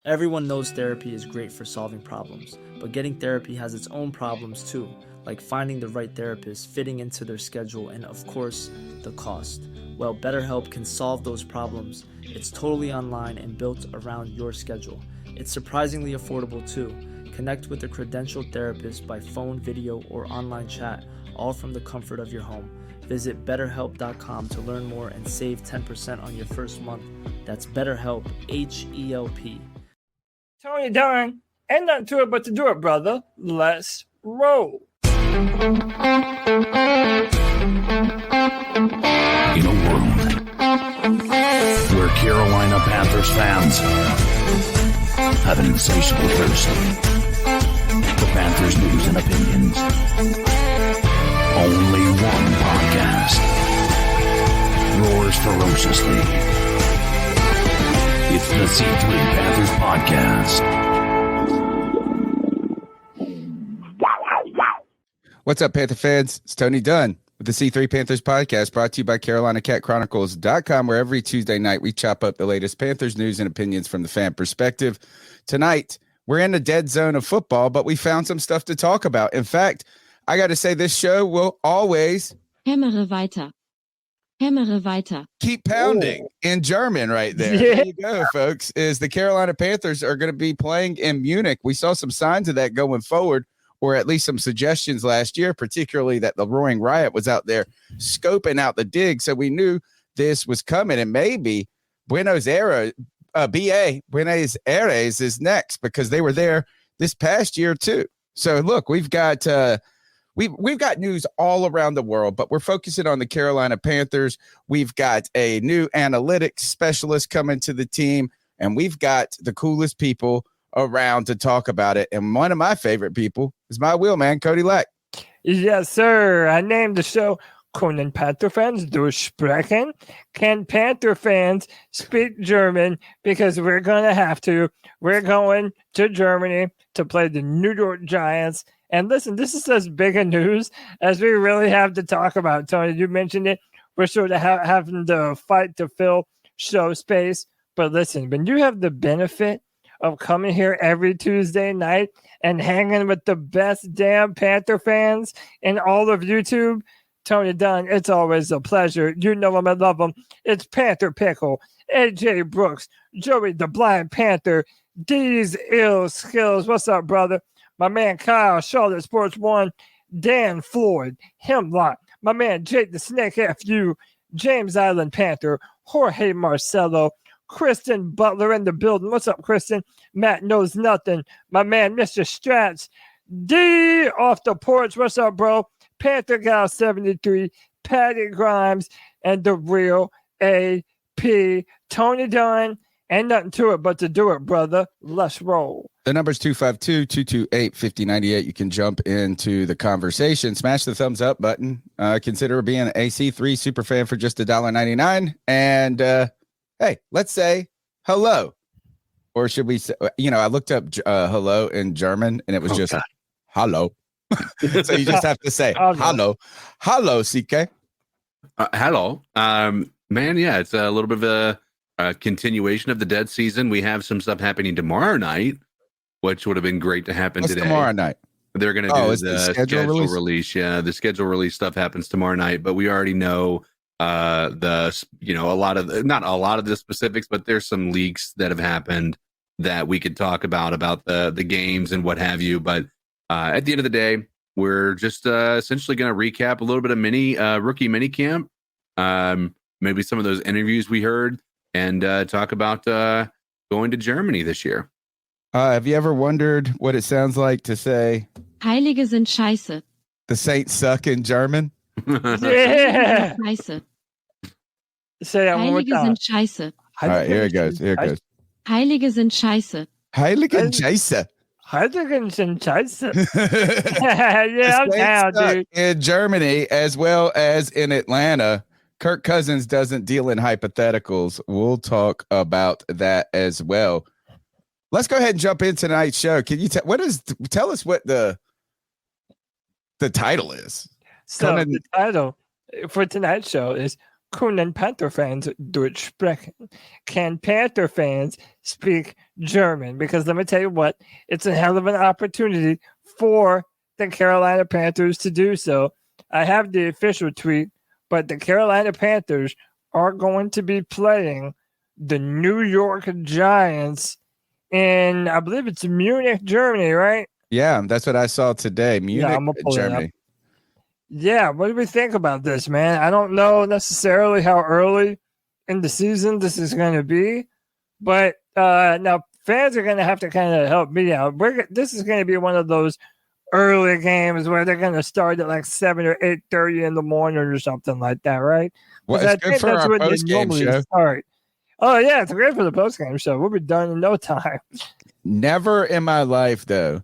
Everyone knows therapy is great for solving problems, but getting therapy has its own problems too, like finding the right therapist, fitting into their schedule, and of course, the cost. Well, BetterHelp can solve those problems. It's totally online and built around your schedule. It's surprisingly affordable too. Connect with a credentialed therapist by phone, video, or online chat, all from the comfort of your home. Visit BetterHelp.com to learn more and save 10% on your first month. That's BetterHelp, H-E-L-P. Tony Dunn, ain't nothing to it but to do it, brother. Let's roll. In a world where Carolina Panthers fans have an insatiable thirst for Panthers news and opinions, only one podcast roars ferociously. It's the C3 Panthers Podcast. What's up, Panther fans? It's Tony Dunn with the C3 Panthers Podcast, brought to you by CarolinaCatChronicles.com, where every Tuesday night we chop up the latest Panthers news and opinions from the fan perspective. Tonight, we're in the dead zone of football, but we found some stuff to talk about. In fact, I got to say, this show will always Hämmere weiter. Hämmere weiter. keep pounding in German right there. Yeah. There you go, folks, is the Carolina Panthers are going to be playing in Munich. We saw some signs of that going forward, or at least some suggestions last year, particularly that the Roaring Riot was out there scoping out the dig. So we knew this was coming, and maybe Buenos Aires is next, because they were there this past year too. So look, we've got we've got news all around the world, but we're focusing on the Carolina Panthers. We've got a new analytics specialist coming to the team, and we've got the coolest people around to talk about it. And one of my favorite people is my wheelman, Cody Leck. Yes, sir. I named the show Können Panther-Fans Deutsch Sprechen. Can Panther fans speak German? Because we're going to have to. We're going to Germany to play the New York Giants. And listen, this is as big a news as we really have to talk about, Tony. You mentioned it. We're sort of having to fight to fill show space. But listen, when you have the benefit of coming here every Tuesday night and hanging with the best damn Panther fans in all of YouTube, Tony Dunn, it's always a pleasure. You know him, I love him. It's Panther Pickle, AJ Brooks, Joey the Blind Panther, D's Ill Skills. What's up, brother? My man Kyle, Charlotte Sports One, Dan Floyd, Hemlock, my man Jake the Snake FU, James Island Panther, Jorge Marcelo, Kristen Butler in the building. What's up, Kristen? Matt Knows Nothing. My man, Mr. Strats. D off the porch. What's up, bro? Panther Gal 73, Patty Grimes, and the real AP. Tony Dunn. Ain't nothing to it but to do it, brother. Let's roll. The number's 252-228-5098. You can jump into the conversation. Smash the thumbs up button. Consider being a C3 super fan for just $1.99. And hey, let's say hello. Or should we say, I looked up hello in German, and it was just hello. So you just have to say hello. Hello, CK. Hello. Man, yeah, it's a little bit of a continuation of the dead season. We have some stuff happening tomorrow night, which would have been great to happen today. Tomorrow night? They're going to do the schedule release. Yeah, the schedule release stuff happens tomorrow night, but we already know not a lot of the specifics, but there's some leaks that have happened that we could talk about the games and what have you. But at the end of the day, we're just essentially going to recap a little bit of rookie mini camp, maybe some of those interviews we heard, and talk about going to Germany this year. Have you ever wondered what it sounds like to say Heilige sind scheiße. the Saints suck in German? Yeah. Scheiße. Say that one more Heilige time. sind scheiße. All right, here it goes. Heilige sind scheiße. Heiligen Scheiße. Heiligen sind scheiße. The Yeah, I'm Saints down, suck dude. in Germany as well as in Atlanta. Kirk Cousins doesn't deal in hypotheticals. We'll talk about that as well. Let's go ahead and jump into tonight's show. Can you tell us what the title is? So the title for tonight's show is Können Panther-Fans Deutsch sprechen? Can Panther fans speak German? Because let me tell you what, it's a hell of an opportunity for the Carolina Panthers to do so. I have the official tweet, but the Carolina Panthers are going to be playing the New York Giants in, I believe it's Munich, Germany, right? Yeah, that's what I saw today. Munich, Germany. Yeah, what do we think about this, man? I don't know necessarily how early in the season this is going to be, but now fans are going to have to kind of help me out. This is going to be one of those early games where they're going to start at like 7 or 8:30 in the morning or something like that, right? Well, it's good for our post-game show. Start. Oh, yeah, it's great for the post-game show. We'll be done in no time. Never in my life, though,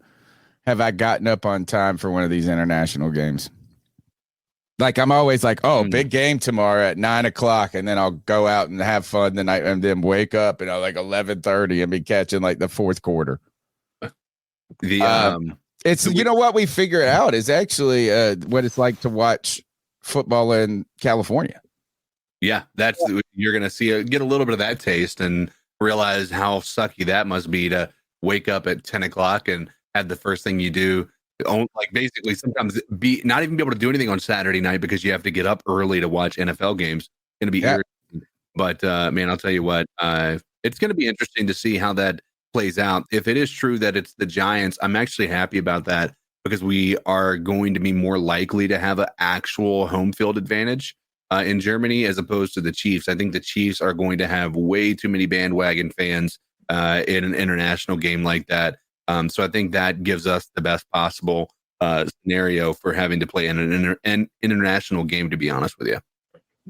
have I gotten up on time for one of these international games. Like, I'm always like, oh, big game tomorrow at 9 o'clock, and then I'll go out and have fun the night and then wake up at like 11:30 and be catching like the fourth quarter. It's, you know what we figure out is actually what it's like to watch football in California. Yeah, you're going to get a little bit of that taste and realize how sucky that must be to wake up at 10 o'clock and have the first thing you do, like basically sometimes not even be able to do anything on Saturday night because you have to get up early to watch NFL games. It's going to be irritating. But man, I'll tell you what, it's going to be interesting to see how that plays out. If it is true that it's the Giants, I'm actually happy about that because we are going to be more likely to have an actual home field advantage in Germany as opposed to the Chiefs. I think the Chiefs are going to have way too many bandwagon fans in an international game like that. So I think that gives us the best possible scenario for having to play in an international game, to be honest with you.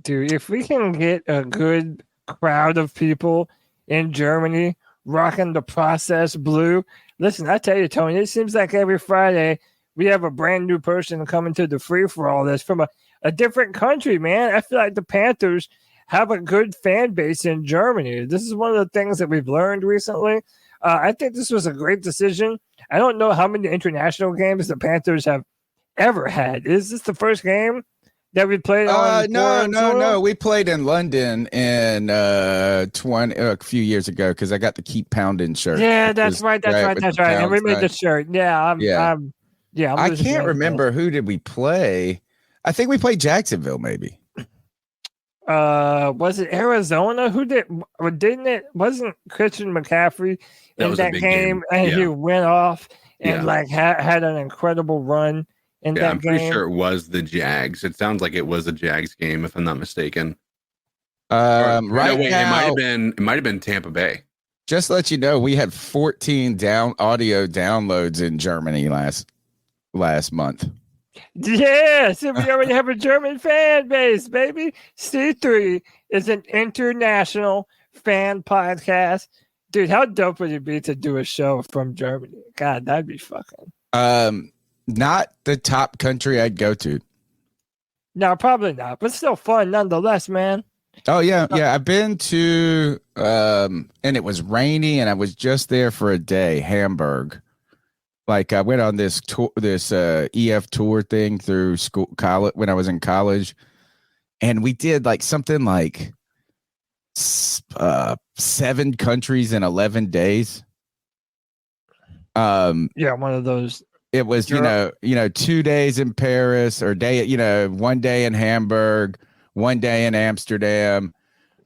Dude, if we can get a good crowd of people in Germany rocking the processed blue, listen, I tell you, Tony, it seems like every Friday we have a brand new person coming to the free for all this from a different country, man. I feel like the Panthers have a good fan base in Germany. This is one of the things that we've learned recently. I think this was a great decision. I don't know how many international games the Panthers have ever had. Is this the first game that we played on? No. We played in London in a few years ago because I got the Keep Pounding shirt. Yeah, that's right. And we made the shirt. I can't remember who did we play. I think we played Jacksonville, maybe. Was it Arizona? Who did? Didn't it? Wasn't Christian McCaffrey in that game? And he went off and had an incredible run in that game. I'm pretty sure it was the Jags. It sounds like it was a Jags game, if I'm not mistaken. Now, it might have been Tampa Bay. Just to let you know, we had 14 audio downloads in Germany last month. Yes, we already have a German fan base, baby. C3 is an international fan podcast. Dude, how dope would it be to do a show from Germany? God, that'd be fucking. Not the top country I'd go to. No, probably not, but still fun nonetheless, man. Oh, yeah. I've been to, and it was rainy, and I was just there for a day, Hamburg. Like I went on this tour, EF tour thing through college when I was in college, and we did like something like 7 countries in 11 days. One of those. It was 2 days in Paris or 1 day in Hamburg, 1 day in Amsterdam.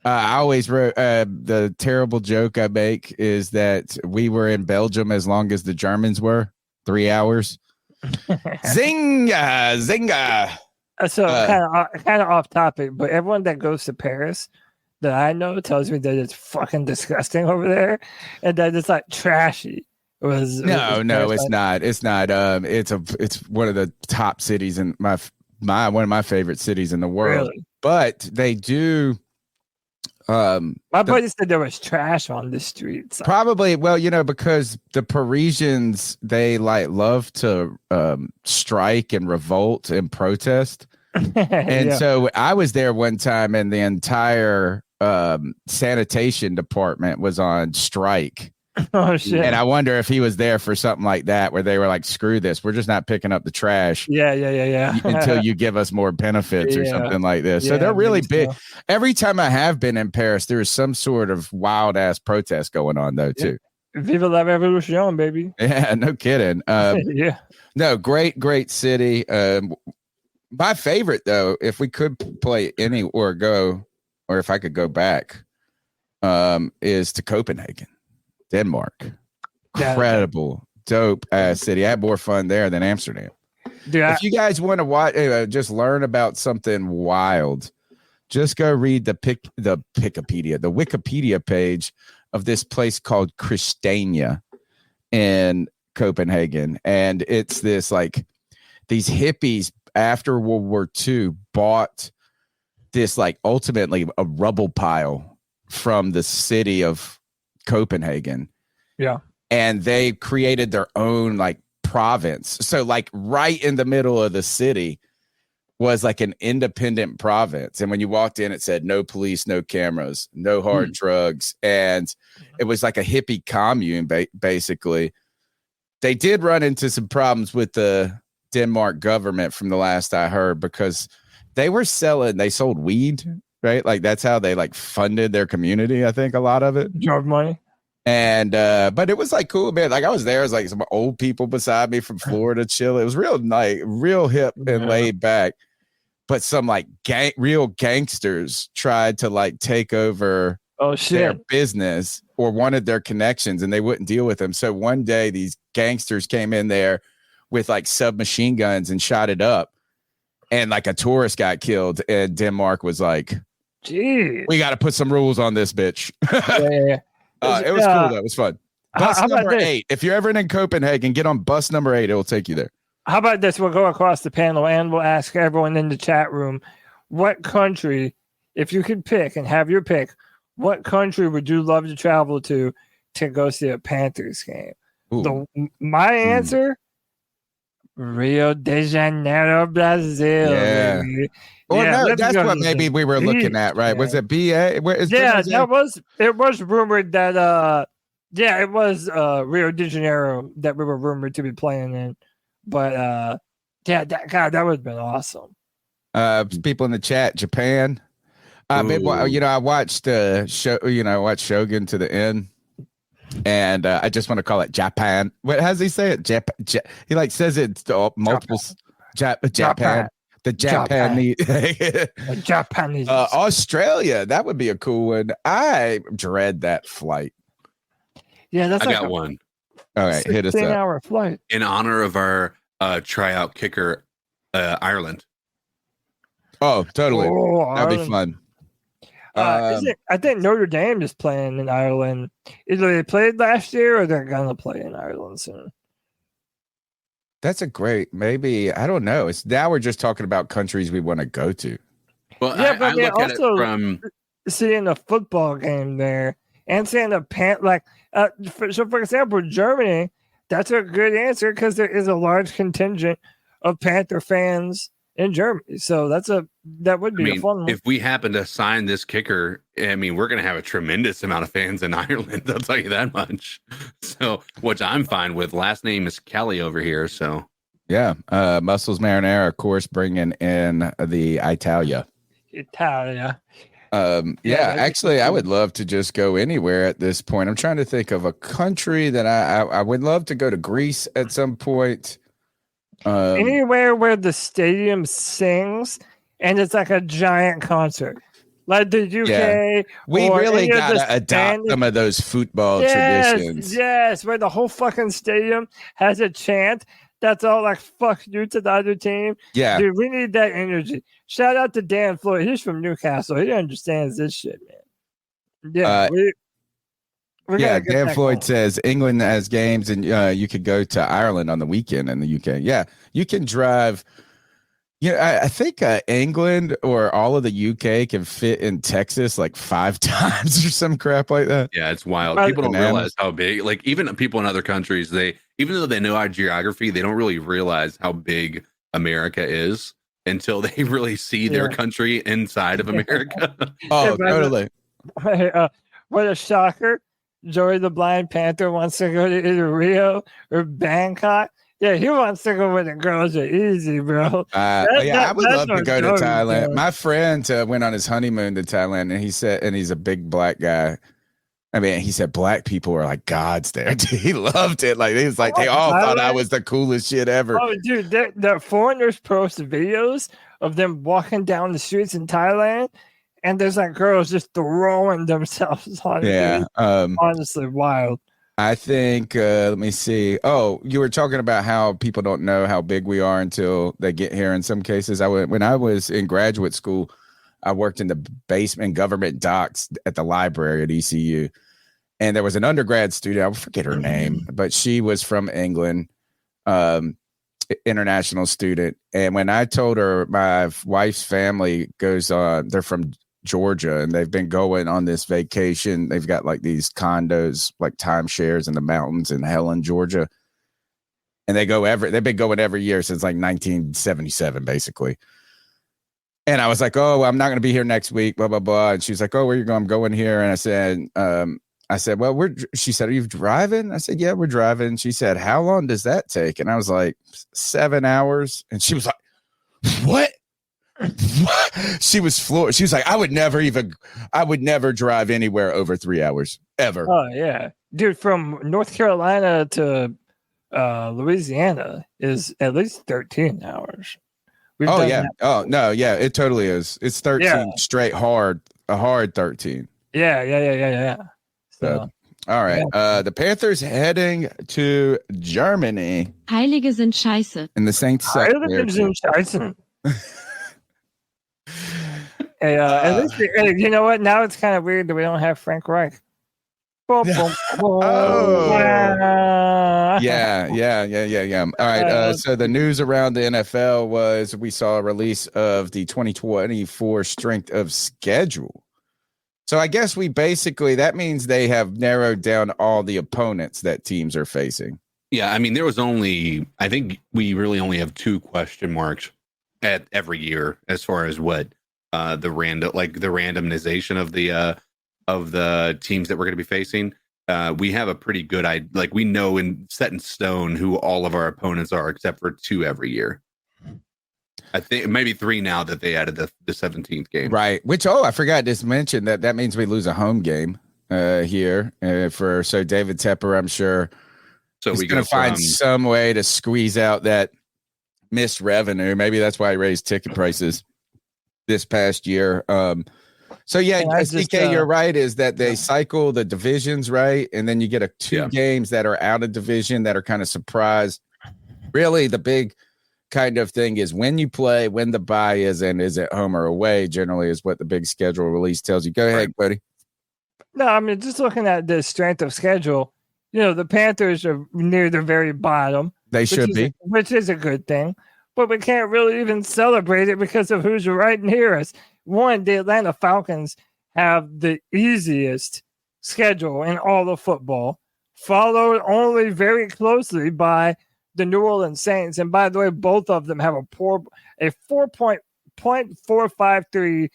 I always wrote the terrible joke I make is that we were in Belgium as long as the Germans were, 3 hours. Zinga. So kind of off topic, but everyone that goes to Paris that I know tells me that it's fucking disgusting over there and that it's like trashy. It's not. It's not. It's one of the top cities in one of my favorite cities in the world. Really? But they do. My buddy said there was trash on the streets. Probably, because the Parisians, they love to strike and revolt and protest. And so I was there one time and the entire sanitation department was on strike. Oh shit! And I wonder if he was there for something like that, where they were like, "Screw this, we're just not picking up the trash." Yeah. Until you give us more benefits or something like this. So they're really big. So. Every time I have been in Paris, there is some sort of wild ass protest going on though too. Vive la revolution, baby. Yeah, no kidding. Yeah. No, great city. My favorite though, if we could play any or if I could go back, is to Copenhagen, Denmark. Incredible, dope ass city. I had more fun there than Amsterdam. If you guys want to watch, just learn about something wild, just go read the Wikipedia page of this place called Christiania in Copenhagen, and it's this like these hippies after World War II bought this like ultimately a rubble pile from the city of Copenhagen. Yeah. And they created their own like province. So like right in the middle of the city was like an independent province. And when you walked in, it said no police, no cameras, no hard drugs. And it was like a hippie commune, basically. They did run into some problems with the Denmark government from the last I heard, because they sold weed, right? Like that's how they like funded their community. I think a lot of it. Drug money. And but it was like cool, man. Like I was there, it was like some old people beside me from Florida chill. It was real nice, real hip and laid back. But some like real gangsters tried to like take over their business or wanted their connections, and they wouldn't deal with them. So one day these gangsters came in there with like submachine guns and shot it up, and like a tourist got killed. And Denmark was like, "Geez, we got to put some rules on this bitch." Yeah. It was cool though. It was fun. Bus number 8. If you're ever in Copenhagen, get on bus number 8. It will take you there. How about this? We'll go across the panel and we'll ask everyone in the chat room, what country, if you could pick and have your pick, what country would you love to travel to go see a Panthers game? My answer, Rio de Janeiro, Brazil. Yeah. Well, no, that's what maybe we were looking at, right? Yeah. Was it BA? It was rumored that it was Rio de Janeiro that we were rumored to be playing in. But that would have been awesome. People in the chat, Japan. I watched I watched Shogun to the end, and I just want to call it Japan. What how does he say it? He like says it multiple Japan. The Japanese. Japanese. Australia. That would be a cool one. I dread that flight. Yeah, that's I got one. All right, hit us up. 16-hour flight. In honor of our tryout kicker, Ireland. Oh, totally. That'd be fun. I think Notre Dame is playing in Ireland. Either they played last year or they're going to play in Ireland soon. That's a great, maybe, I don't know. It's now we're just talking about countries we want to go to. Well, yeah, I look at it from seeing a football game there and seeing a for example, Germany, that's a good answer because there is a large contingent of Panther fans in Germany. So that would be a fun one. If we happen to sign this kicker, we're going to have a tremendous amount of fans in Ireland. I'll tell you that much. So, which I'm fine with. Last name is Kelly over here. So, yeah. Muscles Marinara, of course, bringing in the Italia. Actually, I would love to just go anywhere at this point. I'm trying to think of a country that I would love to go to. Greece at some point. Anywhere where the stadium sings and it's like a giant concert, like the UK. Yeah. We really got to adopt some of those football traditions. Yes, where the whole fucking stadium has a chant that's all like "fuck you" to the other team. Yeah, dude, we need that energy. Shout out to Dan Floyd. He's from Newcastle. He understands this shit, man. Yeah. Dan Floyd says England has games, and you could go to Ireland on the weekend in the UK. Yeah, you can drive. Yeah, I think England or all of the UK can fit in Texas like 5 times or some crap like that. Yeah, it's wild. People don't realize how big. Like even people in other countries, even though they know our geography, they don't really realize how big America is until they really see their country inside of America. Oh, totally. What a shocker. Joey the Blind Panther wants to go to either Rio or Bangkok. Yeah, he wants to go where the girls are easy, bro. I would love to go to Thailand. Bro. My friend went on his honeymoon to Thailand, and he said, and he's a big black guy. I mean, he said black people are like gods there. He loved it. Like, he was like, they all thought I was the coolest shit ever. Oh, dude, the foreigners post videos of them walking down the streets in Thailand, and there's like girls just throwing themselves on it. Yeah. Honestly, wild. I think, let me see. Oh, you were talking about how people don't know how big we are until they get here in some cases. When I was in graduate school, I worked in the basement government docks at the library at ECU. And there was an undergrad student, I forget her name, but she was from England, international student. And when I told her my wife's family goes on, they're from Georgia, and they've been going on this vacation. They've got like these condos, like timeshares in the mountains in Helen, Georgia. And they've been going every year since like 1977, basically. And I was like, oh, I'm not going to be here next week, blah, blah, blah. And she was like, oh, where you going? I'm going here. And I said, well, she said, are you driving? I said, yeah, we're driving. She said, how long does that take? And I was like, 7 hours. And she was like, what? She was floored. She was like, I would never drive anywhere over 3 hours ever. Oh yeah, dude, from North Carolina to Louisiana is at least 13 hours. Oh yeah. Oh no, yeah, it totally is. It's 13 straight a hard 13. Yeah. So all right. The Panthers heading to Germany. Heilige sind scheiße. And the Saints suck there, too. Hey, at least you know what? Now it's kind of weird that we don't have Frank Reich. Boom, boom, boom. Oh. Yeah. All right. So the news around the NFL was we saw a release of the 2024 strength of schedule. So I guess that means they have narrowed down all the opponents that teams are facing. Yeah. I mean, I think we really only have 2 question marks at every year as far as what the randomization of the teams that we're going to be facing. We have a pretty good idea. Like, we know set in stone who all of our opponents are, except for 2 every year. I think maybe 3 now that they added the 17th game. Right. Which, I forgot to mention that means we lose a home game here so David Tepper, I'm sure. So we're going to find some way to squeeze out that missed revenue. Maybe that's why he raised ticket prices this past year. So yeah, CK, you're right, is that they cycle the divisions, right? And then you get 2 games that are out of division that are kind of surprise. Really, the big kind of thing is when you play, when the bye is, and is it home or away, generally is what the big schedule release tells you. Go ahead, Cody. No, I mean, just looking at the strength of schedule, the Panthers are near the very bottom. They should be. Which is a good thing. But we can't really even celebrate it because of who's right near us. One, the Atlanta Falcons have the easiest schedule in all of football, followed only very closely by the New Orleans Saints. And by the way, both of them have a 4.453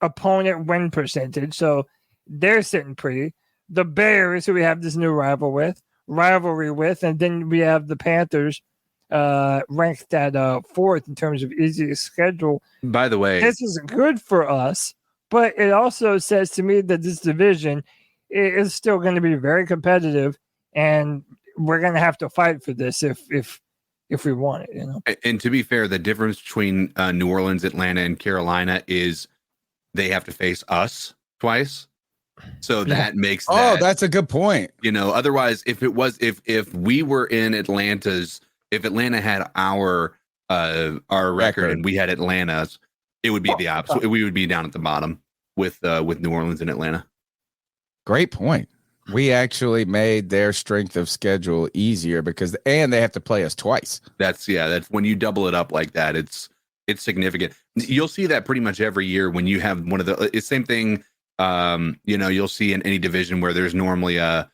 opponent win percentage. So they're sitting pretty. The Bears, who we have this new rivalry with, and then we have the Panthers ranked at 4th in terms of easiest schedule. By the way, this is good for us, but it also says to me that this division is still going to be very competitive, and we're going to have to fight for this if we want it. And to be fair, the difference between New Orleans, Atlanta, and Carolina is they have to face us twice. So that makes that's a good point. Otherwise, if we were in if Atlanta had our record and we had Atlanta's, it would be the opposite. We would be down at the bottom with New Orleans and Atlanta. Great point. We actually made their strength of schedule easier and they have to play us twice. That's when you double it up like that, it's significant. You'll see that pretty much every year when you have one of the same thing. You'll see in any division where there's normally a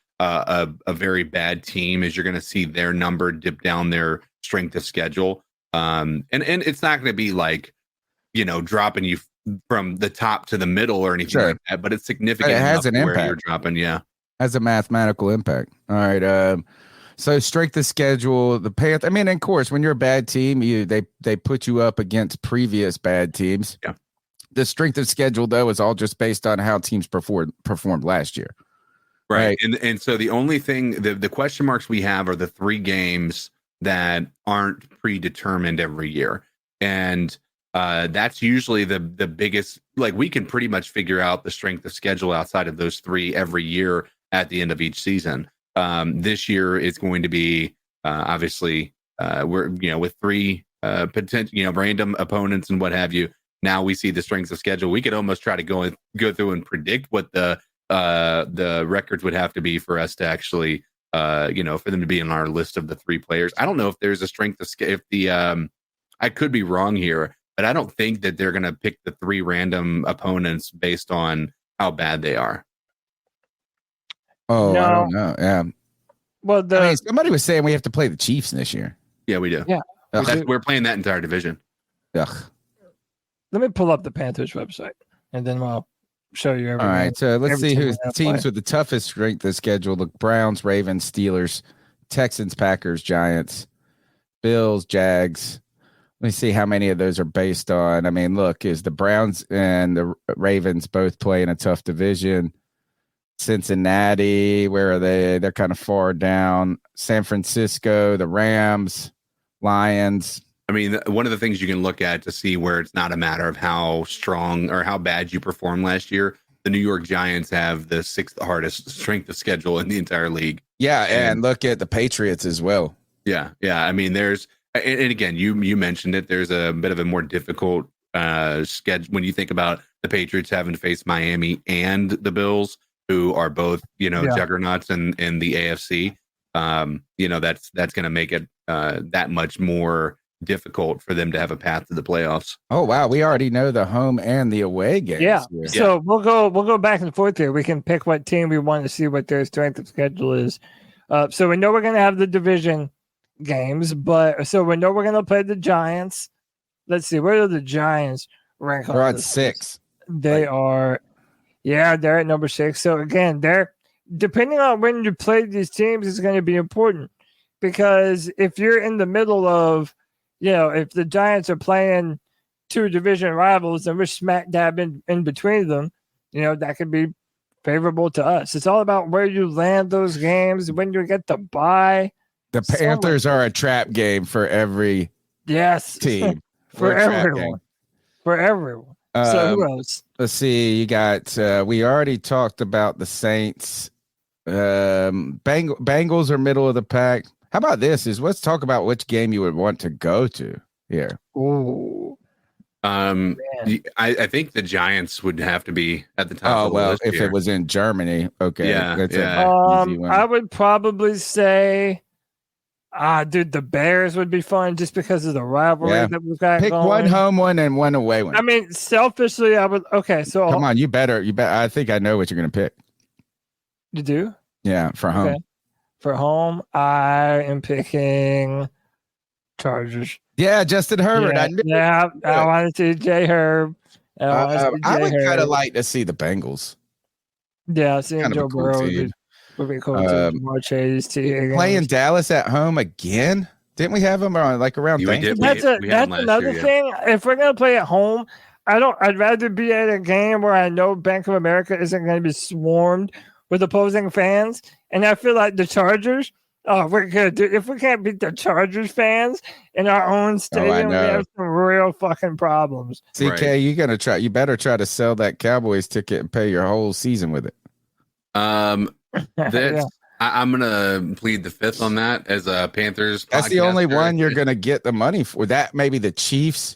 very bad team, is you're going to see their number dip down their strength of schedule. And it's not going to be like, dropping you from the top to the middle or anything like that, but it's significant. It has an impact. You're dropping. Yeah. Has a mathematical impact. All right. So strength of schedule, the Panthers. I mean, of course, when you're a bad team, they put you up against previous bad teams. Yeah. The strength of schedule, though, is all just based on how teams performed last year. Right. And so the only thing, the question marks we have are the 3 games that aren't predetermined every year. And that's usually the biggest, like we can pretty much figure out the strength of schedule outside of those 3 every year at the end of each season. This year it's going to be obviously we're, with 3 potential, random opponents and what have you. Now we see the strength of schedule. We could almost try to go through and predict what the records would have to be for us to actually, for them to be in our list of the 3 players. I don't know if there's a strength of if the I could be wrong here, but I don't think that they're going to pick the 3 random opponents based on how bad they are. Oh, no. I don't know. Yeah. Well, somebody was saying we have to play the Chiefs this year. Yeah, we do. Yeah, we're playing that entire division. Ugh. Let me pull up the Panthers website, and then I'll show you everything. All right, so let's see who's teams with the toughest strength of schedule: the Browns, Ravens, Steelers, Texans, Packers, Giants, Bills, Jags. Let me see how many of those are based on. I mean, look, is the Browns and the Ravens both play in a tough division? Cincinnati, where are they? They're kind of far down. San Francisco, the Rams, Lions. I mean, one of the things you can look at to see where it's not a matter of how strong or how bad you performed last year, the New York Giants have the 6th hardest strength of schedule in the entire league. Yeah, and look at the Patriots as well. Yeah. I mean, there's, and again, you mentioned it, there's a bit of a more difficult schedule when you think about the Patriots having to face Miami and the Bills, who are both, juggernauts in the AFC. That's going to make it that much more difficult for them to have a path to the playoffs. Oh wow, we already know the home and the away games. Yeah. So we'll go back and forth here. We can pick what team we want to see what their strength of schedule is. So we know we're going to have the division games, but so we know we're going to play the Giants. Let's see, where are the Giants rank? They're on 6. They are. Yeah, they're at number 6. So again, they're depending on when you play these teams, it's going to be important because if you're in the middle of, if the Giants are playing 2 division rivals and we're smack dab in between them, that could be favorable to us. It's all about where you land those games, when you get the bye. The Panthers are a trap game for every team. For everyone. For everyone. So who else? Let's see. You got. We already talked about the Saints. Bengals are middle of the pack. How about this? Let's talk about which game you would want to go to here. Ooh. I think the Giants would have to be at the top of the list if here. it was in Germany, okay. I would probably say, the Bears would be fun just because of the rivalry that we've got. Pick going. one home one and one away one. I mean, selfishly, I would. Okay, so come on, you better. I think I know what you're going to pick. You do? Yeah, for home. Okay. For home, I am picking Chargers. Yeah, Justin Herbert. I want to see J Herb. I would kind of like to see the Bengals. Yeah, seeing Joe Burrow would be cool. More Chase playing Dallas at home again. Didn't we have them around Thanksgiving? That's another thing. If we're gonna play at home, I'd rather be at a game where I know Bank of America isn't going to be swarmed with opposing fans, and I feel like the Chargers. Oh, we're good. If we can't beat the Chargers fans in our own stadium, we have some real fucking problems. CK, you better try to sell that Cowboys ticket and pay your whole season with it. I'm gonna plead the 5th on that as a Panthers. That's the only one you're gonna get the money for. That maybe the Chiefs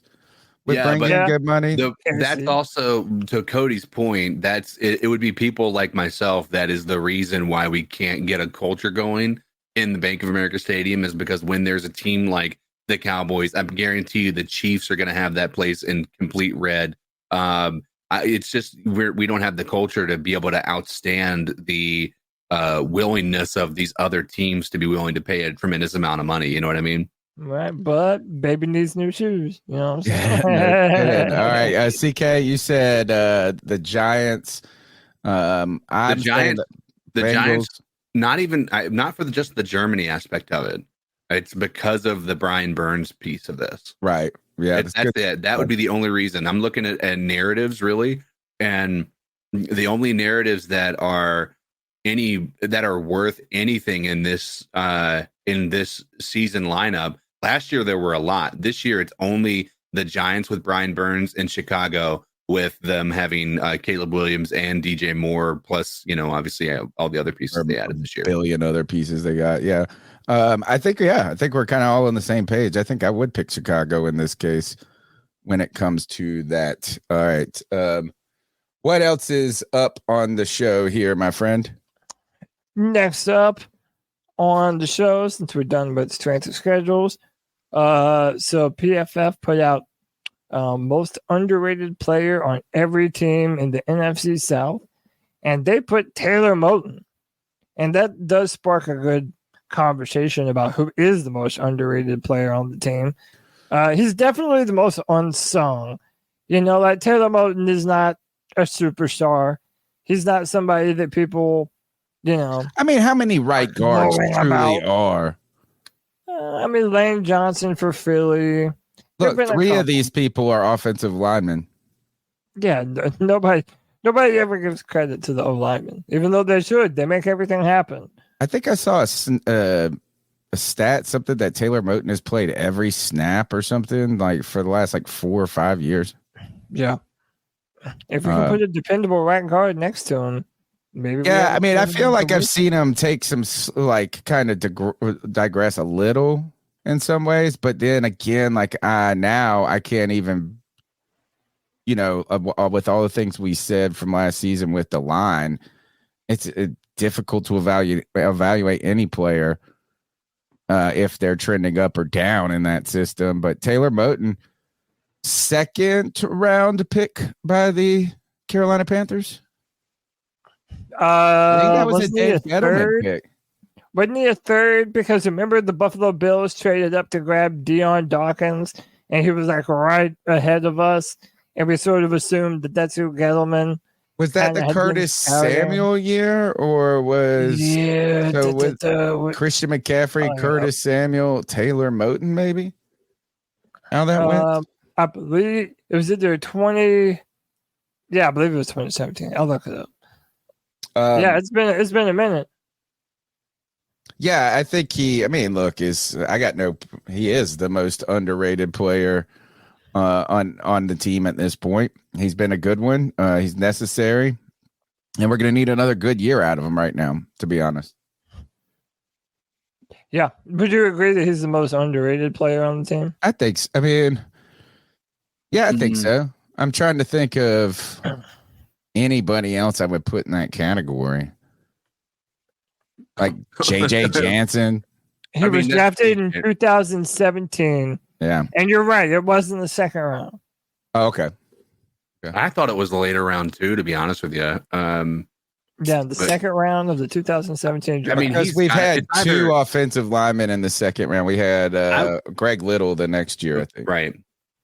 would bring in good money. That's also, to Cody's point, it would be people like myself that is the reason why we can't get a culture going in the Bank of America Stadium, is because when there's a team like the Cowboys, I guarantee you the Chiefs are going to have that place in complete red. It's just we don't have the culture to be able to outstand the willingness of these other teams to be willing to pay a tremendous amount of money. You know what I mean? Right, but baby needs new shoes. You know what I'm saying? All right, CK, you said the Giants. The Giants. The Bengals. Giants, not for just the Germany aspect of it. It's because of the Brian Burns piece of this. Right. Yeah. That's it. That would be the only reason. I'm looking at narratives really, and the only narratives that are worth anything in this season lineup. Last year there were a lot. This year it's only the Giants with Brian Burns and Chicago with them having Caleb Williams and DJ Moore, plus obviously all the other pieces they added this year. Billion other pieces they got. Yeah. I think we're kind of all on the same page. I think I would pick Chicago in this case when it comes to that. All right. What else is up on the show here, my friend? Next up on the show, since we're done with strength of schedules, so PFF put out most underrated player on every team in the NFC South, and they put Taylor Moton, and that does spark a good conversation about who is the most underrated player on the team. He's definitely the most unsung. Like Taylor Moton is not a superstar. He's not somebody that people, I mean, how many right guards truly are? Lane Johnson for Philly. Look, 3 of these people are offensive linemen. Yeah, nobody ever gives credit to the O-linemen, even though they should. They make everything happen. I think I saw a stat, something that Taylor Moton has played every snap or something like for the last 4 or 5 years. Yeah. If we can put a dependable right guard next to him, maybe. Yeah, I feel like I've seen him take some kind of digress a little in some ways, but then again, now I can't even, with all the things we said from last season with the line, it's difficult to evaluate any player if they're trending up or down in that system. But Taylor Moton, second round pick by the Carolina Panthers. I think that was a Dave Gettleman pick. Wasn't he a third? Because remember the Buffalo Bills traded up to grab Deion Dawkins, and he was right ahead of us, and we sort of assumed that that's who Gettleman. Was that the Curtis Samuel year, or was Christian McCaffrey, Curtis Samuel, Taylor Moton, maybe? How that went? I believe it was either 20. Yeah, I believe it was 2017. I'll look it up. It's been a minute. Yeah, I think he is the most underrated player on the team at this point. He's been a good one. He's necessary, and we're going to need another good year out of him right now, to be honest. Yeah, would you agree that he's the most underrated player on the team? I think so. I think so. I'm trying to think of anybody else I would put in that category. Like JJ Jansen. He was drafted in 2017. Yeah. And you're right. It was in the second round. Oh, okay. I thought it was the later round too, to be honest with you. Second round of the 2017 draft. Because we've had 2 offensive linemen in the second round. We had Greg Little the next year, I think. Right.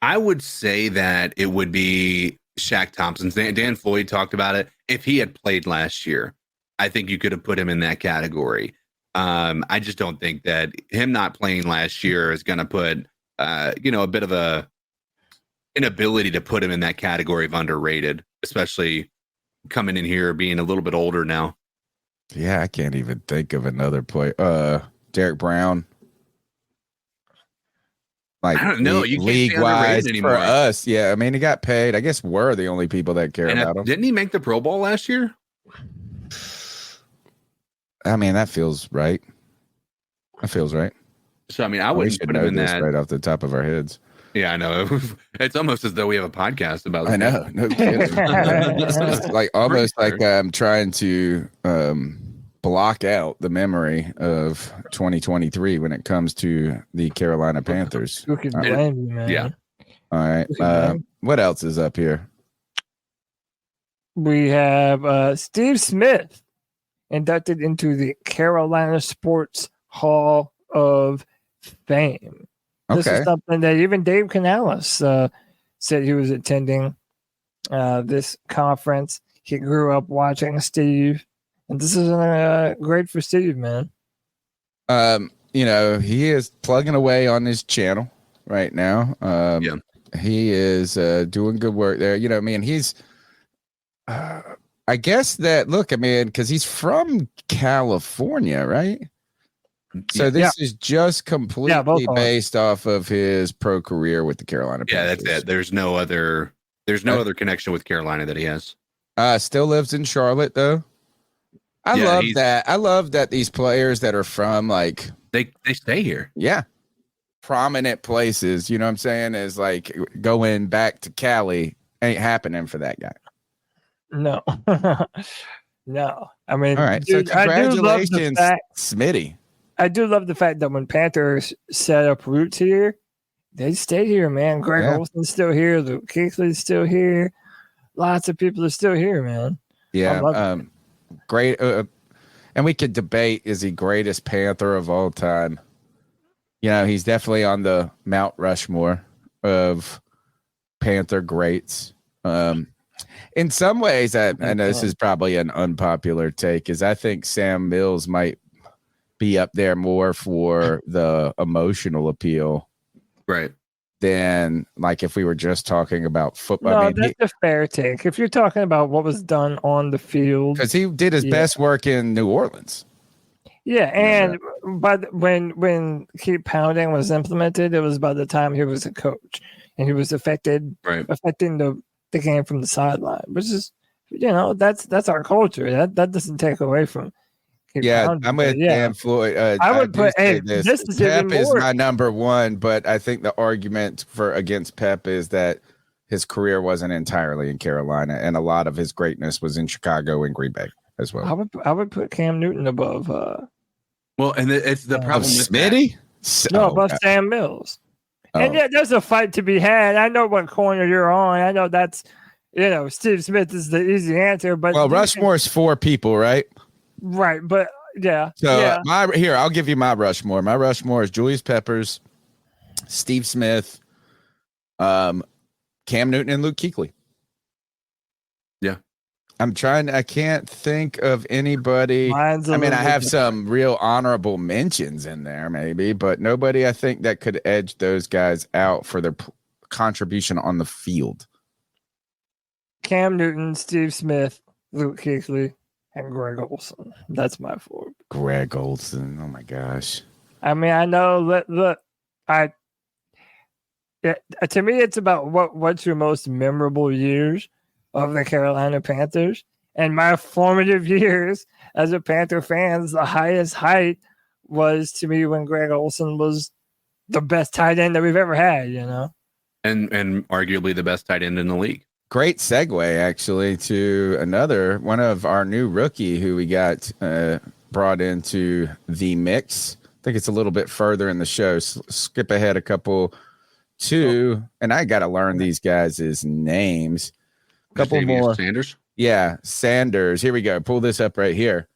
I would say that it would be Shaq Thompson. Dan Floyd talked about it. If he had played last year, I think you could have put him in that category. I just don't think that him not playing last year is going to put, a bit of an inability to put him in that category of underrated, especially coming in here being a little bit older now. Yeah, I can't even think of another player. Derek Brown. I don't know. You can't league-wise anymore. For us, yeah. He got paid. I guess we're the only people that care about him. Didn't he make the Pro Bowl last year? That feels right. That feels right. So, I wouldn't put him in that right off the top of our heads. Yeah, I know. It's almost as though we have a podcast about it. I know. No kidding. It's almost like I'm trying to block out the memory of 2023 when it comes to the Carolina Panthers. Who can blame you, man? Yeah. All right. What else is up here? We have Steve Smith inducted into the Carolina Sports Hall of Fame. This is something that even Dave Canales said he was attending this conference. He grew up watching Steve And this is great for Steve, man. He is plugging away on his channel right now. He is doing good work there. He's I guess that because he's from California, right? So this is just completely based off of his pro career with the Carolina Panthers. Yeah, that's it. There's no other connection with Carolina that he has. Still lives in Charlotte though. I love that. I love that these players that are from like they stay here. Yeah. Prominent places, you know what I'm saying, is like going back to Cali ain't happening for that guy. No. No. I mean, all right. Dude, so congratulations, Smitty. I do love the fact that when Panthers set up roots here, they stay here, man. Greg Olson's still here. Luke Kuechly's still here. Lots of people are still here, man. Yeah. Great. And we could debate, is he greatest Panther of all time? He's definitely on the Mount Rushmore of Panther greats. In some ways, I know this is probably an unpopular take, is I think Sam Mills might be up there more for the emotional appeal. Right. Than like if we were just talking about football. No, that's a fair take. If you're talking about what was done on the field. Because he did his best work in New Orleans. Yeah, and but when Keep Pounding was implemented, it was by the time he was a coach. And he was affecting the game from the sideline. Which is, that's our culture. That doesn't take away from I'm with Dan Floyd. I would put this is Pep is my number one, but I think the argument against Pep is that his career wasn't entirely in Carolina, and a lot of his greatness was in Chicago and Green Bay as well. I would put Cam Newton above. And it's the problem with Smitty. Above Sam Mills. And there's a fight to be had. I know what corner you're on. I know that's Steve Smith is the easy answer, but Rushmore's 4 people, right? Right, but yeah. So I'll give you my Rushmore. My Rushmore is Julius Peppers, Steve Smith, Cam Newton, and Luke Kuechly. Yeah. I can't think of anybody. I have some real honorable mentions in there maybe, but nobody I think that could edge those guys out for their contribution on the field. Cam Newton, Steve Smith, Luke Kuechly, and Greg Olson. That's my 4. Greg Olson. Oh my gosh. I mean, I know. Look, to me, it's about what's your most memorable years of the Carolina Panthers. And my formative years as a Panther fan, the highest height was to me when Greg Olson was the best tight end that we've ever had. And arguably the best tight end in the league. Great segue, actually, to another one of our new rookie who we got brought into the mix. I think it's a little bit further in the show. Skip ahead a couple, and I got to learn these guys' names. A couple more. Sanders? Yeah, Sanders. Here we go. Pull this up right here.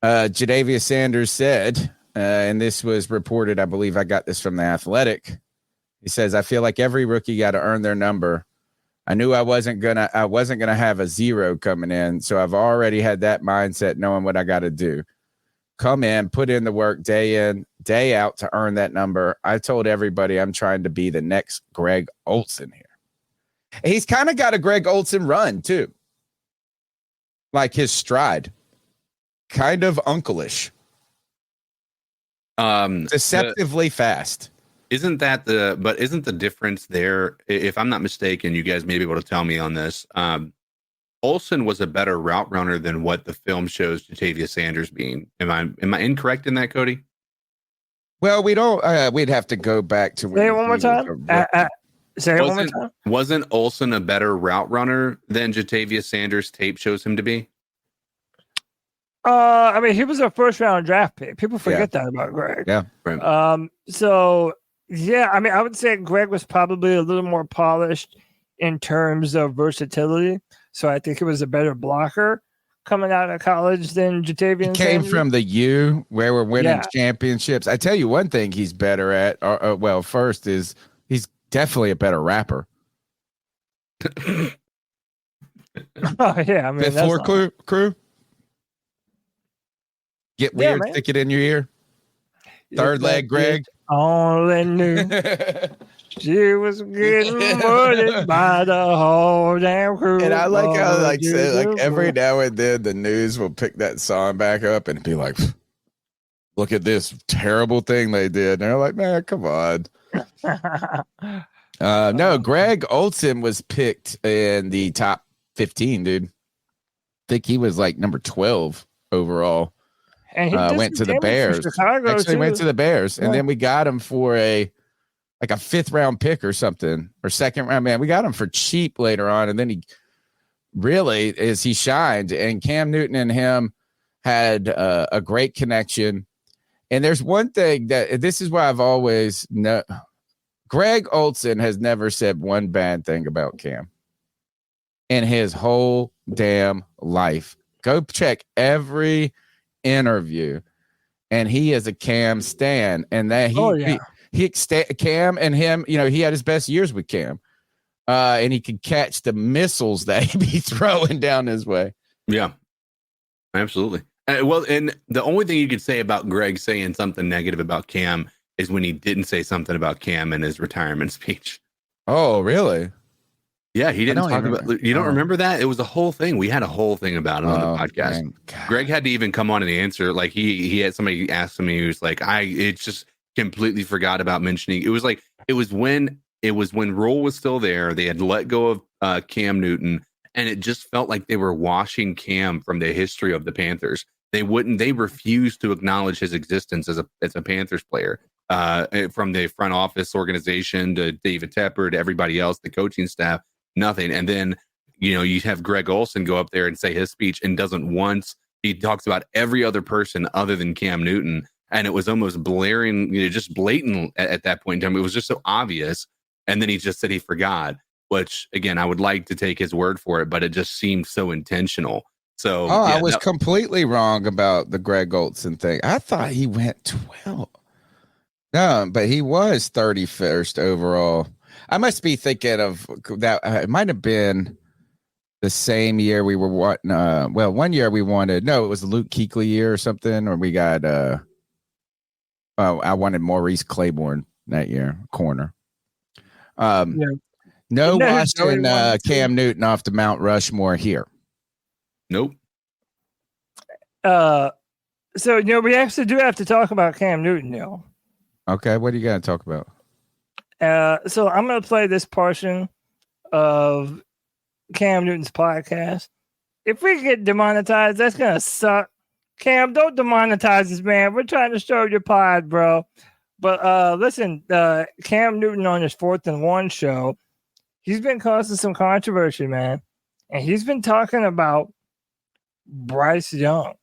Jadavius Sanders said, and this was reported, I believe I got this from The Athletic. He says, I feel like every rookie got to earn their number. I knew I wasn't gonna have a 0 coming in, so I've already had that mindset, knowing what I got to do. Come in, put in the work day in, day out to earn that number. I told everybody I'm trying to be the next Greg Olson here. He's kind of got a Greg Olson run too, like his stride, kind of uncle-ish, deceptively fast. Isn't the difference there? If I'm not mistaken, you guys may be able to tell me on this. Olson was a better route runner than what the film shows Jatavius Sanders being. Am I incorrect in that, Cody? Well, we don't. We'd have to go back to. Say it one more time. Say it one more time. Wasn't Olson a better route runner than Jatavius Sanders' tape shows him to be? I mean, he was a first-round draft pick. People forget that about Greg. Yeah. Right. So. Yeah, I mean, I would say Greg was probably a little more polished in terms of versatility. So I think he was a better blocker coming out of college than Jatavius. He came from the U, where we're winning championships. I tell you one thing he's better at. First is he's definitely a better rapper. Oh yeah, I mean, Fifth Floor Crew. Get weird, stick it in your ear. Third leg, Greg. Only knew she was getting wooded by the whole damn crew. And I like how say every now and then the news will pick that song back up and be like, look at this terrible thing they did. And they're like, man, come on. No, Greg Olsen was picked in the top 15, dude. I think he was like number 12 overall. And he went to the Bears. Actually went to the Bears. And then we got him for a 5th round pick or something, or 2nd round. Man, we got him for cheap later on. And then he shined. And Cam Newton and him had a great connection. And there's one thing this is why I've always known. Greg Olsen has never said one bad thing about Cam in his whole damn life. Go check every interview, and he is a Cam stan, and that Cam and him, he had his best years with Cam, and he could catch the missiles that he'd be throwing down his way. Yeah, absolutely. Well, and the only thing you could say about Greg saying something negative about Cam is when he didn't say something about Cam in his retirement speech. Oh, really? Yeah, he didn't talk about. You don't remember that? It was a whole thing. We had a whole thing about it on the podcast. Greg had to even come on and answer. Like he had somebody ask him. He was like, it just completely forgot about mentioning. It was when Rule was still there. They had let go of Cam Newton, and it just felt like they were washing Cam from the history of the Panthers. They refused to acknowledge his existence as a Panthers player. From the front office organization to David Tepper to everybody else, the coaching staff. Nothing. And then, you have Greg Olsen go up there and say his speech and doesn't once. He talks about every other person other than Cam Newton. And it was almost blaring, just blatant at that point in time. It was just so obvious. And then he just said he forgot, which, again, I would like to take his word for it, but it just seemed so intentional. So I was completely wrong about the Greg Olsen thing. I thought he went 12. No, but he was 31st overall. I must be thinking of that. It might have been the same year we were one year we wanted. No, it was the Luke Kuechly year or something, or we got. I wanted Maurice Claiborne that year, corner. No Washington Cam Newton off the Mount Rushmore here. Nope. So we actually do have to talk about Cam Newton now. Okay, what are you going to talk about? So I'm going to play this portion of Cam Newton's podcast. If we get demonetized, that's going to suck. Cam, don't demonetize us, man. We're trying to show your pod, bro. But listen, Cam Newton on his 4th and 1 show, he's been causing some controversy, man. And he's been talking about Bryce Young.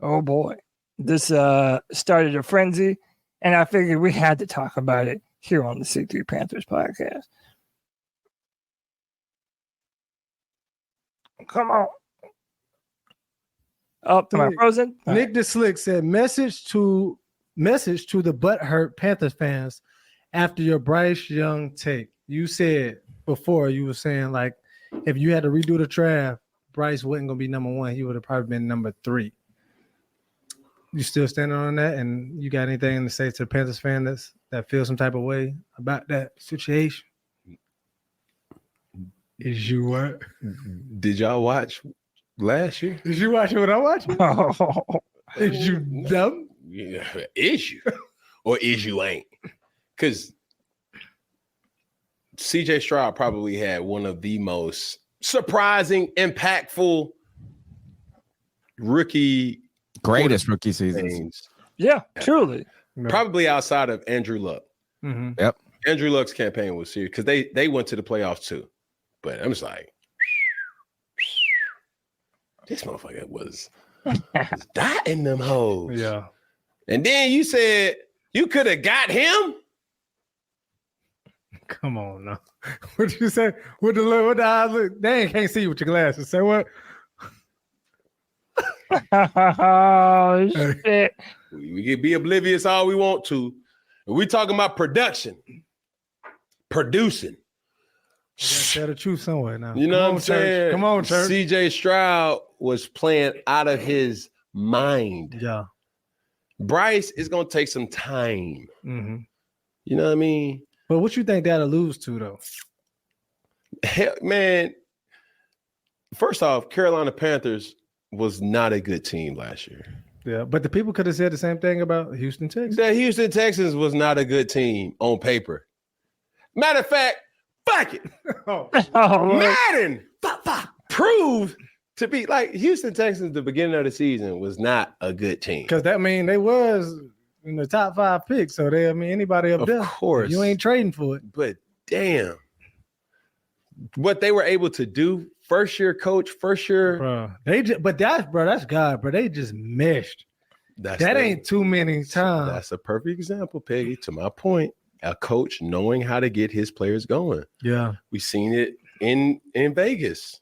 Oh, boy. This started a frenzy, and I figured we had to talk about it here on the C3 Panthers podcast. Come on. Up to my frozen. Nick the Slick said, message to the butthurt Panthers fans after your Bryce Young take. You said before, you were saying like if you had to redo the draft, Bryce wasn't gonna be number 1. He would have probably been number 3. You still standing on that? And you got anything to say to the Panthers fan that feels some type of way about that situation? Is you what? Did y'all watch last year? Did you watch what I watched? Is you dumb? Yeah, is you or is you ain't? Because CJ Stroud probably had one of the most surprising, impactful greatest rookie seasons. Yeah, truly. Probably outside of Andrew Luck. Mm-hmm. Yep. Andrew Luck's campaign was serious because they went to the playoffs too. But I'm just like, this motherfucker was dotting them hoes. Yeah. And then you said you could have got him. Come on now. What you say? What the eyes look? They can't see you with your glasses. Say what? Oh, shit. We can be oblivious all we want to. We talking about producing. Tell the truth somewhere now. You know what I'm saying? Come on, church. CJ Stroud was playing out of his mind. Yeah. Bryce is going to take some time. Mm-hmm. You know what I mean? But what you think that alludes to, though? Hell, man, first off, Carolina Panthers was not a good team last year. Yeah, but the people could have said the same thing about Houston Texans. The Houston Texans was not a good team on paper. Matter of fact, fuck it. Madden proved to be like Houston Texans. The beginning of the season was not a good team because they was in the top 5 picks. So anybody up there, of course, you ain't trading for it. But damn, what they were able to do, first year coach, first year, bro. That's God, bro. They just meshed. That ain't too many times. That's a perfect example, Peggy. To my point, a coach knowing how to get his players going. Yeah, we seen it in Vegas.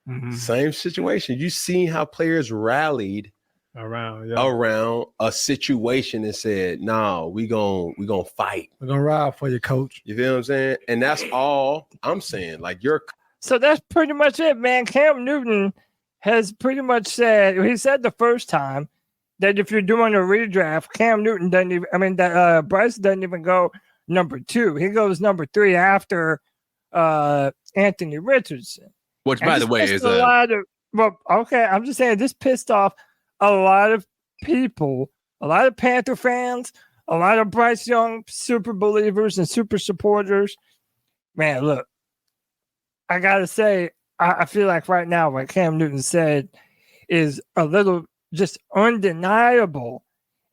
Mm-hmm. Same situation. You seen how players rallied around a situation and said, "No, we gonna fight. We're gonna ride for you, coach." You feel what I'm saying? And that's all I'm saying. Like So that's pretty much it, man. Cam Newton has pretty much said. He said the first time that if you're doing a redraft, Cam Newton doesn't even. Bryce doesn't even go number 2. He goes number 3 after Anthony Richardson. Which, by the way, is a lot of. Well, okay, I'm just saying this pissed off a lot of people, a lot of Panther fans, a lot of Bryce Young super believers and super supporters. Man, look, I gotta say, I feel like right now what Cam Newton said is a little just undeniable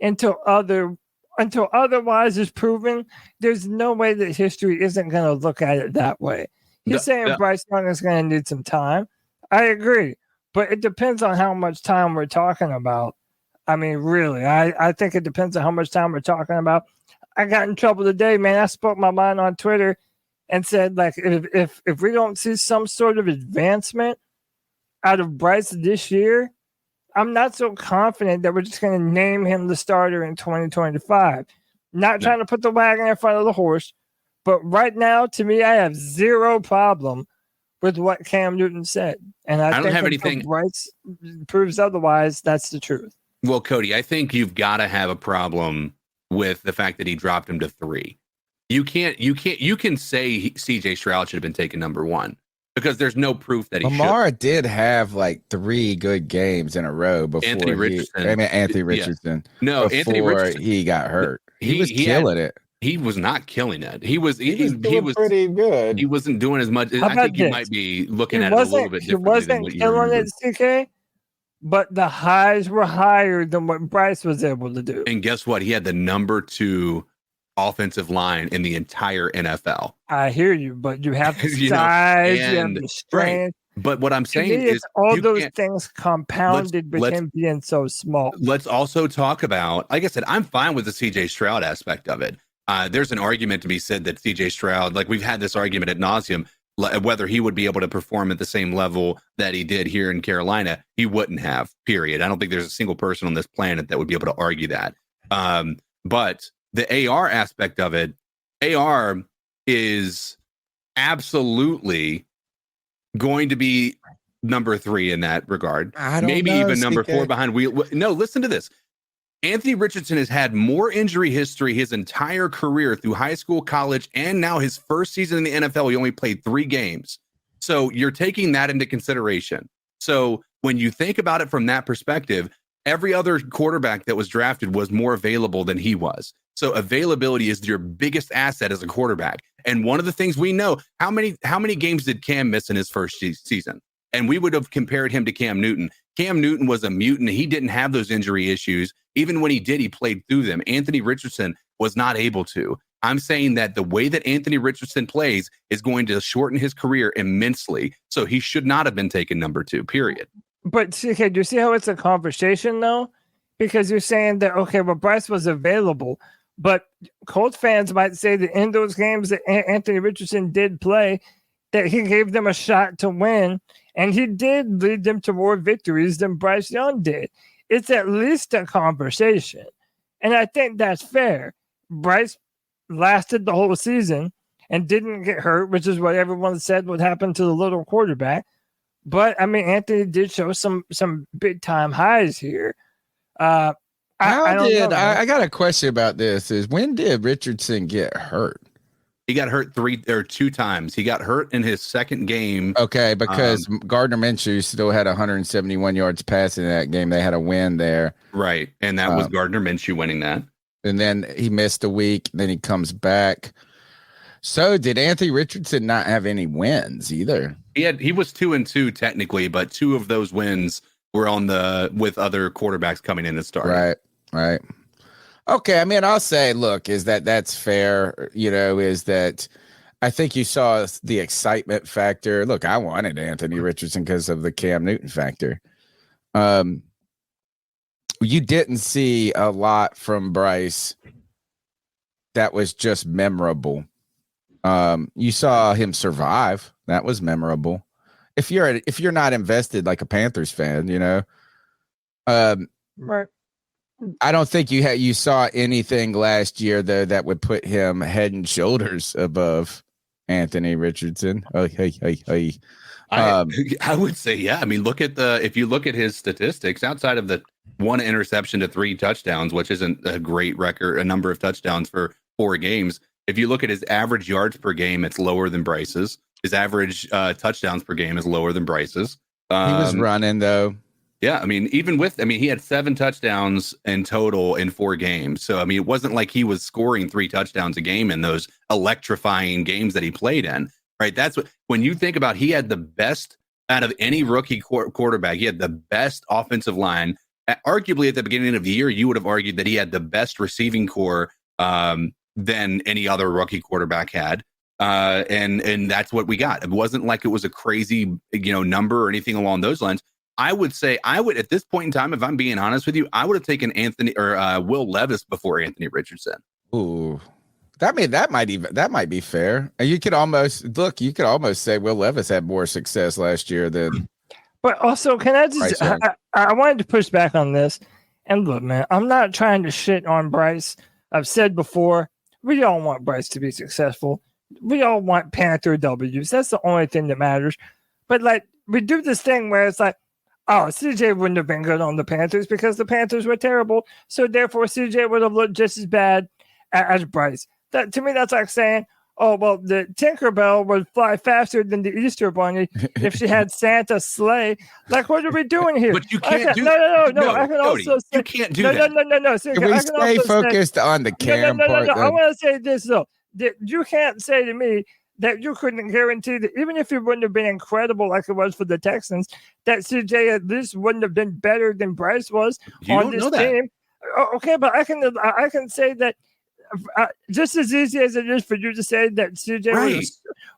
until otherwise is proven. There's no way that history isn't going to look at it that way. He's saying Bryce Young is going to need some time. I agree, but it depends on how much time we're talking about. I mean, really, I think it depends on how much time we're talking about. I got in trouble today, man. I spoke my mind on Twitter and said, like, if we don't see some sort of advancement out of Bryce this year, I'm not so confident that we're just going to name him the starter in 2025. Not trying to put the wagon in front of the horse, but right now, to me, I have zero problem with what Cam Newton said. And I don't have anything. Bryce proves otherwise. That's the truth. Well, Cody, I think you've got to have a problem with the fact that he dropped him to 3. You can say CJ Stroud should have been taken number 1 because there's no proof that he Lamar did have like 3 good games in a row before Anthony Richardson. Anthony Richardson. Yeah. No, Anthony Richardson. He got hurt. He was killing it. He was not killing it. He was pretty good. He wasn't doing as much. I think you might be looking at it a little bit differently. He wasn't killing it, CK, but the highs were higher than what Bryce was able to do. And guess what? He had the number 2 offensive line in the entire NFL. I hear you, but you have the size, you have the strength. Right. But what I'm saying is all those things compounded with him being so small. Let's also talk about, like I said, I'm fine with the CJ Stroud aspect of it. There's an argument to be said that CJ Stroud, like we've had this argument ad nauseum, whether he would be able to perform at the same level that he did here in Carolina. He wouldn't have, period. I don't think there's a single person on this planet that would be able to argue that. But the AR aspect of it, AR is absolutely going to be number 3 in that regard. Maybe even number 4 behind. No, listen to this. Anthony Richardson has had more injury history his entire career through high school, college, and now his first season in the NFL. He only played 3 games. So you're taking that into consideration. So when you think about it from that perspective, every other quarterback that was drafted was more available than he was. So availability is your biggest asset as a quarterback. And one of the things we know, how many games did Cam miss in his first season? And we would have compared him to Cam Newton. Cam Newton was a mutant. He didn't have those injury issues. Even when he did, he played through them. Anthony Richardson was not able to. I'm saying that the way that Anthony Richardson plays is going to shorten his career immensely. So he should not have been taken number 2, period. But okay, do you see how it's a conversation though? Because you're saying that, okay, well, Bryce was available, but Colts fans might say that in those games that Anthony Richardson did play, that he gave them a shot to win, and he did lead them to more victories than Bryce Young did. It's at least a conversation, and I think that's fair. Bryce lasted the whole season and didn't get hurt, which is what everyone said would happen to the little quarterback. But I mean, Anthony did show some big time highs here. I got a question about this. Is when did Richardson get hurt? He got hurt 2 times. He got hurt in his second game. Okay, because Gardner Minshew still had 171 yards passing in that game. They had a win there. Right, and that was Gardner Minshew winning that. And then he missed a week. Then he comes back. So did Anthony Richardson not have any wins either? He was 2-2 technically, but 2 of those wins were with other quarterbacks coming in and starting. Right. Okay, I mean, I'll say, look, that's fair, is that I think you saw the excitement factor. Look, I wanted Anthony Richardson because of the Cam Newton factor. You didn't see a lot from Bryce that was just memorable. You saw him survive. That was memorable. If you're not invested like a Panthers fan, right. I don't think you saw anything last year though that would put him head and shoulders above Anthony Richardson. Oh, hey. I would say, yeah. I mean, if you look at his statistics, outside of the 1 interception to 3 touchdowns, which isn't a great record, a number of touchdowns for 4 games. If you look at his average yards per game, it's lower than Bryce's. His average touchdowns per game is lower than Bryce's. He was running though. Yeah, I mean, he had 7 touchdowns in total in 4 games. So, I mean, it wasn't like he was scoring 3 touchdowns a game in those electrifying games that he played in, right? That's when you think about, he had the best out of any rookie quarterback. He had the best offensive line. Arguably, at the beginning of the year, you would have argued that he had the best receiving core than any other rookie quarterback had. And that's what we got. It wasn't like it was a crazy, number or anything along those lines. I would say at this point in time, if I'm being honest with you, I would have taken Will Levis before Anthony Richardson. Ooh, that might be fair. And you could almost say Will Levis had more success last year than. But also, can I just? I wanted to push back on this. And look, man, I'm not trying to shit on Bryce. I've said before, we all want Bryce to be successful. We all want Panther W's. That's the only thing that matters. But we do this thing where it's like, oh, CJ wouldn't have been good on the Panthers because the Panthers were terrible. So therefore, CJ would have looked just as bad as Bryce. To me, that's like saying, oh, well, the Tinkerbell would fly faster than the Easter Bunny if she had Santa's sleigh. Like, what are we doing here? But you can't No. I can Cody, also say, you can't do that. No. Can we stay focused on the Cam part? I want to say this, though. You can't say to me that you couldn't guarantee that even if it wouldn't have been incredible like it was for the Texans, that CJ at least wouldn't have been better than Bryce was on this team. Okay, but I can say that just as easy as it is for you to say that CJ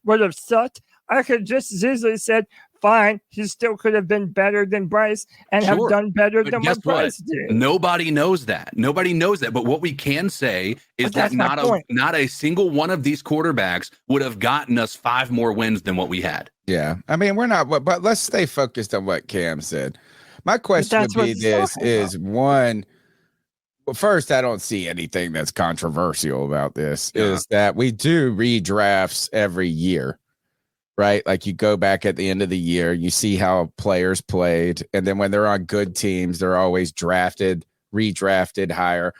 would have sucked, I could just as easily said, fine, he still could have been better than Bryce and have done better than what Bryce did. Nobody knows that. But what we can say is that not a single one of these quarterbacks would have gotten us 5 more wins than what we had. Yeah. I mean, we're not, but let's stay focused on what Cam said. My question would be this is one, well, first, I don't see anything that's controversial about this, is that we do redrafts every year. Right? Like you go back at the end of the year, you see how players played. And then when they're on good teams, they're always redrafted higher.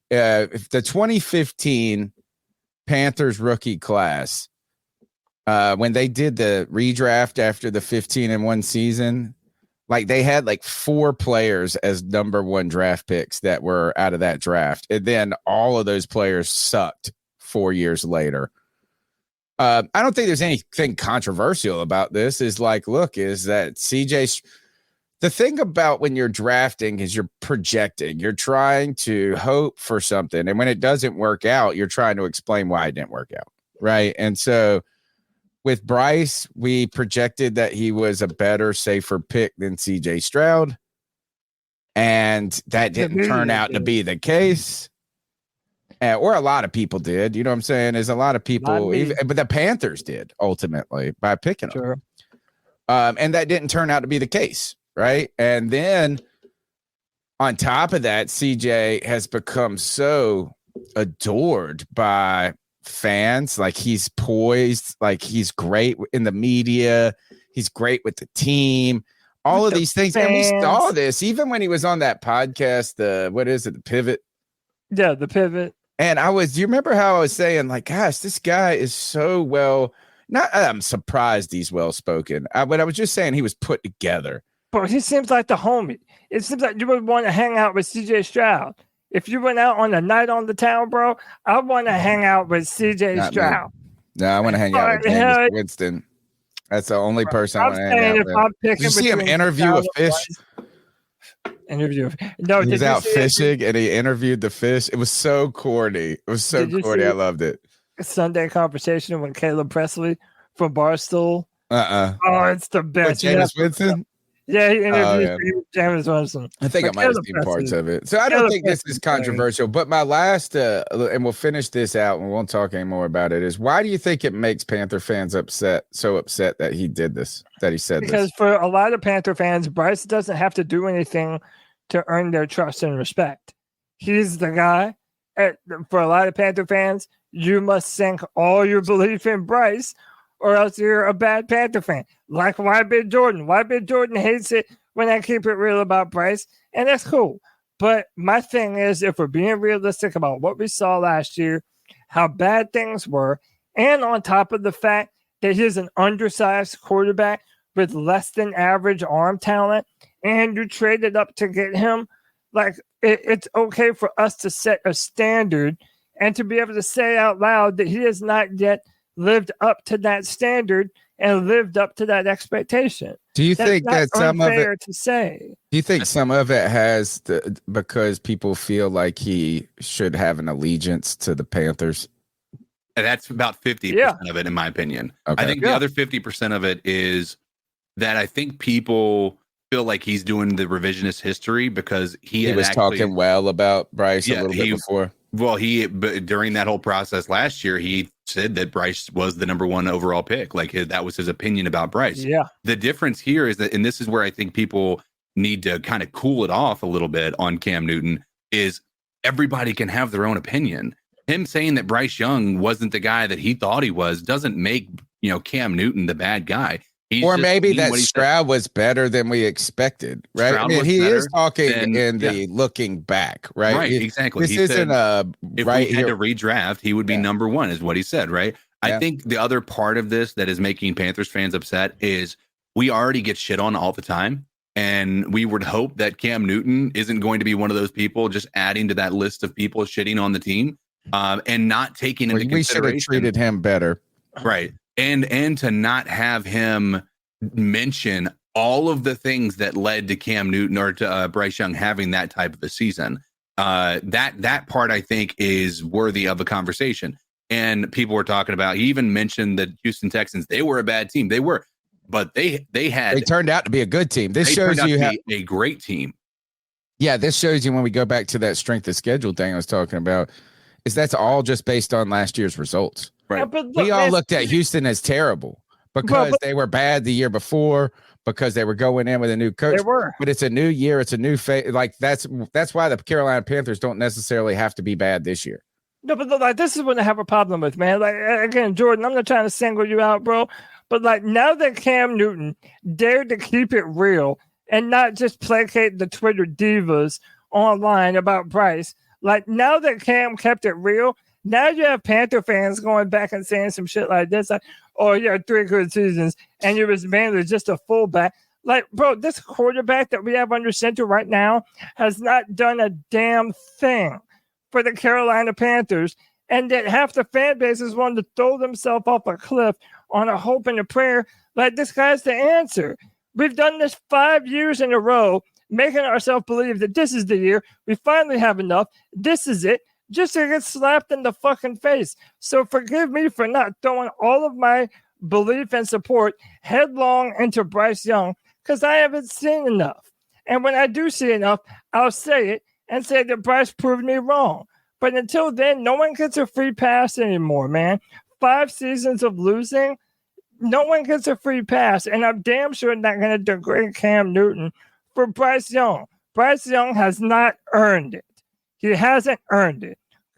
If the 2015 Panthers rookie class, when they did the redraft after the 15-1 season, like they had 4 players as number 1 draft picks that were out of that draft. And then all of those players sucked 4 years later. I don't think there's anything controversial about this. Is that CJ? The thing about when you're drafting is you're projecting. You're trying to hope for something, and when it doesn't work out, you're trying to explain why it didn't work out, right? And so, with Bryce, we projected that he was a better, safer pick than CJ Stroud, and that didn't turn out to be the case. Or a lot of people did, you know what I'm saying? There's a lot of people, but the Panthers did ultimately by picking them. And that didn't turn out to be the case, right? And then on top of that, CJ has become so adored by fans. Like he's poised, like he's great in the media. He's great with the team. all of these things. And we saw this even when he was on that podcast. What is it? The Pivot. Yeah, the Pivot. And do you remember how I was saying, like, gosh, this guy is so I'm surprised he's well-spoken. But I was just saying he was put together. Bro, he seems like the homie. It seems like you would want to hang out with CJ Stroud. If you went out on a night on the town, bro, I want to hang out with CJ Stroud. No, I want to hang out with Jameis Winston. That's the only person I want to hang out with. Did you see him interview a fish? No, he was out fishing and he interviewed the fish. It was so corny. It was so corny. I loved it. Sunday conversation with Caleb Presley from Barstool. Oh, it's the best. Jameis Winston? Yeah, he interviewed Jameis Winston. I think I might have seen parts of it. So I don't think this is controversial. But my last, and we'll finish this out and we won't talk anymore about it, is why do you think it makes Panther fans so upset that he did this, that he said because this? Because for a lot of Panther fans, Bryce doesn't have to do anything to earn their trust and respect. He's the guy. For a lot of Panther fans, you must sink all your belief in Bryce or else you're a bad Panther fan. Like YB Jordan. YB Jordan hates it when I keep it real about Bryce, and that's cool. But my thing is, if we're being realistic about what we saw last year, how bad things were, and on top of the fact that he's an undersized quarterback with less than average arm talent, and you traded up to get him, like, it's okay for us to set a standard and to be able to say out loud that he has not yet lived up to that standard and lived up to that expectation. Do you think that some of it to say? Do you think some of it has because people feel like he should have an allegiance to the Panthers? And that's about 50% of it, in my opinion. Okay. I think the other 50% of it is that I think people feel like he's doing the revisionist history because he was talking well about Bryce a little bit before. Well, during that whole process last year, he said that Bryce was the number one overall pick. Like that was his opinion about Bryce. Yeah. The difference here is that, and this is where I think people need to kind of cool it off a little bit on Cam Newton, is everybody can have their own opinion. Him saying that Bryce Young wasn't the guy that he thought he was doesn't make, Cam Newton the bad guy. Or maybe that Stroud was better than we expected, right? I mean, he is talking in the looking back, right? Right, exactly. This isn't if we had to redraft, he would be number one, is what he said, right? I think the other part of this that is making Panthers fans upset is we already get shit on all the time, and we would hope that Cam Newton isn't going to be one of those people just adding to that list of people shitting on the team, and not taking into consideration. We should have treated him better, right? And to not have him mention all of the things that led to Cam Newton or to Bryce Young having that type of a season. That part, I think, is worthy of a conversation. And people were talking about, he even mentioned the Houston Texans. They were a bad team. They were, but they turned out to be a good team. This shows you a great team. Yeah, this shows you when we go back to that strength of schedule thing I was talking about, is that's all just based on last year's results. Right. Yeah, but look, we all looked at Houston as terrible because they were bad the year before, because they were going in with a new coach. They were. But it's a new year. It's a new phase. Like that's why the Carolina Panthers don't necessarily have to be bad this year. No, but like this is what I have a problem with, man. Like again, Jordan, I'm not trying to single you out, bro. But like now that Cam Newton dared to keep it real and not just placate the Twitter divas online about Bryce, like now that Cam kept it real, now you have Panther fans going back and saying some shit like this, like, "Oh, you had 3 good seasons, and you was mainly just a fullback." Like, bro, this quarterback that we have under center right now has not done a damn thing for the Carolina Panthers, and that half the fan base is wanting to throw themselves off a cliff on a hope and a prayer like this guy's the answer. We've done this 5 years in a row, making ourselves believe that this is the year. We finally have enough. This is it. Just to get slapped in the fucking face. So forgive me for not throwing all of my belief and support headlong into Bryce Young, because I haven't seen enough. And when I do see enough, I'll say it and say that Bryce proved me wrong. But until then, no one gets a free pass anymore, man. 5 seasons of losing, no one gets a free pass. And I'm damn sure not going to degrade Cam Newton for Bryce Young. Bryce Young has not earned it. He hasn't earned it.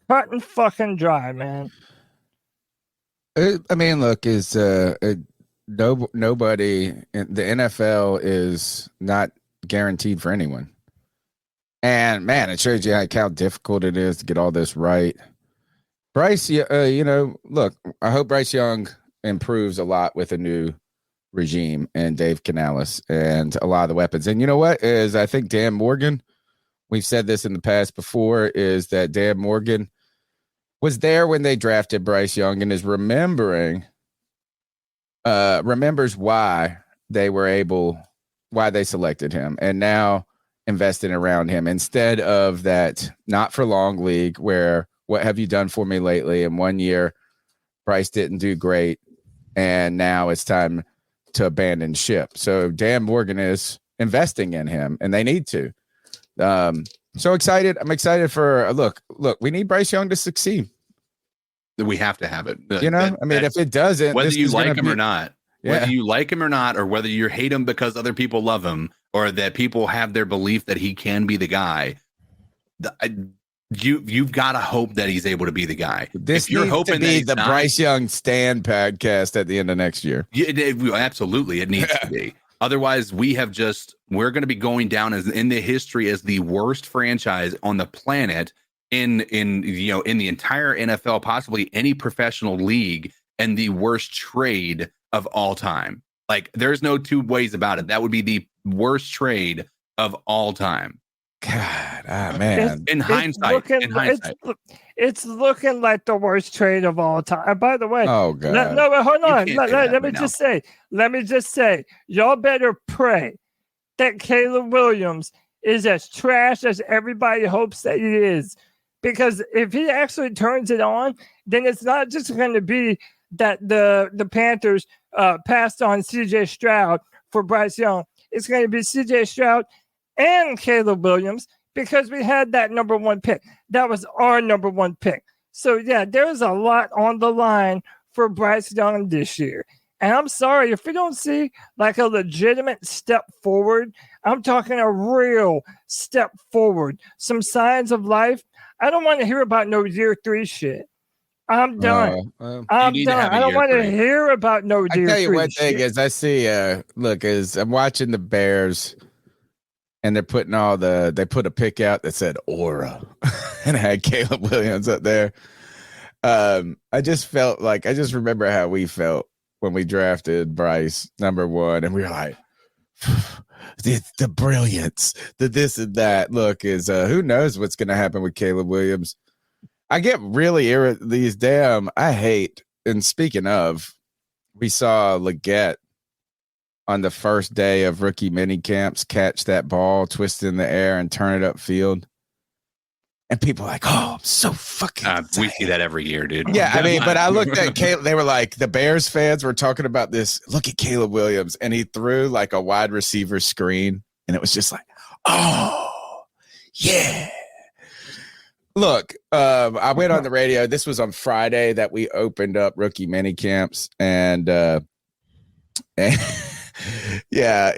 Cut and fucking dry, man. I mean, look, nobody in the NFL is not guaranteed for anyone. And man, it shows you how difficult it is to get all this right. Bryce, look, I hope Bryce Young improves a lot with a new regime and Dave Canales and a lot of the weapons. And you know what is, I think Dan Morgan, we've said this in the past before, is that Dan Morgan was there when they drafted Bryce Young and is remembers why they selected him, and now investing around him instead of that not for long league where what have you done for me lately? In 1 year, Bryce didn't do great, and now it's time to abandon ship. So Dan Morgan is investing in him, and they need to. So excited. I'm excited for look, we need Bryce Young to succeed. We have to have it. If it doesn't, whether you like him or not, whether you like him or not, or whether you hate him because other people love him, or that people have their belief that he can be the guy, you've got to hope that he's able to be the guy. This needs to be the Bryce Young Stand podcast at the end of next year. Absolutely, it needs to be. Otherwise, we're going to be going down in the history as the worst franchise on the planet in the entire NFL, possibly any professional league, and the worst trade of all time. Like, there's no two ways about it. That would be the worst trade of all time. God, man. In hindsight, it's looking like the worst trade of all time. By the way, oh god, hold on. Let me just say, y'all better pray that Caleb Williams is as trash as everybody hopes that he is. Because if he actually turns it on, then it's not just going to be that the Panthers passed on CJ Stroud for Bryce Young. It's going to be CJ Stroud and Caleb Williams, because we had that number one pick. That was our number one pick. So, yeah, there's a lot on the line for Bryce Young this year. And I'm sorry, if we don't see like a legitimate step forward, I'm talking a real step forward, some signs of life, I don't want to hear about no year 3 shit. I'm done. I'm done. I don't want to hear about no year 3 shit. I tell you one thing is, I see, as I'm watching the Bears, and they're putting they put a pick out that said Aura and had Caleb Williams up there. I just remember how we felt when we drafted Bryce number 1, and we were like, the brilliance, the this and that. Look, is who knows what's going to happen with Caleb Williams. I get really I hate, and speaking of, we saw Leggett on the first day of rookie mini camps catch that ball, twist in the air, and turn it upfield. And people are like, oh, I'm so fucking we see that every year, dude. Yeah, but I looked at Caleb. They were like, the Bears fans were talking about this. Look at Caleb Williams. And he threw like a wide receiver screen. And it was just like, oh, yeah. Look, I went on the radio. This was on Friday that we opened up rookie mini camps. And yeah,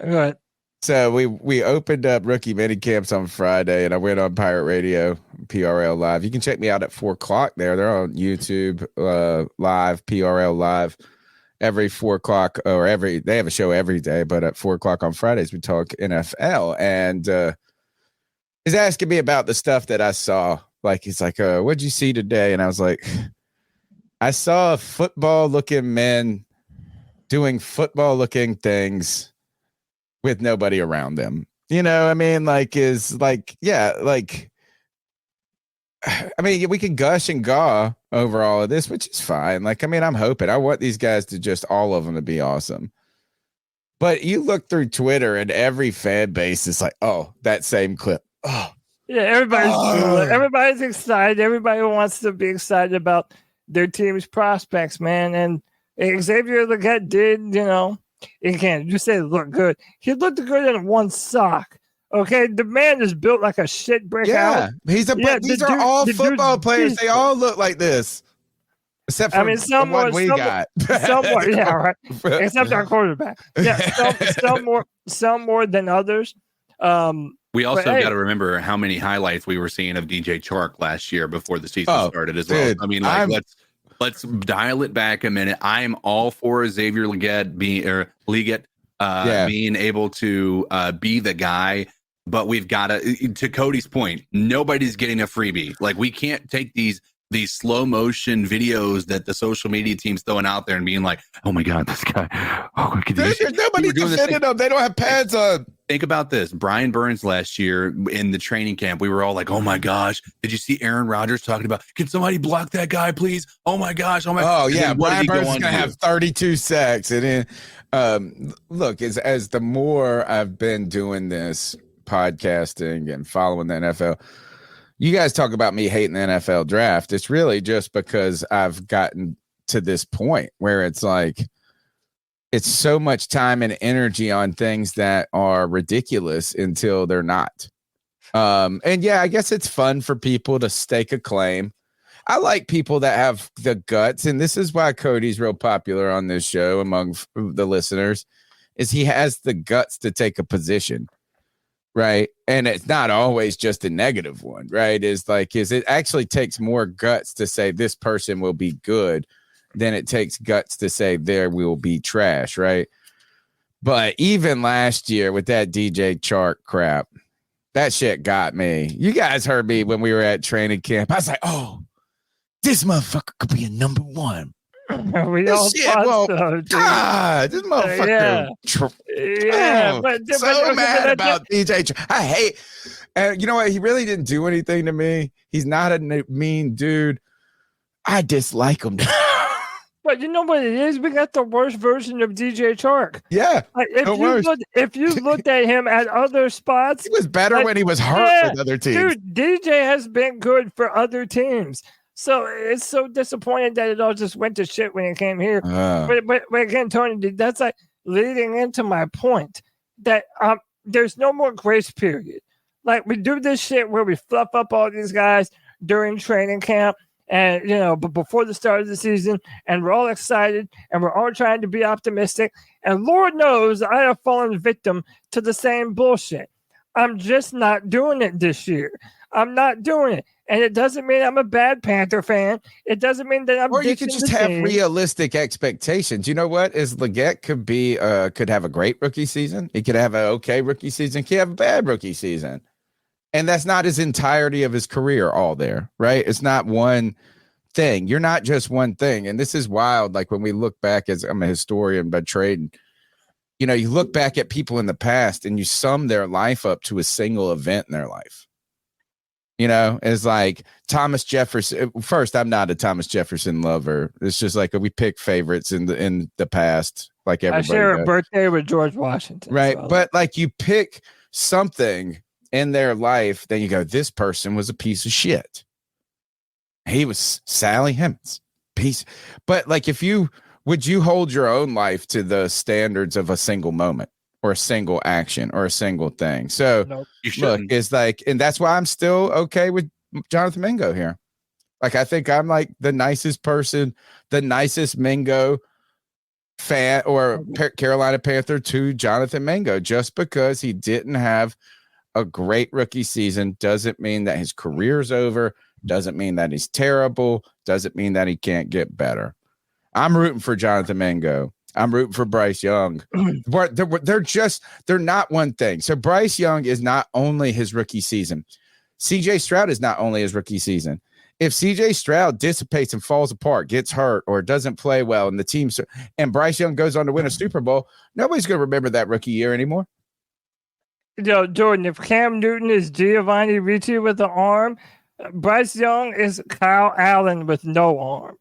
Right. So we opened up rookie mini camps on Friday, and I went on Pirate Radio, PRL Live. You can check me out at 4:00 there. They're on YouTube live, PRL Live, every 4:00 they have a show every day, but at 4:00 on Fridays we talk NFL. And he's asking me about the stuff that I saw. Like, he's like, what'd you see today? And I was like, I saw football-looking men doing football-looking things with nobody around them. We can gush and gaw over all of this, which is fine. I'm hoping. I want these guys to just, all of them, to be awesome. But you look through Twitter and every fan base is like, oh, that same clip. Oh. Yeah, everybody's excited. Everybody wants to be excited about their team's prospects, man. And Xavier Leggett did, he can't just say look good. He looked good in one sock. Okay, the man is built like a shit brick. Yeah, these are all football players. They all look like this, except for the one we got. Some more, yeah, right. Except our quarterback. Yeah, some more than others. We also got to remember how many highlights we were seeing of DJ Chark last year before the season started as well. Dude, let's dial it back a minute. I am all for Xavier Legette being able to be the guy, but we've got to Cody's point, nobody's getting a freebie. Like, we can't take these slow motion videos that the social media team's throwing out there and being like, oh my God, this guy. Oh, there's nobody defending them. They don't have pads on. Think about this. Brian Burns last year in the training camp, we were all like, oh my gosh, did you see Aaron Rodgers talking about, can somebody block that guy, please? Oh my gosh. Oh yeah. Brian Burns is going to have 32 sacks. And then, look, as the more I've been doing this podcasting and following the NFL, you guys talk about me hating the NFL draft. It's really just because I've gotten to this point where it's like, it's so much time and energy on things that are ridiculous until they're not. And yeah, I guess it's fun for people to stake a claim. I like people that have the guts. And this is why Cody's real popular on this show among the listeners, is he has the guts to take a position. Right. And it's not always just a negative one. Right. It actually takes more guts to say this person will be good than it takes guts to say there will be trash. Right. But even last year with that DJ Chark crap, that shit got me. You guys heard me when we were at training camp. I was like, oh, this motherfucker could be a number one. We all thought so, God, this motherfucker. Mad about DJ. I hate. And you know what? He really didn't do anything to me. He's not a mean dude. I dislike him. But you know what it is? We got the worst version of DJ Chark. Yeah. If you looked at him at other spots, he was better when he was hurt with other teams. Dude, DJ has been good for other teams. So it's so disappointing that it all just went to shit when it came here. But again, Tony, that's like leading into my point that there's no more grace period. Like, we do this shit where we fluff up all these guys during training camp and, but before the start of the season, and we're all excited and we're all trying to be optimistic. And Lord knows I have fallen victim to the same bullshit. I'm just not doing it this year. I'm not doing it. And it doesn't mean I'm a bad Panther fan. It doesn't mean that I'm. Or you could just have realistic expectations. You know what? Legette could have a great rookie season. He could have an okay rookie season. He could have a bad rookie season. And that's not his entirety of his career all there, right? It's not one thing. You're not just one thing. And this is wild. Like, when we look back, as I'm a historian by trade, you look back at people in the past and you sum their life up to a single event in their life. It's like Thomas Jefferson. First, I'm not a Thomas Jefferson lover. It's just like we pick favorites in the past, like everybody. I share a birthday with George Washington. Right. So. But like, you pick something in their life, then you go, this person was a piece of shit. He was Sally Hemings. Piece. But like, would you hold your own life to the standards of a single moment? Or a single action or a single thing. So nope, look, it's like, and that's why I'm still okay with Jonathan Mingo here. Like, I think I'm like the nicest person, the nicest Mingo fan or Carolina Panther to Jonathan Mingo. Just because he didn't have a great rookie season doesn't mean that his career's over, doesn't mean that he's terrible, doesn't mean that he can't get better. I'm rooting for Jonathan Mingo. I'm rooting for Bryce Young. They're not one thing. So Bryce Young is not only his rookie season. CJ Stroud is not only his rookie season. If CJ Stroud dissipates and falls apart, gets hurt, or doesn't play well, and the team, and Bryce Young goes on to win a Super Bowl, nobody's going to remember that rookie year anymore. Jordan, if Cam Newton is Giovanni Ricci with an arm, Bryce Young is Kyle Allen with no arm.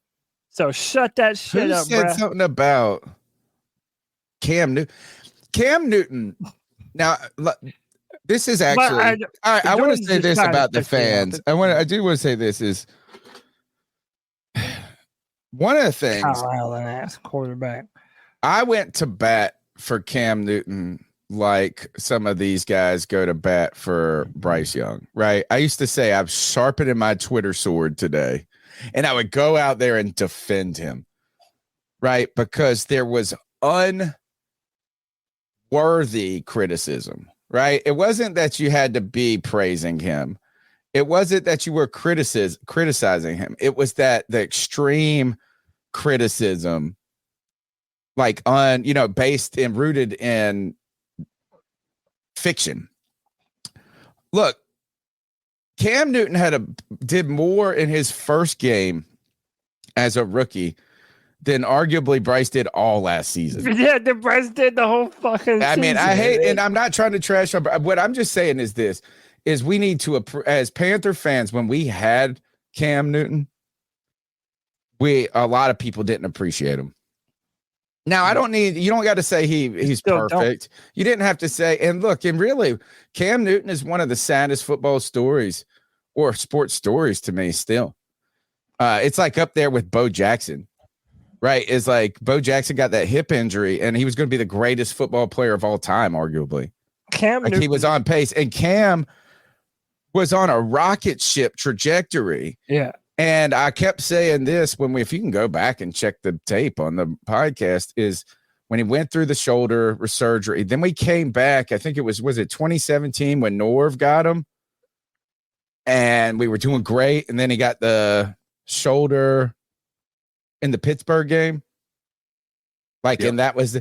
So shut that shit up, bro. Who said something about Cam Newton? Now, this is actually. I want to say this about the fans. I do want to say this is one of the things. Kyle Allen ass quarterback. I went to bat for Cam Newton like some of these guys go to bat for Bryce Young, right? I used to say I'm sharpening my Twitter sword today, and I would go out there and defend him, right? Because there was unworthy criticism, right? It wasn't that you had to be praising him. It wasn't that you were criticizing him. It was that the extreme criticism, like on, based and rooted in fiction. Look, Cam Newton did more in his first game as a rookie than arguably Bryce did all last season. Yeah, the Bryce did the whole fucking season. I mean, I hate, and I'm not trying to trash him, but what I'm just saying is this, is we need to, as Panther fans, when we had Cam Newton, a lot of people didn't appreciate him. Now, you don't got to say he's perfect. You didn't have to say, and look, and really, Cam Newton is one of the saddest football stories or sports stories to me still. It's like up there with Bo Jackson, right? It's like Bo Jackson got that hip injury, and he was going to be the greatest football player of all time, arguably. He was on pace, and Cam was on a rocket ship trajectory. Yeah. And I kept saying this if you can go back and check the tape on the podcast, is when he went through the shoulder surgery, then we came back. I think it was it 2017 when Norv got him, and we were doing great. And then he got the shoulder in the Pittsburgh game. And that was,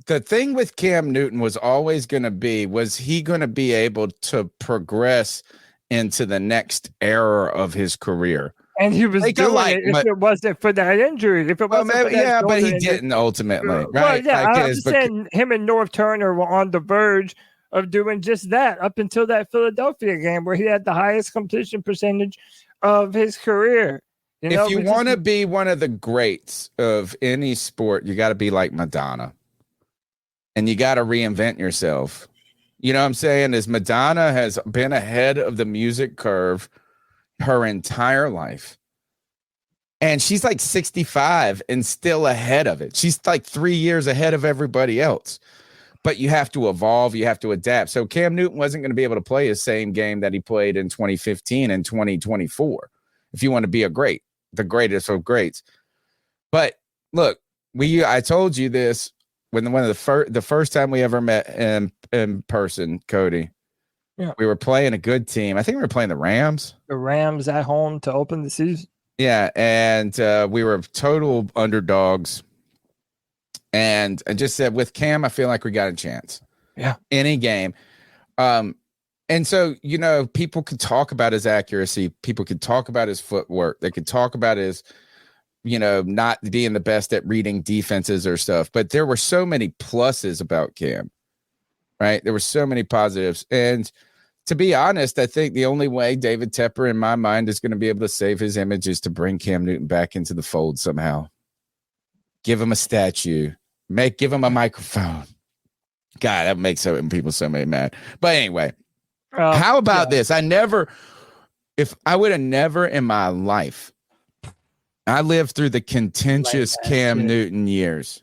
the thing with Cam Newton was always going to be, was he going to be able to progress into the next era of his career? And he was doing it if it wasn't for that injury. If it wasn't but he didn't ultimately, right? Well, yeah, I'm just saying him and North Turner were on the verge of doing just that up until that Philadelphia game where he had the highest completion percentage of his career. If you want to be one of the greats of any sport, you got to be like Madonna. And you got to reinvent yourself. You know what I'm saying? Is Madonna has been ahead of the music curve her entire life. And she's like 65 and still ahead of it. She's like 3 years ahead of everybody else. But you have to evolve. You have to adapt. So Cam Newton wasn't going to be able to play his same game that he played in 2015 and 2024 if you want to be the greatest of greats. But look, I told you this. When the first time we ever met in person, Cody, we were playing a good team. I think we were playing the Rams. The Rams at home to open the season. Yeah, and we were total underdogs. And I just said, with Cam, I feel like we got a chance. Yeah. Any game. And so, people could talk about his accuracy. People could talk about his footwork. They could talk about his not being the best at reading defenses or stuff, but there were so many pluses about Cam, right? There were so many positives. And to be honest, I think the only way David Tepper, in my mind, is going to be able to save his image is to bring Cam Newton back into the fold somehow. Give him a statue, give him a microphone. God, that makes people so mad. But anyway, how about this? If I would have never in my life, I lived through the contentious Cam Newton years.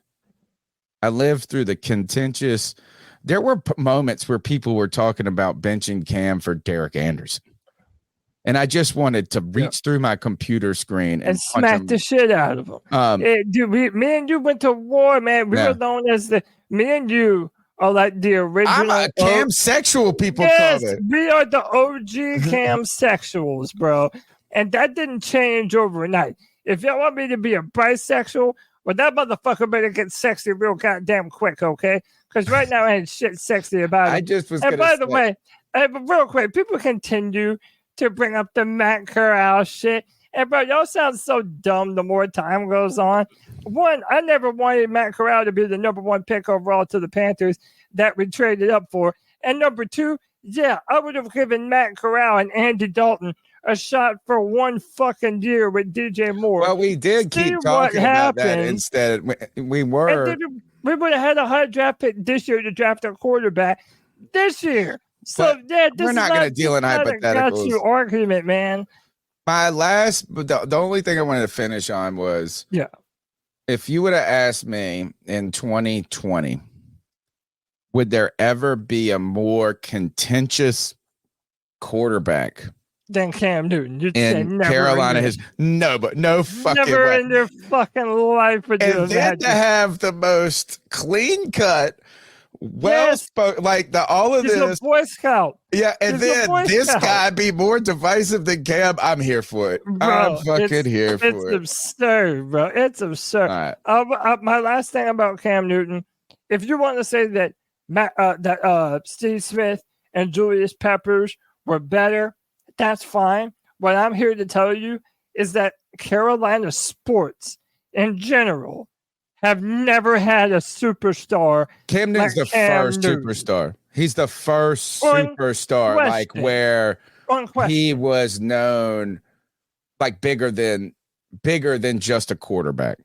There were moments where people were talking about benching Cam for Derek Anderson. And I just wanted to reach through my computer screen and smack the shit out of him. Me and you went to war, man. We were known as me and you are like the original. I'm a Cam sexual, people call it. We are the OG Cam sexuals, bro. And that didn't change overnight. If y'all want me to be a bisexual, well, that motherfucker better get sexy real goddamn quick, okay? Because right now ain't shit sexy about it. I just was. And by the way, real quick, people continue to bring up the Matt Corral shit. And bro, y'all sound so dumb the more time goes on. One, I never wanted Matt Corral to be the number one pick overall to the Panthers that we traded up for. And number two, yeah, I would have given Matt Corral and Andy Dalton a shot for one fucking year with DJ Moore. Well, we did keep talking about that instead. We were. We would have had a high draft pick this year to draft a quarterback this year. So yeah, we're not going to deal in hypotheticals. Got you argument, man. The only thing I wanted to finish on was, if you would have asked me in 2020, would there ever be a more contentious quarterback than Cam Newton? You'd say never. Carolina no fucking never way. In their fucking life would you and then to have the most clean cut like all of He's this. a Boy Scout. Yeah, and He's then this Scout. guy be more divisive than Cam. I'm here for it. Bro, I'm fucking here for it. It's absurd, bro. It's absurd. Right. My last thing about Cam Newton, if you want to say that Steve Smith and Julius Peppers were better, that's fine. What I'm here to tell you is that Carolina sports in general have never had a superstar. Cam Newton's the first superstar. He's the first superstar, like where he was known like bigger than just a quarterback.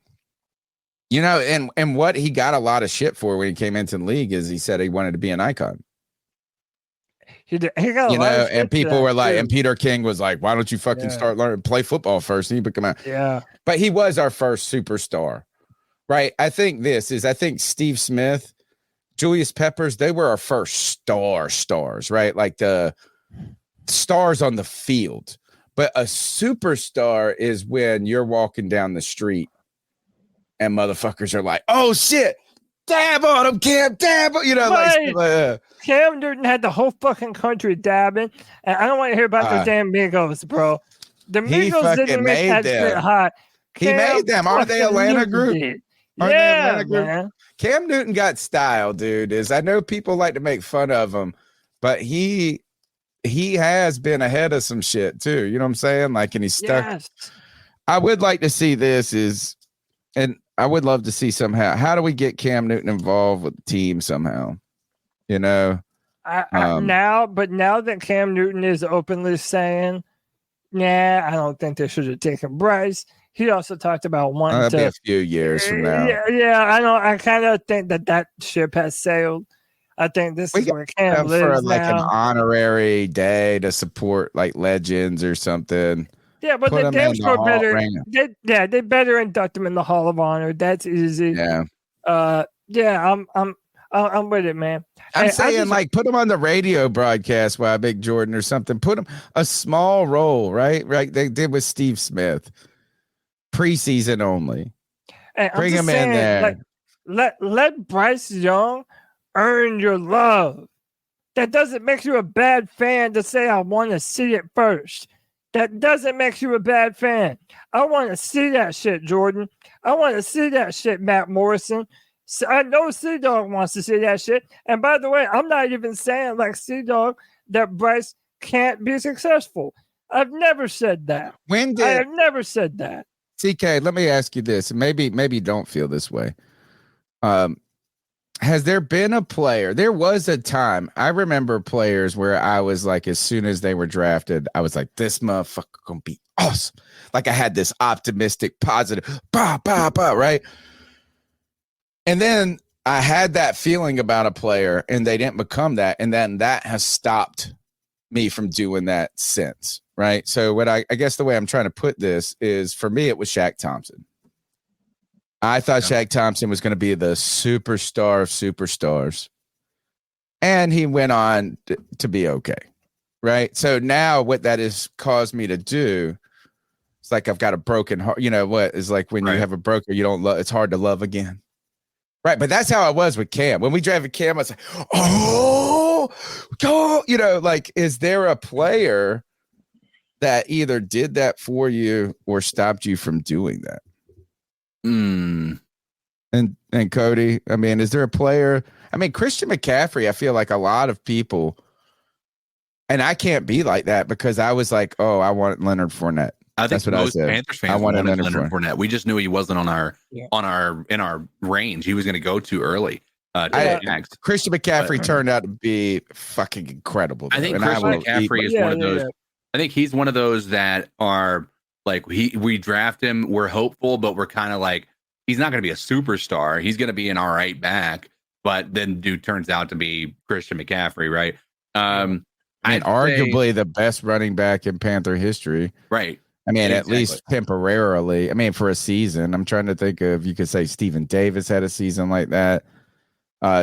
You know, and what he got a lot of shit for when he came into the league is he said he wanted to be an icon. He got a lot of shit and people were like, too. and Peter King was like, why don't you fucking start learning play football first? And he become out. Yeah. But he was our first superstar. Right. I think Steve Smith, Julius Peppers, they were our first stars, right? Like the stars on the field. But a superstar is when you're walking down the street and motherfuckers are like, oh shit, dab on him, Cam, dab on, right. Cam Newton had the whole fucking country dabbing, and I don't want to hear about those damn Migos, bro. The Migos didn't make that shit hot. He made them. Aren't they Atlanta group? Yeah, man. Cam Newton got style, dude. I know people like to make fun of him, but he has been ahead of some shit too. You know what I'm saying? Like, and he's stuck. Yes. I would like to see and I would love to see somehow. How do we get Cam Newton involved with the team somehow? You know, now that Cam Newton is openly saying, "Nah, I don't think they should have taken Bryce." He also talked about wanting to be a few years from now. Yeah, I know. I kind of think that ship has sailed. I think this is where Cam lives for like now. an honorary day to support like legends or something. Yeah, but the damn sure better. They better induct him in the Hall of Honor. That's easy. Yeah. I'm with it, man. I'm saying, put him on the radio broadcast by Big Jordan or something. Put him a small role, right? Right. They did with Steve Smith, preseason only. Bring him in there. Let Bryce Young earn your love. That doesn't make you a bad fan to say I want to see it first. That doesn't make you a bad fan. I want to see that shit, Jordan. I want to see that shit, Matt Morrison. So I know C-Dog wants to see that shit. And by the way, I'm not even saying like C-Dog that Bryce can't be successful. I've never said that. I have never said that. CK, let me ask you this. Maybe don't feel this way. Has there been a player? There was a time. I remember players where I was like, as soon as they were drafted, I was like, this motherfucker gonna be awesome. Like I had this optimistic, positive, right? And then I had that feeling about a player and they didn't become that. And then that has stopped me from doing that since, right? So what I guess the way I'm trying to put this is, for me, it was Shaq Thompson. I thought Shaq Thompson was going to be the superstar of superstars. And he went on to be okay, right? So now what that has caused me to do, it's like I've got a broken heart. You know what? It's like when you have a broken, you don't love, it's hard to love again. Right, but that's how I was with Cam. When we drafted Cam, I was like, oh, go. You know, like, is there a player that either did that for you or stopped you from doing that? And Cody, I mean, is there a player? I mean, Christian McCaffrey, I feel like a lot of people, and I can't be like that because I was like, oh, I want Leonard Fournette. I think most Panthers fans wanted Leonard Fournette. We just knew he wasn't in our range. He was going to go too early. Christian McCaffrey turned out to be fucking incredible. I think Christian McCaffrey is one of those. I think he's one of those that are like we draft him. We're hopeful, but we're kind of like he's not going to be a superstar. He's going to be an all right back, but then dude turns out to be Christian McCaffrey, right? Arguably the best running back in Panther history, right? I mean, at least temporarily. I mean, for a season. I'm trying to think of, you could say Stephen Davis had a season like that.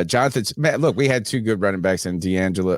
Jonathan, man, look, we had two good running backs in D'Angelo.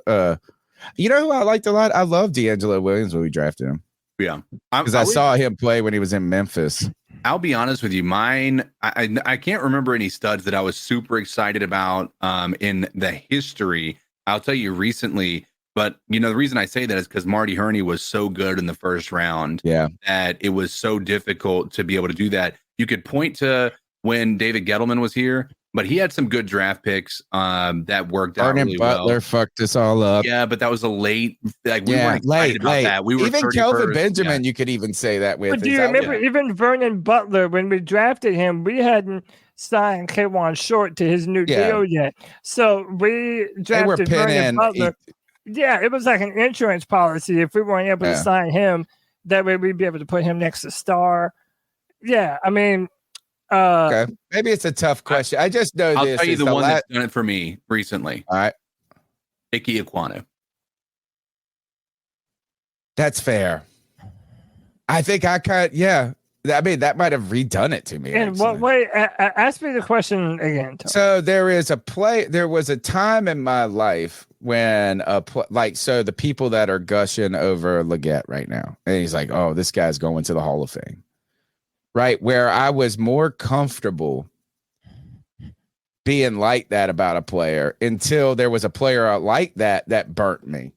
You know who I liked a lot? I love D'Angelo Williams when we drafted him. Yeah. Because I saw him play when he was in Memphis. I'll be honest with you. Mine, I can't remember any studs that I was super excited about in the history. I'll tell you recently, but the reason I say that is because Marty Hurney was so good in the first round. Yeah, that it was so difficult to be able to do that. You could point to when David Gettleman was here, but he had some good draft picks that worked out really Butler well. fucked us all up. Yeah, but that was a late. Like we weren't excited about that. We were even 31st. Kelvin Benjamin. You could even say that with. But do you remember even Vernon Butler when we drafted him? We hadn't signed K'Wan Short to his new deal yet, so we drafted Vernon Butler. Yeah, it was like an insurance policy. If we weren't able to sign him, that way we'd be able to put him next to Star. Yeah, I mean, okay. Maybe it's a tough question. I just know I'll tell you the one that's done it for me recently. All right, Ike Ekwonu. That's fair. I think I mean, that might have redone it to me. In what way? Ask me the question again. Tom. So there was a time in my life when the people that are gushing over Leggett right now, and he's like, oh, this guy's going to the Hall of Fame, right? Where I was more comfortable being like that about a player until there was a player like that burnt me.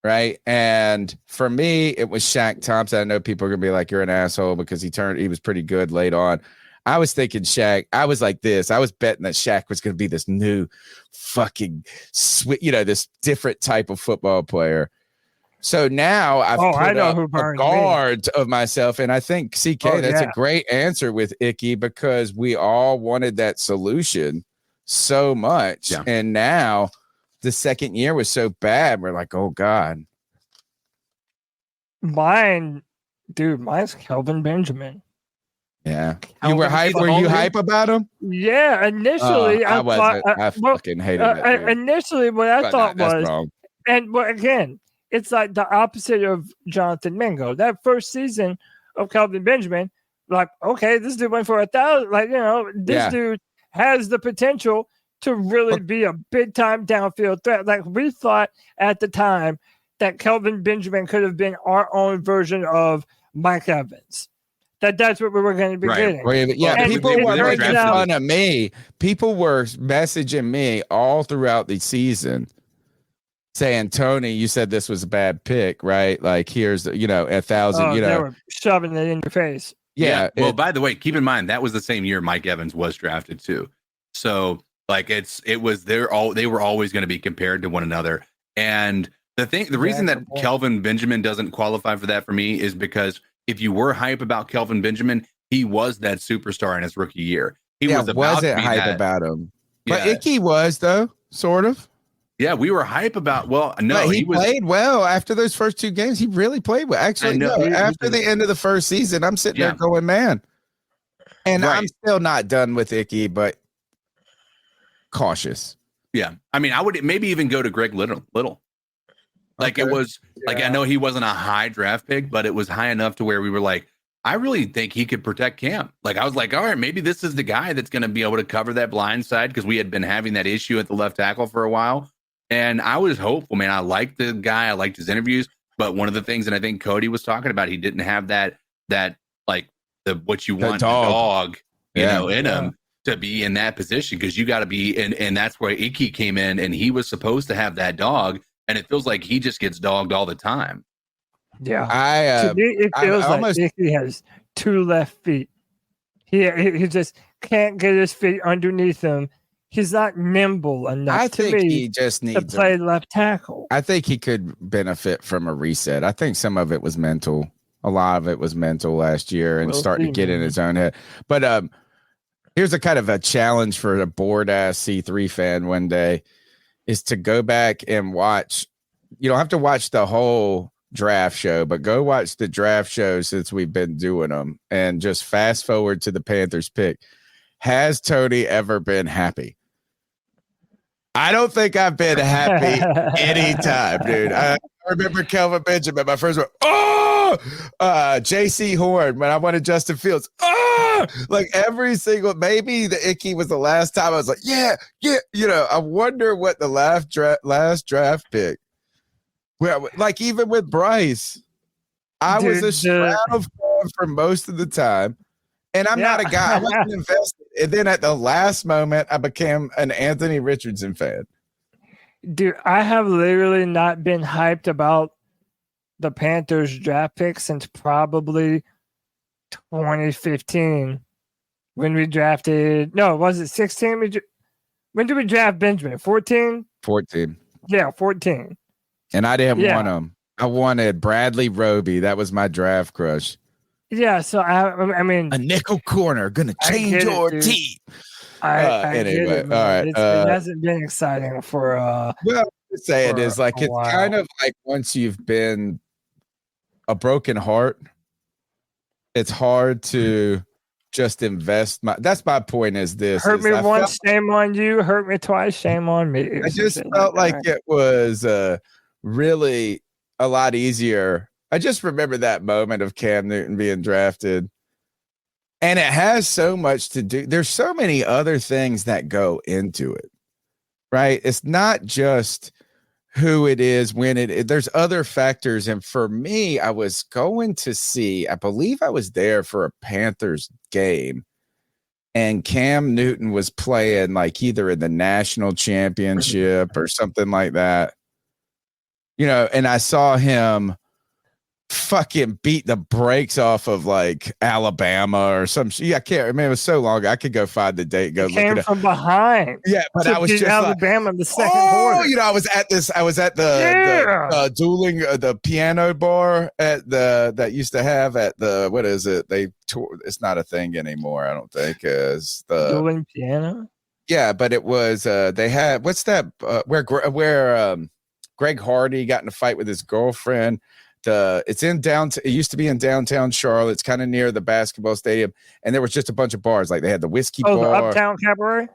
Right. And for me, it was Shaq Thompson. I know people are going to be like, you're an asshole because he was pretty good late on. I was thinking Shaq. I was like this. I was betting that Shaq was going to be this new fucking this different type of football player. So now I've put up a guard of myself. And I think CK, that's a great answer with Icky because we all wanted that solution so much. Yeah. And now the second year was so bad. We're like, oh God. Mine's Kelvin Benjamin. Yeah. You were hype. Were you hype about him? Yeah. Initially, I wasn't. I fucking hated it. Initially, what I thought was, again, it's like the opposite of Jonathan Mingo. That first season of Kelvin Benjamin, like, okay, this dude went for 1,000. Like, this dude has the potential to really be a big time downfield threat. Like we thought at the time that Kelvin Benjamin could have been our own version of Mike Evans. That's what we were going to be getting. Yeah, and people were making fun of me. People were messaging me all throughout the season saying, Tony, you said this was a bad pick, right? Like here's 1,000, they were shoving it in your face. Yeah. Well, by the way, keep in mind that was the same year Mike Evans was drafted too. So like they were always going to be compared to one another. And the reason that Kelvin Benjamin doesn't qualify for that for me is because if you were hype about Kelvin Benjamin, he was that superstar in his rookie year. Wasn't hype about him. But Icky was though, sort of. Yeah, we were hype about. Well, no, he played well after those first two games. He really played well. Actually, after the end of the first season, I'm sitting there going, man. And I'm still not done with Icky, but cautious. Yeah. I mean, I would maybe even go to Greg Little. Like it was like, I know he wasn't a high draft pick, but it was high enough to where we were like, I really think he could protect Cam. Like I was like, all right, maybe this is the guy that's going to be able to cover that blind side because we had been having that issue at the left tackle for a while. And I was hopeful, man. I liked the guy. I liked his interviews. But one of the things that I think Cody was talking about, he didn't have that like what you want, the dog in him to be in that position because you got to be and that's where Icky came in and he was supposed to have that dog and it feels like he just gets dogged all the time. Yeah, to me, it feels like Icky has two left feet. He just can't get his feet underneath him. He's not nimble enough he just needs to play left tackle. I think he could benefit from a reset. I think some of it was mental. A lot of it was mental last year and starting to get in his own head. But here's a kind of a challenge for a bored ass C3 fan one day is to go back and watch. You don't have to watch the whole draft show, but go watch the draft show since we've been doing them and just fast forward to the Panthers pick. Has Tony ever been happy? I don't think I've been happy anytime, dude. I remember Kelvin Benjamin, my first one. JC Horn when I wanted Justin Fields. Like every single, maybe the Icky was the last time I was like, yeah. I wonder what the last draft pick. Well, like even with Bryce, I was a Stroud fan for most of the time. And I'm not a guy. I wasn't invested. And then at the last moment, I became an Anthony Richardson fan. Dude, I have literally not been hyped about the Panthers draft pick since probably 2015 when we drafted. No, was it 16? When did we draft Benjamin? 14? 14. Yeah, 14. And I didn't want him. I wanted Bradley Roby. That was my draft crush. Yeah, so I mean, a nickel corner gonna change your team. I anyway, get it, all right. It hasn't been exciting for. Well, say it is like it's while. kind of like once you've been a broken heart, it's hard to just invest. That's my point. Is this hurt me once, shame on you. Hurt me twice, shame on me. I just felt like it was really a lot easier. I just remember that moment of Cam Newton being drafted. And it has so much to do. There's so many other things that go into it, right? It's not just who it is, when there's other factors. And for me, I was going to see, I believe I was there for a Panthers game. And Cam Newton was playing like either in the national championship or something like that. You know, and I saw him fucking beat the brakes off of like Alabama or some shit. I can't remember. It was so long. I could go find the date. Go look came it from behind. Yeah, but I was just Alabama in the second quarter. You know, I was at the dueling the piano bar at that used to have at the what is it? It's not a thing anymore. I don't think is the dueling piano. Yeah, but it was they had what's that where Greg Hardy got in a fight with his girlfriend. It's in downtown. It used to be in downtown Charlotte. It's kind of near the basketball stadium, and there was just a bunch of bars. Like they had the whiskey bar. The Uptown Cabaret.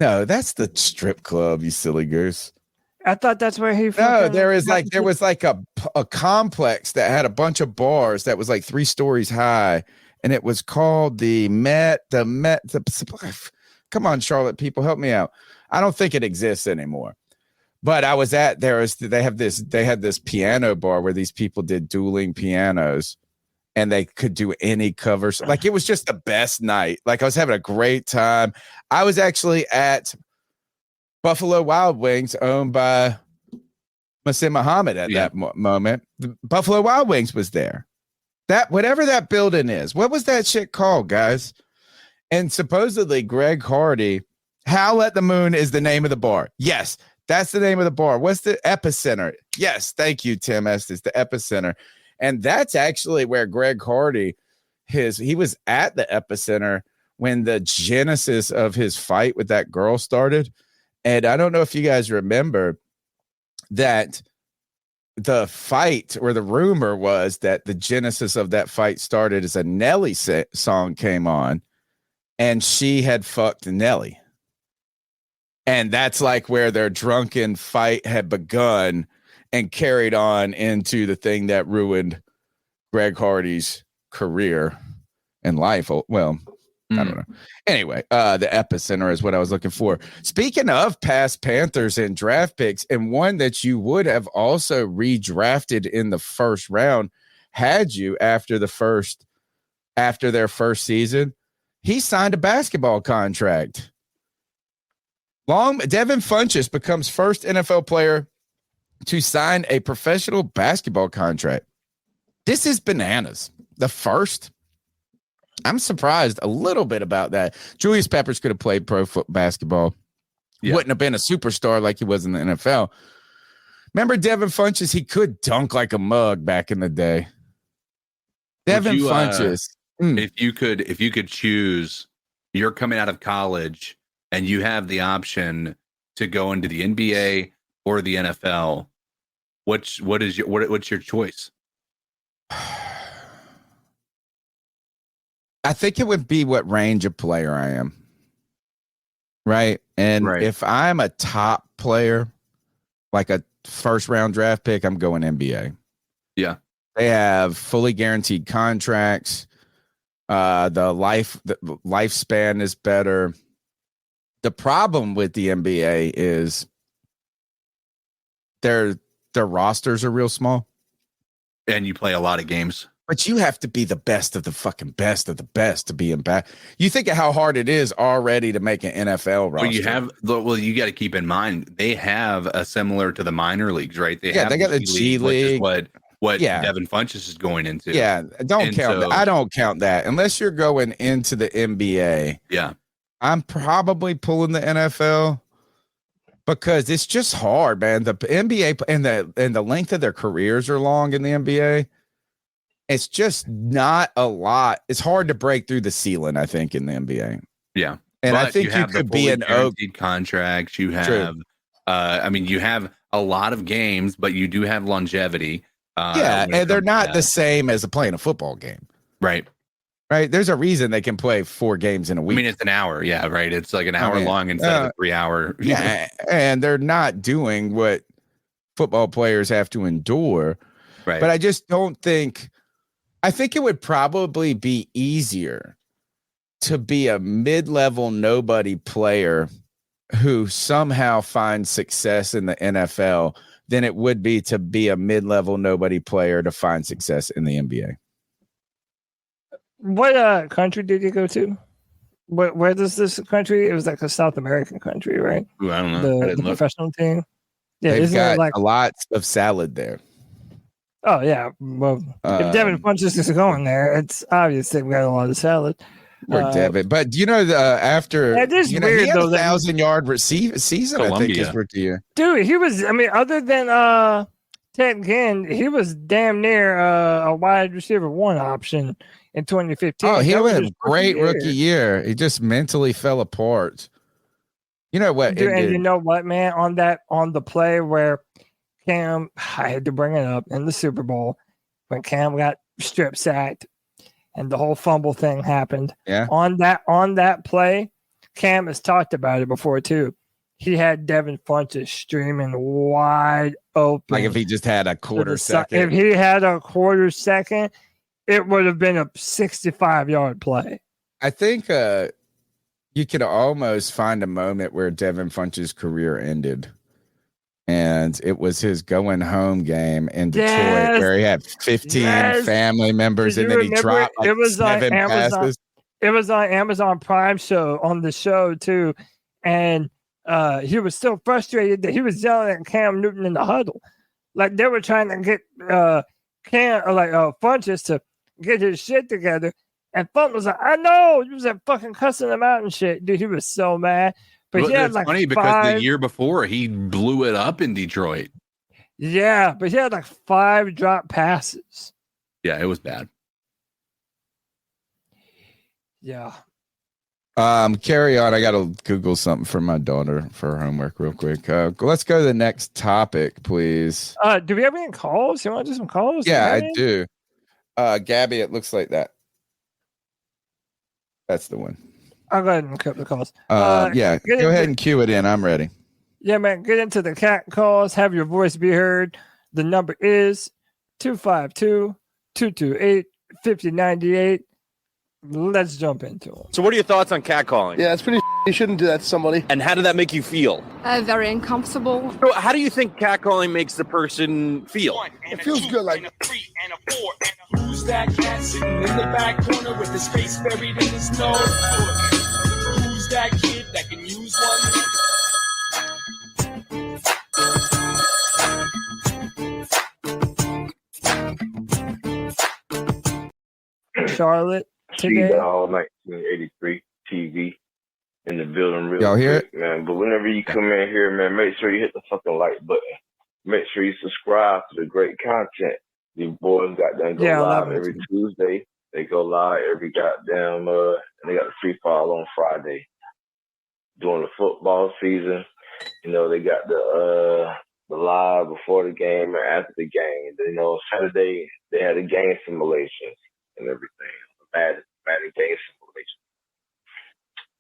No, that's the strip club. You silly goose. I thought that's where he. No, there was like a complex that had a bunch of bars that was like 3 stories high, and it was called the Met. Come on, Charlotte people, help me out. I don't think it exists anymore. But I was at they had this piano bar where these people did dueling pianos and they could do any covers. Like it was just the best night. Like I was having a great time. I was actually at Buffalo Wild Wings owned by Masin Muhammad at that moment. The Buffalo Wild Wings was there. That whatever that building is. What was that shit called, guys? And supposedly Greg Hardy, Howl at the Moon is the name of the bar. Yes. That's the name of the bar. What's the Epicenter? Yes, thank you, Tim Estes, the Epicenter. And that's actually where Greg Hardy, he was at the Epicenter when the genesis of his fight with that girl started. And I don't know if you guys remember that the fight or the rumor was that the genesis of that fight started as a Nelly song came on and she had fucked Nelly. And that's like where their drunken fight had begun and carried on into the thing that ruined Greg Hardy's career and life. Well, I don't know. Anyway, the Epicenter is what I was looking for. Speaking of past Panthers and draft picks, and one that you would have also redrafted in the first round had you after their first season, he signed a basketball contract. Devin Funchess becomes first NFL player to sign a professional basketball contract. This is bananas. The first. I'm surprised a little bit about that. Julius Peppers could have played pro basketball. Yeah. Wouldn't have been a superstar like he was in the NFL. Remember Devin Funchess? He could dunk like a mug back in the day. Devin Funchess. If you could choose, you're coming out of college and you have the option to go into the NBA or the NFL, what's your choice? I think it would be what range of player I am. Right. And if I'm a top player, like a first round draft pick, I'm going NBA. Yeah. They have fully guaranteed contracts. The lifespan is better. The problem with the NBA is their rosters are real small. And you play a lot of games. But you have to be the best of the fucking best of the best to be in back. You think of how hard it is already to make an NFL roster. You got to keep in mind they have a similar to the minor leagues, right? They got the G League, which is what Devin Funchess is going into. Yeah, don't count that. I don't count that unless you're going into the NBA. Yeah, I'm probably pulling the NFL because it's just hard, man. The NBA and the length of their careers are long in the NBA. It's just not a lot. It's hard to break through the ceiling, I think, in the NBA. Yeah. And I think you could be an guaranteed contracts. You have, you have a lot of games, but you do have longevity. And they're not the same as playing a football game. Right. Right. There's a reason they can play 4 games in a week. I mean, it's an hour. Yeah. Right. It's like an hour long instead of a 3 hour. Yeah. And they're not doing what football players have to endure. Right. But I just don't think. I think it would probably be easier to be a mid-level nobody player who somehow finds success in the NFL than it would be to be a mid-level nobody player to find success in the NBA. What country did you go to? Where does this country? It was like a South American country, right? Ooh, I don't know. The professional team. Yeah, they've got like a lot of salad there. Oh yeah, well, if Devin Funchess is going there, it's obvious they've got a lot of salad. Or Devin, but after that is weird, he had though, 1,000-yard season, Columbia. I think his rookie year. Dude, he was. I mean, other than Ted Ginn, he was damn near a wide receiver 1 option in 2015. Oh, he had a great rookie year. He just mentally fell apart. You know what? Dude, and you know what, man? On the play where Cam, I had to bring it up in the Super Bowl when Cam got strip sacked and the whole fumble thing happened. Yeah. On that play, Cam has talked about it before too. He had Devin Funchess streaming wide open. Like if he just had a quarter second. If he had a quarter second, it would have been a 65-yard play. I think you could almost find a moment where Devin Funch's career ended. And it was his going home game in Detroit where he had 15 family members and then he dropped like 7 passes. It was on Amazon Prime show on the show too. And he was so frustrated that he was yelling at Cam Newton in the huddle. Like they were trying to get Funchess to get his shit together. And Funk was like, I know. He was like fucking cussing him out and shit. Dude, he was so mad. But well, he had like funny because the year before he blew it up in Detroit. Yeah, but he had like 5 drop passes. Yeah, it was bad. Yeah. Carry on. I got to Google something for my daughter for her homework real quick. Let's go to the next topic, please. Do we have any calls? You want to do some calls? Yeah, I do. Gabby, it looks like that. That's the one. I'll go ahead and cut the calls. Go ahead and cue it in. I'm ready. Yeah, man. Get into the cat calls. Have your voice be heard. The number is 252-228-5098. Let's jump into them. So what are your thoughts on catcalling? Yeah, it's pretty. You shouldn't do that to somebody. And how did that make you feel? Very uncomfortable. So how do you think catcalling makes the person feel? It feels good, like. Who's that cat sitting in the back corner with his face buried in his nose? Who's that kid that can use one? Charlotte today. All 1983 TV in the building real Y'all hear quick, man. But whenever you come in here, man, make sure you hit the fucking like button. Make sure you subscribe to the great content. These boys got them go live every Tuesday. They go live every goddamn and they got the free fall on Friday. During the football season, you know, they got the live before the game and after the game. You know, Saturday they had the game simulations and everything. Bad game simulation.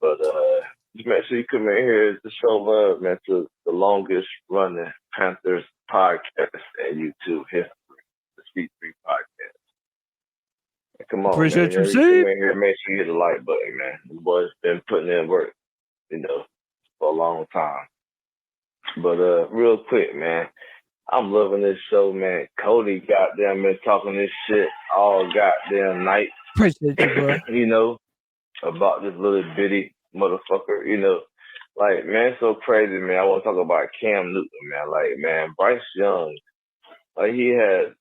But just make sure you come in here to show love, man, to the longest running Panthers podcast and YouTube history. C3 Podcast. Come on, appreciate man. you, Come in here, make sure you hit the like button, man. The boys been putting in work, you know, for a long time. But real quick, man, I'm loving this show, man. Cody goddamn been talking this shit all goddamn night. Appreciate you, bro. You know, about this little bitty motherfucker, you know. Like, man, so crazy, man. I want to talk about Cam Newton, man. Like, man, Bryce Young, like, he had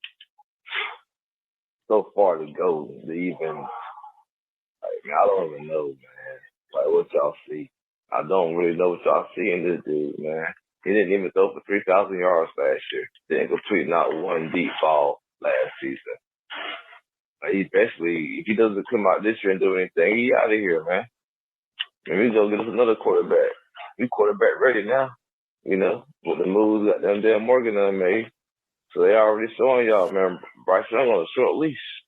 so far to go to even, like, man, I don't even know, man. Like, what y'all see? I don't really know what y'all see in this dude, man. He didn't even throw for 3,000 yards last year. Didn't complete not one deep ball last season. Like, he basically, if he doesn't come out this year and do anything, he out of here, man. And we go get us another quarterback. We quarterback ready now, you know, with the moves that them damn Morgan done made. So they already showing y'all, man, Bryce Young on a short leash,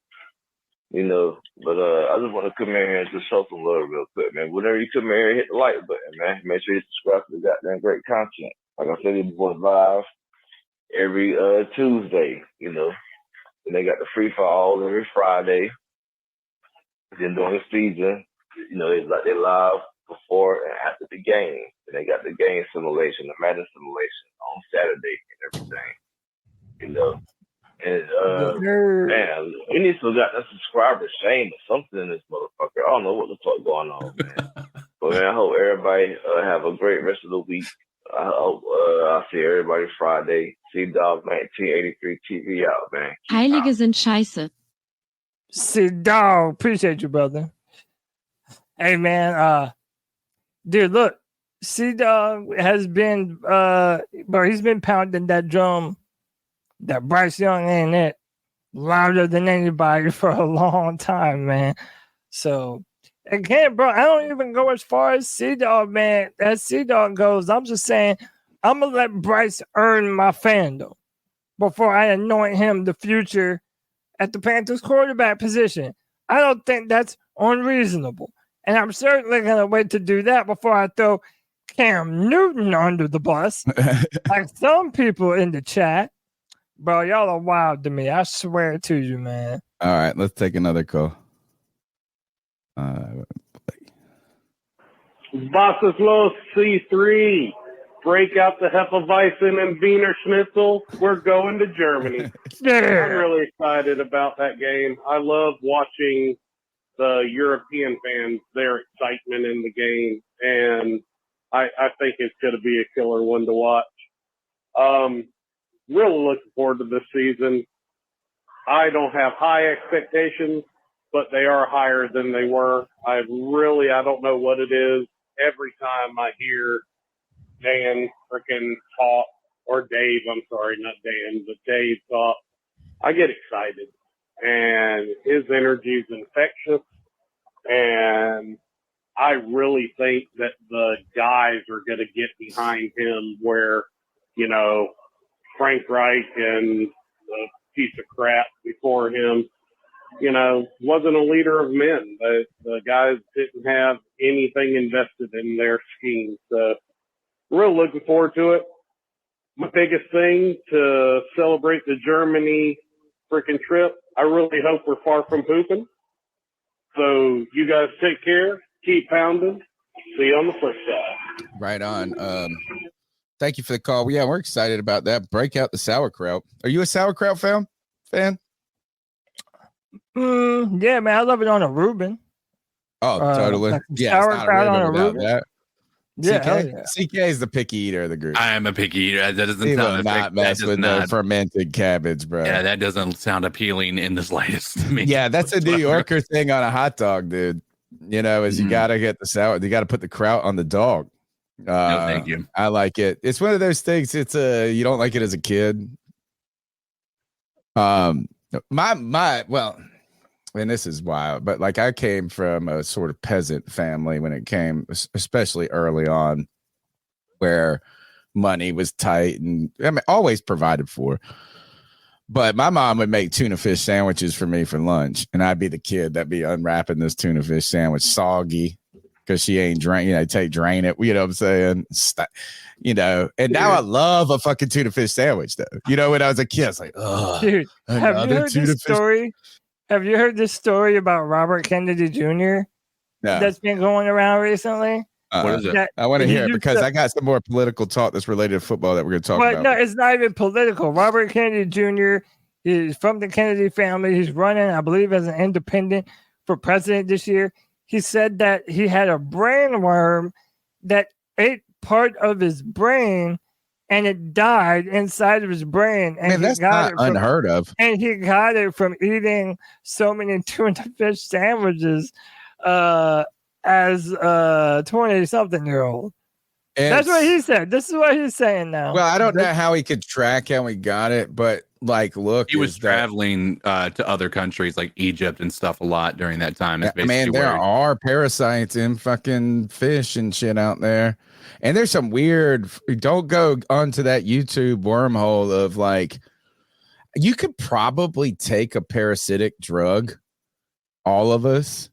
you know. But I just want to come in here and just show some love real quick, man. Whenever you come in here, hit the like button, man. Make sure you subscribe to the goddamn great content. Like I said, these boys live every Tuesday, you know. And they got the free fall every Friday. Then during the season, you know, they live before and after the game. And they got the game simulation, the Madden simulation on Saturday and everything. You know. And man, we need to got that subscriber shame or something in this motherfucker. I don't know what the fuck going on, man. But man, I hope everybody have a great rest of the week. I hope I'll see everybody Friday. C-Dog 1983 TV out, man. Heilige sind scheiße. C-Dog, appreciate you, brother. Hey, man, dude, look, C-Dog has been, bro, he's been pounding that drum that Bryce Young ain't it louder than anybody for a long time, man. So, again, bro, I don't even go as far as C-Dog, man. As C-Dog goes, I'm just saying I'm going to let Bryce earn my fandom before I anoint him the future at the Panthers quarterback position. I don't think that's unreasonable. And I'm certainly going to wait to do that before I throw Cam Newton under the bus, like some people in the chat. Bro, y'all are wild to me. I swear to you, man. All right, let's take another call. Was los, C3. Break out the Hefeweizen and Wiener Schnitzel. We're going to Germany. Yeah. I'm really excited about that game. I love watching the European fans, their excitement in the game, and I think it's going to be a killer one to watch. Really looking forward to this season. I don't have high expectations, but they are higher than they were. I don't know what it is. Every time I hear Dan freaking talk, or Dave, I'm sorry, not Dan, but Dave talk, I get excited. And his energy is infectious. And I really think that the guys are going to get behind him where, you know, Frank Reich and the piece of crap before him, you know, wasn't a leader of men. The guys didn't have anything invested in their scheme. So, real looking forward to it. My biggest thing to celebrate the Germany freaking trip, I really hope we're far from pooping. So, you guys take care. Keep pounding. See you on the flip side. Right on. Thank you for the call. Yeah, we're excited about that. Break out the sauerkraut. Are you a sauerkraut fan? Yeah, man, I love it on a Reuben. Oh, totally. Like yeah, sauerkraut on a Reuben. That. Yeah, CK is the picky eater of the group. I am a picky eater. That doesn't he sound will not mess with no fermented cabbage, bro. Yeah, that doesn't sound appealing in the slightest to me. Yeah, that's a New Yorker thing on a hot dog, dude. You know, is you gotta get the sour, you gotta put the kraut on the dog. No, thank you. I like it. It's one of those things. It's you don't like it as a kid. Well, and this is wild, but like I came from a sort of peasant family when it came, especially early on, where money was tight and I mean, always provided for. But my mom would make tuna fish sandwiches for me for lunch, and I'd be the kid that'd be unwrapping this tuna fish sandwich soggy because she ain't drain it. You know what I'm saying? You know, and now I love a fucking tuna fish sandwich though. You know, when I was a kid, I was like, oh, dude, have you heard this story? Have you heard this story about Robert Kennedy Jr. No. That's been going around recently? What is it? I want to hear it because I got some more political talk that's related to football that we're going to talk about. No, it's not even political. Robert Kennedy Jr. is from the Kennedy family. He's running, I believe, as an independent for president this year. He said that he had a brain worm that ate part of his brain and it died inside of his brain. And man, that's not unheard of. And he got it from eating so many tuna fish sandwiches as a 20-something-year-old. That's what he said. This is what he's saying now. Well, I don't know how he could track how he got it, but like, look, he was traveling to other countries like Egypt and stuff a lot during that time. Man, there are parasites in fucking fish and shit out there. And there's some weird, don't go onto that YouTube wormhole of like, you could probably take a parasitic drug, all of us,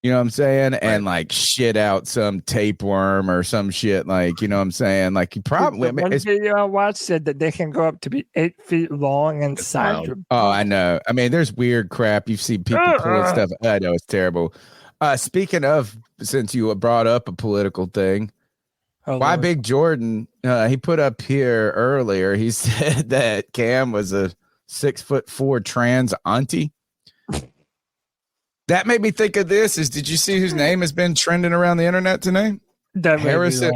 you know what I'm saying? Right. And like shit out some tapeworm or some shit, like, you know what I'm saying? Like, you probably. One video I watched said that they can go up to be 8 feet long inside your body. Oh, I know. I mean, there's weird crap. You've seen people pulling stuff. I know, it's terrible. Speaking of, since you brought up a political thing, why Big Jordan? He put up here earlier. He said that Cam was a 6'4" trans auntie. That made me think of this. Did you see whose name has been trending around the internet today? Harrison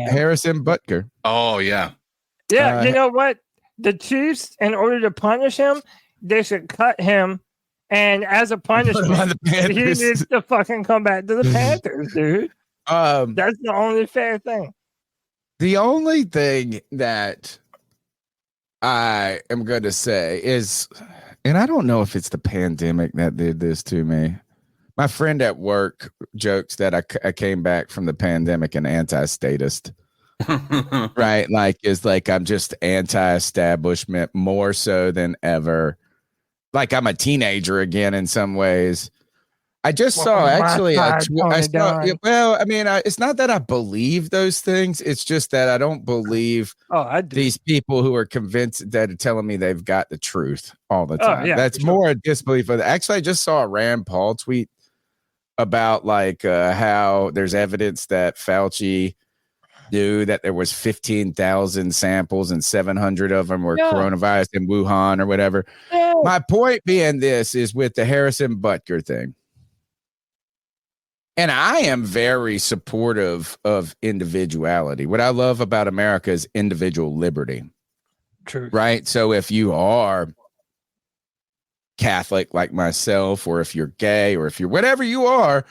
Butker. Oh yeah, yeah. You know what? The Chiefs, in order to punish him, they should cut him, and as a punishment, he needs to fucking come back to the Panthers, dude. That's the only fair thing. The only thing that I am going to say is, and I don't know if it's the pandemic that did this to me. My friend at work jokes that I came back from the pandemic an anti-statist, right? Like, it's like I'm just anti-establishment more so than ever. Like I'm a teenager again in some ways. I just saw actually. It's not that I believe those things. It's just that I don't believe these people who are convinced that are telling me they've got the truth all the time. That's more a disbelief of actually, I just saw a Rand Paul tweet about like how there's evidence that Fauci knew that there was 15,000 samples and 700 of them were coronavirus in Wuhan or whatever. Yeah. My point being this is with the Harrison Butker thing. And I am very supportive of individuality. What I love about America is individual liberty. True. Right? So if you are Catholic like myself, or if you're gay, or if you're whatever you are,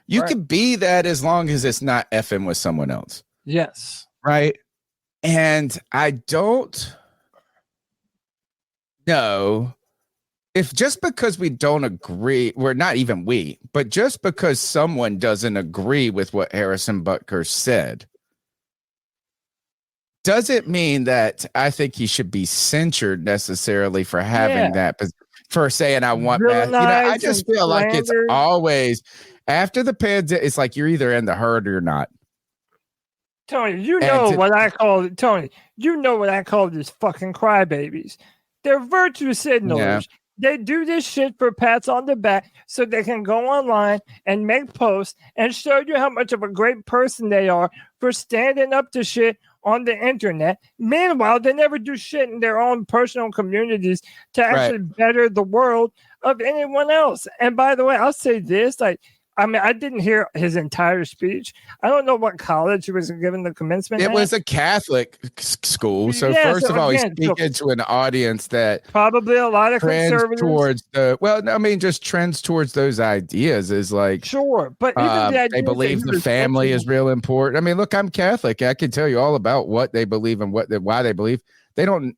you can be that as long as it's not effing with someone else. Yes. Right? And I don't know if just because we don't agree, we're not even we, but just because someone doesn't agree with what Harrison Butker said, doesn't mean that I think he should be censured necessarily for having that, for saying I want that. You know, I just feel like it's always after the pandemic. It's like you're either in the herd or you're not. Tony, you know what I call it. Tony, you know what I call these fucking crybabies. They're virtue signalers. Yeah. They do this shit for pats on the back so they can go online and make posts and show you how much of a great person they are for standing up to shit on the internet. Meanwhile, they never do shit in their own personal communities to actually better the world of anyone else. And by the way, I'll say this, I didn't hear his entire speech. I don't know what college he was given the commencement. It was a Catholic school. So first of all, he's speaking to an audience that probably a lot of conservatives towards just trends towards those ideas is like but even they believe the family is real important. I mean, look, I'm Catholic. I can tell you all about what they believe and why they believe. They don't.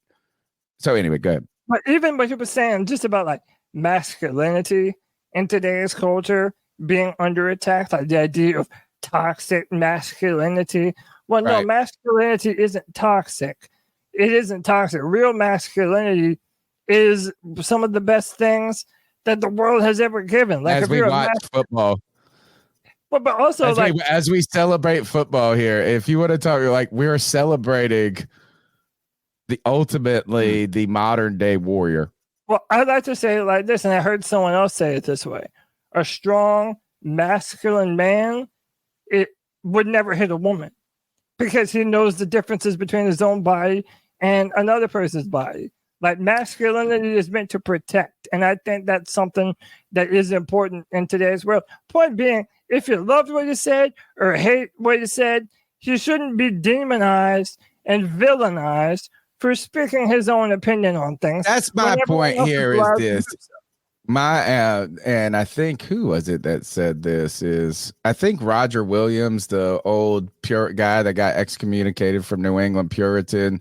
So anyway, go ahead. But even what he was saying, just about like masculinity in today's culture being under attack, like the idea of toxic masculinity. Well, no, masculinity isn't toxic. It isn't toxic. Real masculinity is some of the best things that the world has ever given. Like as we watch football. But also as we celebrate football here, if you want to talk, you're like, we're celebrating ultimately the modern day warrior. Well, I'd like to say it like this, and I heard someone else say it this way. A strong, masculine man, would never hit a woman because he knows the differences between his own body and another person's body. Like masculinity is meant to protect. And I think that's something that is important in today's world. Point being, if you loved what you said or hate what you said, he shouldn't be demonized and villainized for speaking his own opinion on things. That's my point here is this. And I think, who was it that said this? I think Roger Williams, the old pure guy that got excommunicated from New England Puritan.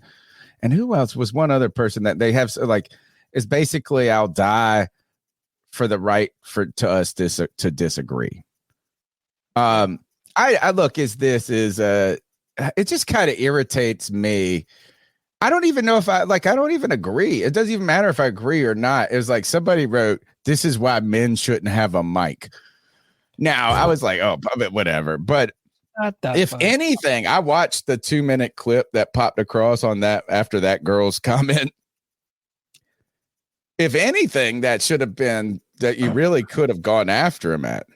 And who else was one other person that they have like is basically I'll die for the right to us to disagree. I look it just kind of irritates me. I don't even know if I don't even agree. It doesn't even matter if I agree or not. It was like somebody wrote, "This is why men shouldn't have a mic." Now I was like, oh, whatever. But if anything, I watched the 2-minute clip that popped across on that after that girl's comment. If anything, that should have been that you really could have gone after him at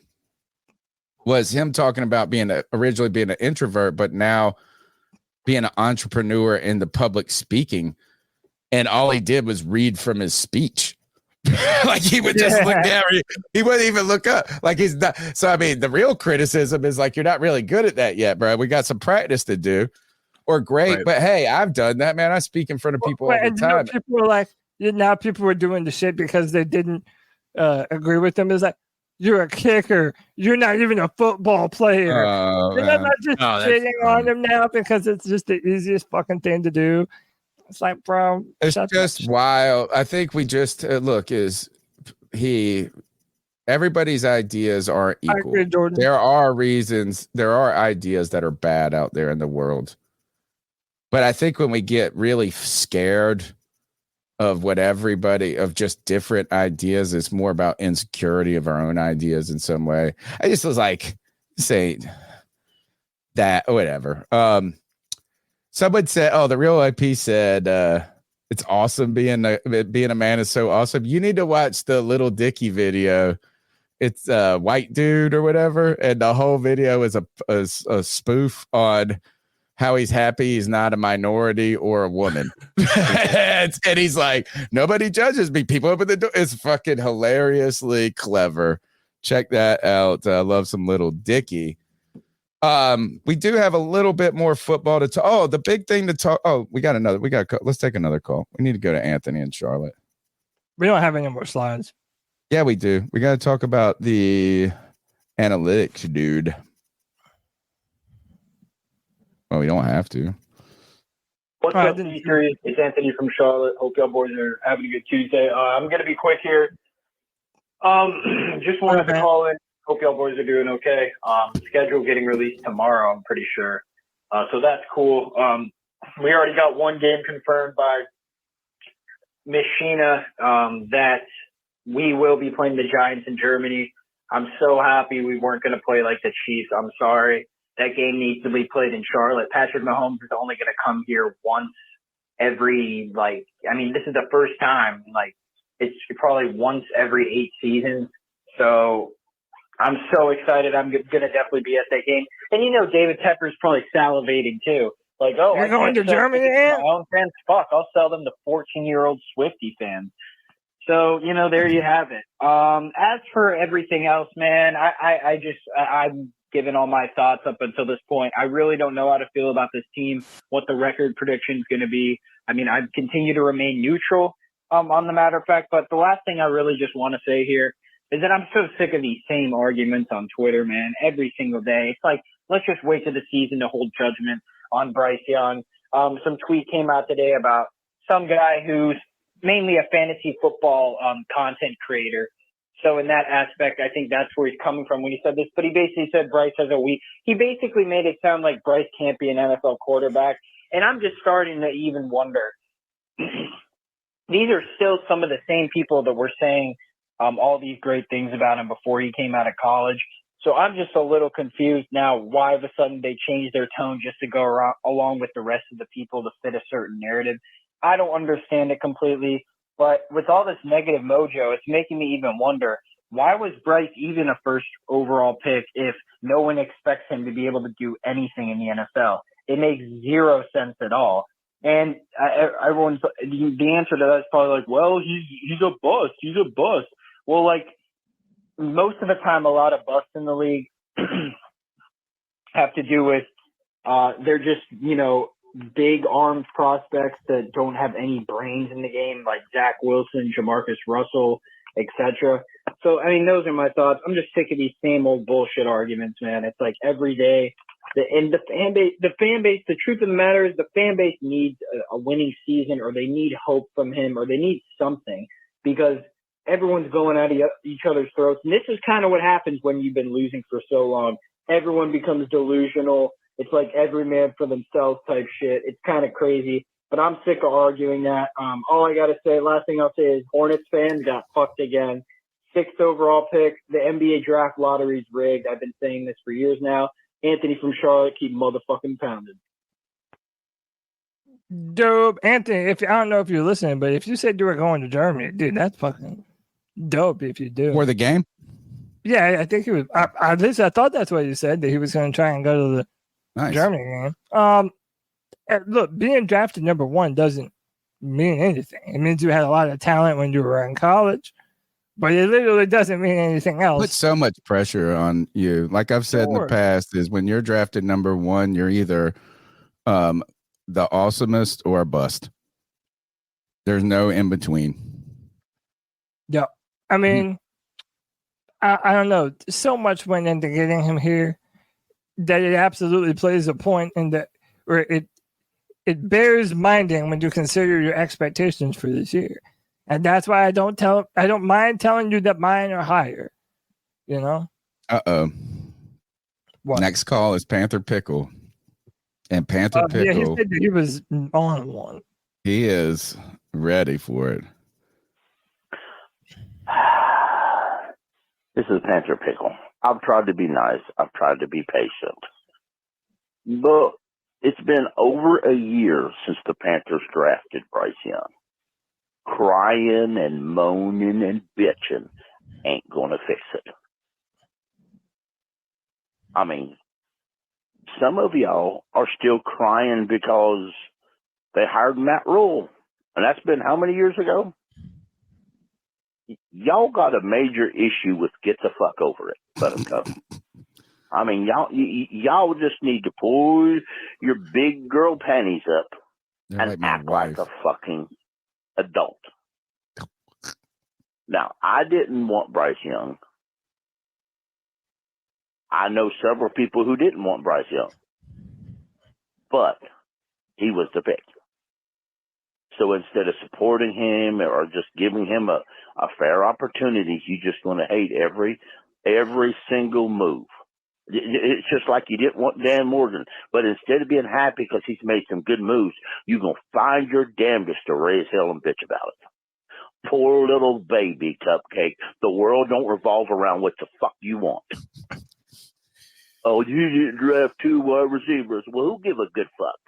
was him talking about originally being an introvert, but now being an entrepreneur in the public speaking. And all he did was read from his speech. Like he would just look down. He wouldn't even look up. Like he's not. So, I mean, the real criticism is like, you're not really good at that yet, bro. We got some practice to do. Or great. Right. But hey, I've done that, man. I speak in front of people all the time. People were like, now people were doing the shit because they didn't agree with them. It's like, you're a kicker. You're not even a football player. They're not just shitting on him now because it's just the easiest fucking thing to do. It's like, bro, it's just wild. I think we just everybody's ideas aren't equal. I agree, there are ideas that are bad out there in the world. But I think when we get really scared of just different ideas, it's more about insecurity of our own ideas in some way. I just was like, say that, whatever. Someone said, the real IP said, it's awesome being a man is so awesome. You need to watch the Little Dicky video. It's a white dude or whatever. And the whole video is a spoof on how he's happy he's not a minority or a woman. And he's like, nobody judges me. People open the door. It's fucking hilariously clever. Check that out. I love some Little Dicky. We do have a little bit more football to talk. Oh, the big thing to talk. Oh, let's take another call. We need to go to Anthony in Charlotte. We don't have any more slides. Yeah, we do. We got to talk about the analytics, dude. Well, we don't have to. What's up, C3? It's Anthony from Charlotte. Hope y'all boys are having a good Tuesday. I'm going to be quick here. Just wanted to call in. Hope y'all boys are doing okay. Schedule getting released tomorrow, I'm pretty sure. So that's cool. We already got one game confirmed by Miss Sheena that we will be playing the Giants in Germany. I'm so happy we weren't going to play like the Chiefs. I'm sorry. That game needs to be played in Charlotte. Patrick Mahomes is only going to come here once every, this is the first time. It's probably once every 8 seasons. So I'm so excited. I'm going to definitely be at that game. And, David Tepper's probably salivating, too. Like, oh, you're going to Germany, man? My own fans, fuck, I'll sell them to 14-year-old Swiftie fans. So, there you have it. As for everything else, man, I'm giving all my thoughts up until this point. I really don't know how to feel about this team, what the record prediction is going to be. I continue to remain neutral on the matter of fact. But the last thing I really just want to say here is that I'm so sick of these same arguments on Twitter, man, every single day. It's like, let's just wait to the season to hold judgment on Bryce Young. Some tweet came out today about some guy who's mainly a fantasy football content creator. So in that aspect, I think that's where he's coming from when he said this. But he basically said Bryce has a week. He basically made it sound like Bryce can't be an NFL quarterback. And I'm just starting to even wonder. These are still some of the same people that were saying all these great things about him before he came out of college. So I'm just a little confused now why all of a sudden they changed their tone just to go along with the rest of the people to fit a certain narrative. I don't understand it completely. But with all this negative mojo, it's making me even wonder, why was Bryce even a first overall pick if no one expects him to be able to do anything in the NFL? It makes zero sense at all. And everyone's the answer to that is probably like, well, he's a bust. He's a bust. Well, like most of the time, a lot of busts in the league have to do with they're just, big armed prospects that don't have any brains in the game, like Zach Wilson, Jamarcus Russell, etc. So, I mean, those are my thoughts. I'm just sick of these same old bullshit arguments, man. It's like every day. The fan base, the truth of the matter is the fan base needs a winning season, or they need hope from him, or they need something, because everyone's going at each other's throats. And this is kind of what happens when you've been losing for so long. Everyone becomes delusional. It's like every man for themselves type shit. It's kind of crazy, but I'm sick of arguing that. All I got to say, last thing I'll say is Hornets fans got fucked again. 6th overall pick. The NBA draft lottery's rigged. I've been saying this for years now. Anthony from Charlotte, keep motherfucking pounding. Dope. Anthony, I don't know if you're listening, but if you said you were going to Germany, dude, that's fucking dope if you do. For the game? Yeah, I think he was. At least I thought that's what you said, that he was going to try and go to the Germany game. Look, being drafted number 1 doesn't mean anything. It means you had a lot of talent when you were in college, but it literally doesn't mean anything else. Put so much pressure on you. Like I've said in the past, is when you're drafted number 1, you're either the awesomest or a bust. There's no in between. Yeah, I mean, I don't know. So much went into getting him here that it absolutely plays a point in that, where it bears minding when you consider your expectations for this year. And that's why I don't mind telling you that mine are higher. Uh-oh. What? Next call is Panther Pickle. And Panther Pickle. Yeah, he said that he was on one. He is ready for it. This is Panther Pickle. I've tried to be nice. I've tried to be patient. But it's been over a year since the Panthers drafted Bryce Young. Crying and moaning and bitching ain't going to fix it. I mean, some of y'all are still crying because they hired Matt Rule. And that's been how many years ago? Y'all got a major issue with get the fuck over it, Buttercup. I mean, y'all just need to pull your big girl panties up and act like a fucking adult. Now, I didn't want Bryce Young. I know several people who didn't want Bryce Young, but he was the pick. So instead of supporting him or just giving him a fair opportunity, you're just going to hate every single move. It's just like you didn't want Dan Morgan, but instead of being happy because he's made some good moves, you're going to find your damnedest to raise hell and bitch about it. Poor little baby Cupcake. The world don't revolve around what the fuck you want. Oh, you didn't draft 2 wide receivers. Well, who give a good fuck?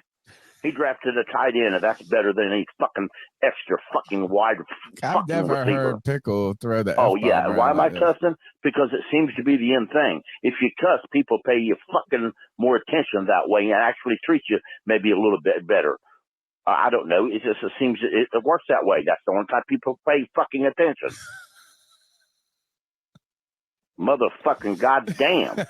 He drafted a tight end, and that's better than any fucking extra fucking wide I've never heard Pickle throw the Oh, F-bomb yeah. Why am I like cussing? Because it seems to be the end thing. If you cuss, people pay you fucking more attention that way and actually treat you maybe a little bit better. I don't know. It just seems it works that way. That's the only time people pay fucking attention. Motherfucking goddamn.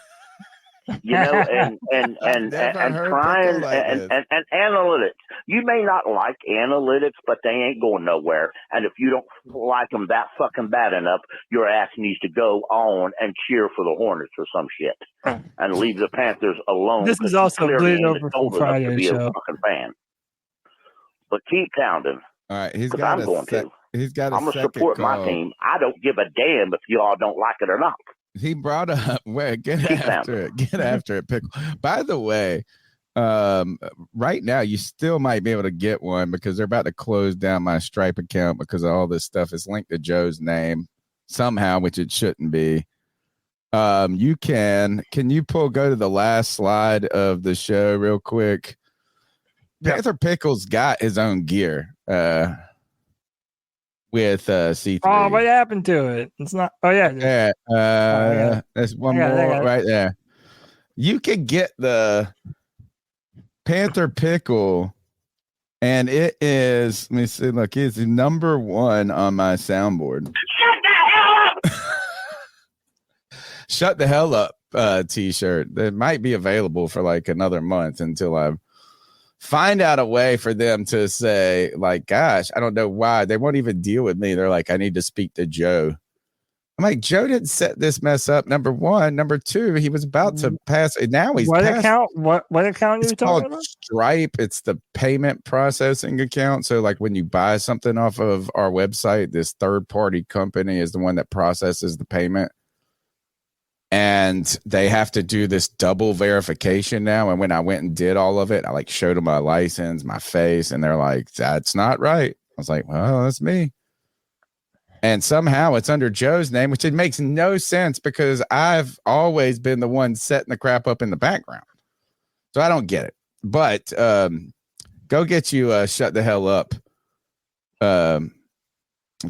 You know, and trying and analytics. You may not like analytics, but they ain't going nowhere. And if you don't like them that fucking bad enough, your ass needs to go on and cheer for the Hornets or some shit, and leave the Panthers alone. This is also Bleed Over for Friday to be show. a fucking fan. But keep pounding. All right, he's got I'm going to. He's got a I'm gonna second support call. my team. I don't give a damn if y'all don't like it or not. He brought up get after it, Pickle. By the way, right now you still might be able to get one because they're about to close down my Stripe account because of all this stuff is linked to Joe's name somehow, which it shouldn't be. You can you go to the last slide of the show real quick? Panther Pickle's got his own gear. with C3. Oh, what happened to it? It's not. Oh yeah. Yeah. There's one more right there. You can get the Panther pickle, and it is. Let me see. Look, it's number 1 on my soundboard. Shut the hell up! Shut the hell up t-shirt that might be available for like another month until I find out a way for them to say, like, gosh, I don't know why they won't even deal with me. They're like, I need to speak to Joe. I'm like, Joe didn't set this mess up. Number 1. Number 2, he was about to pass it. Now he's what account? What account are you talking about? Stripe. It's the payment processing account. So like when you buy something off of our website, this third-party company is the one that processes the payment. And they have to do this double verification now. And when I went and did all of it, I like showed them my license, my face, and they're like, that's not right. I was like, well, that's me. And somehow it's under Joe's name, which it makes no sense because I've always been the one setting the crap up in the background. So I don't get it. But go get you a Shut the Hell Up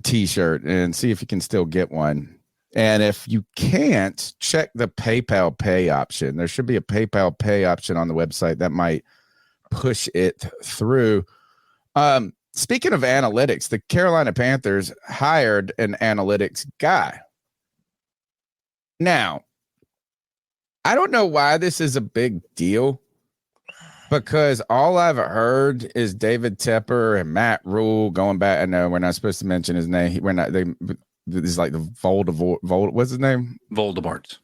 t-shirt and see if you can still get one. And if you can't, check the PayPal pay option. There should be a PayPal pay option on the website that might push it through. Speaking of analytics, the Carolina Panthers hired an analytics guy. Now, I don't know why this is a big deal, because all I've heard is David Tepper and Matt Rule going back. I know we're not supposed to mention his name. We're not. This is like the Voldemort. What's his name? Voldemort.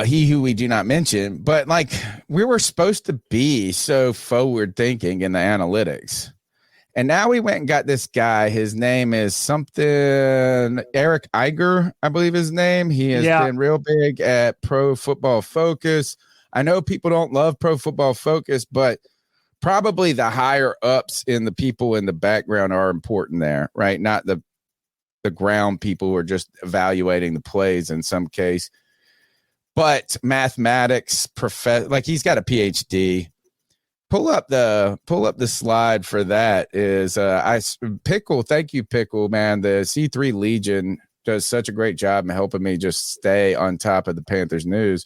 He who we do not mention, but like we were supposed to be so forward thinking in the analytics. And now we went and got this guy. His name is something Eric Iger, I believe his name. He has been real big at Pro Football Focus. I know people don't love Pro Football Focus, but probably the higher ups in the people in the background are important there, right? Not the ground people who are just evaluating the plays in some case. But mathematics, like he's got a PhD. Pull up the slide for that. Is Pickle? Thank you, Pickle, man. The C3 Legion does such a great job in helping me just stay on top of the Panthers news.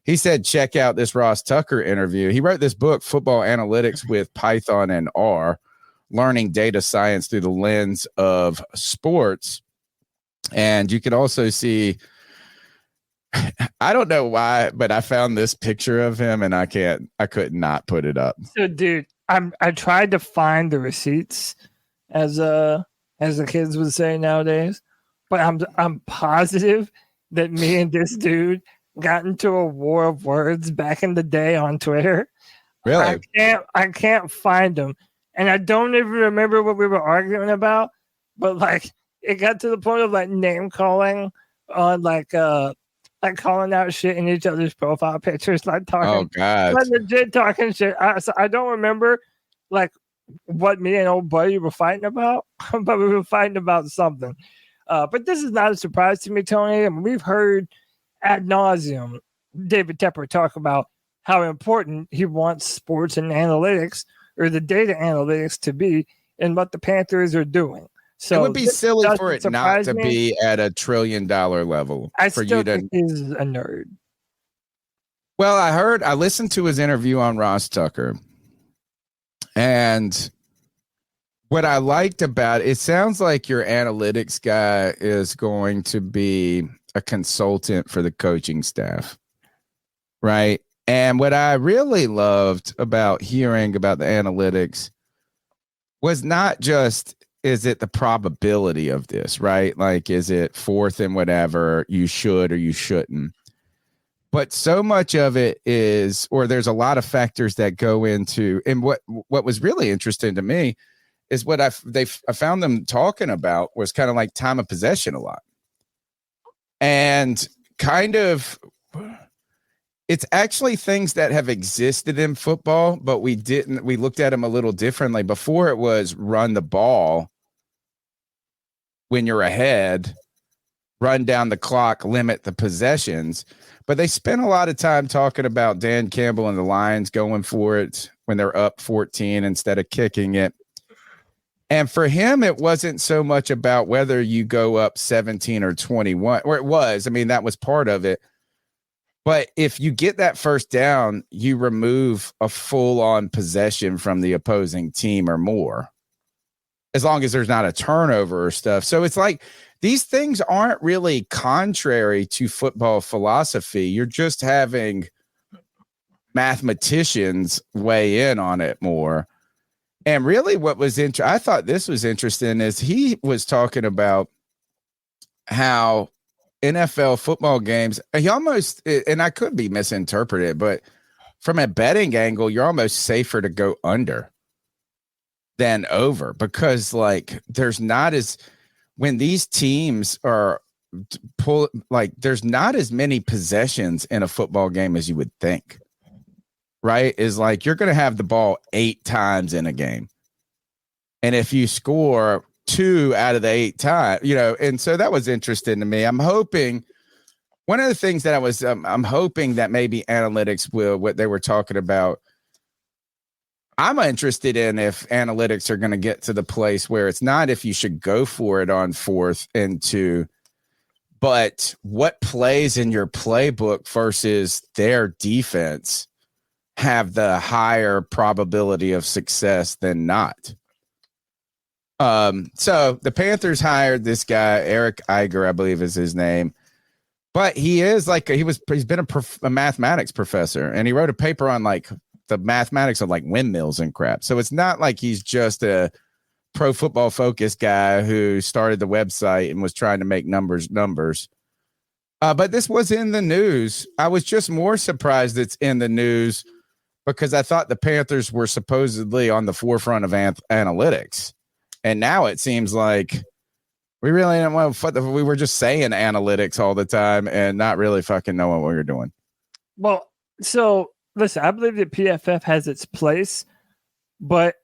He said, check out this Ross Tucker interview. He wrote this book, Football Analytics with Python and R, Learning Data Science Through the Lens of Sports. And you can also see, I don't know why, but I found this picture of him and I could not put it up. So, dude, I tried to find the receipts as the kids would say nowadays, but I'm positive that me and this dude got into a war of words back in the day on Twitter. Really? I can't find them. And I don't even remember what we were arguing about, but like it got to the point of like name calling on like calling out shit in each other's profile pictures, like talking. Oh God. Like legit talking shit. So I don't remember like what me and old buddy were fighting about, but we were fighting about something. But this is not a surprise to me, Tony. I mean, we've heard ad nauseum David Tepper talk about how important he wants sports and analytics or the data analytics to be in what the Panthers are doing. So it would be silly for it not to be at $1 trillion level. I still think he's a nerd. Well, I listened to his interview on Ross Tucker, and what I liked about it sounds like your analytics guy is going to be a consultant for the coaching staff, right? And what I really loved about hearing about the analytics was not just, is it the probability of this, right? Like, is it fourth and whatever you should or you shouldn't? But so much of it is, or there's a lot of factors that go into, and what was really interesting to me is what I found them talking about was kind of like time of possession a lot. And kind of, it's actually things that have existed in football, but we looked at them a little differently. Before it was run the ball when you're ahead, run down the clock, limit the possessions. But they spent a lot of time talking about Dan Campbell and the Lions going for it when they're up 14 instead of kicking it. And for him, it wasn't so much about whether you go up 17 or 21, or it was. I mean, that was part of it. But if you get that first down, you remove a full-on possession from the opposing team or more, as long as there's not a turnover or stuff. So it's like these things aren't really contrary to football philosophy. You're just having mathematicians weigh in on it more. And really what was I thought this was interesting is he was talking about how NFL football games, he almost, and I could be misinterpreted, but from a betting angle, you're almost safer to go under than over, because like there's not as, when these teams are there's not as many possessions in a football game as you would think, right? Is like you're going to have the ball 8 times in a game. And if you score 2 out of the 8 times, and so that was interesting to me. I'm hoping one of the things that I was, I'm hoping that maybe analytics will, what they were talking about. I'm interested in if analytics are going to get to the place where it's not if you should go for it on 4th and 2, but what plays in your playbook versus their defense have the higher probability of success than not. So the Panthers hired this guy, Eric Iger, I believe is his name, but he is like, he's been a mathematics professor, and he wrote a paper on like the mathematics of like windmills and crap. So it's not like he's just a pro football focused guy who started the website and was trying to make numbers. But this was in the news. I was just more surprised it's in the news because I thought the Panthers were supposedly on the forefront of analytics. And now it seems like we really didn't want to, we were just saying analytics all the time and not really fucking knowing what we were doing. Well, so listen, I believe that PFF has its place, but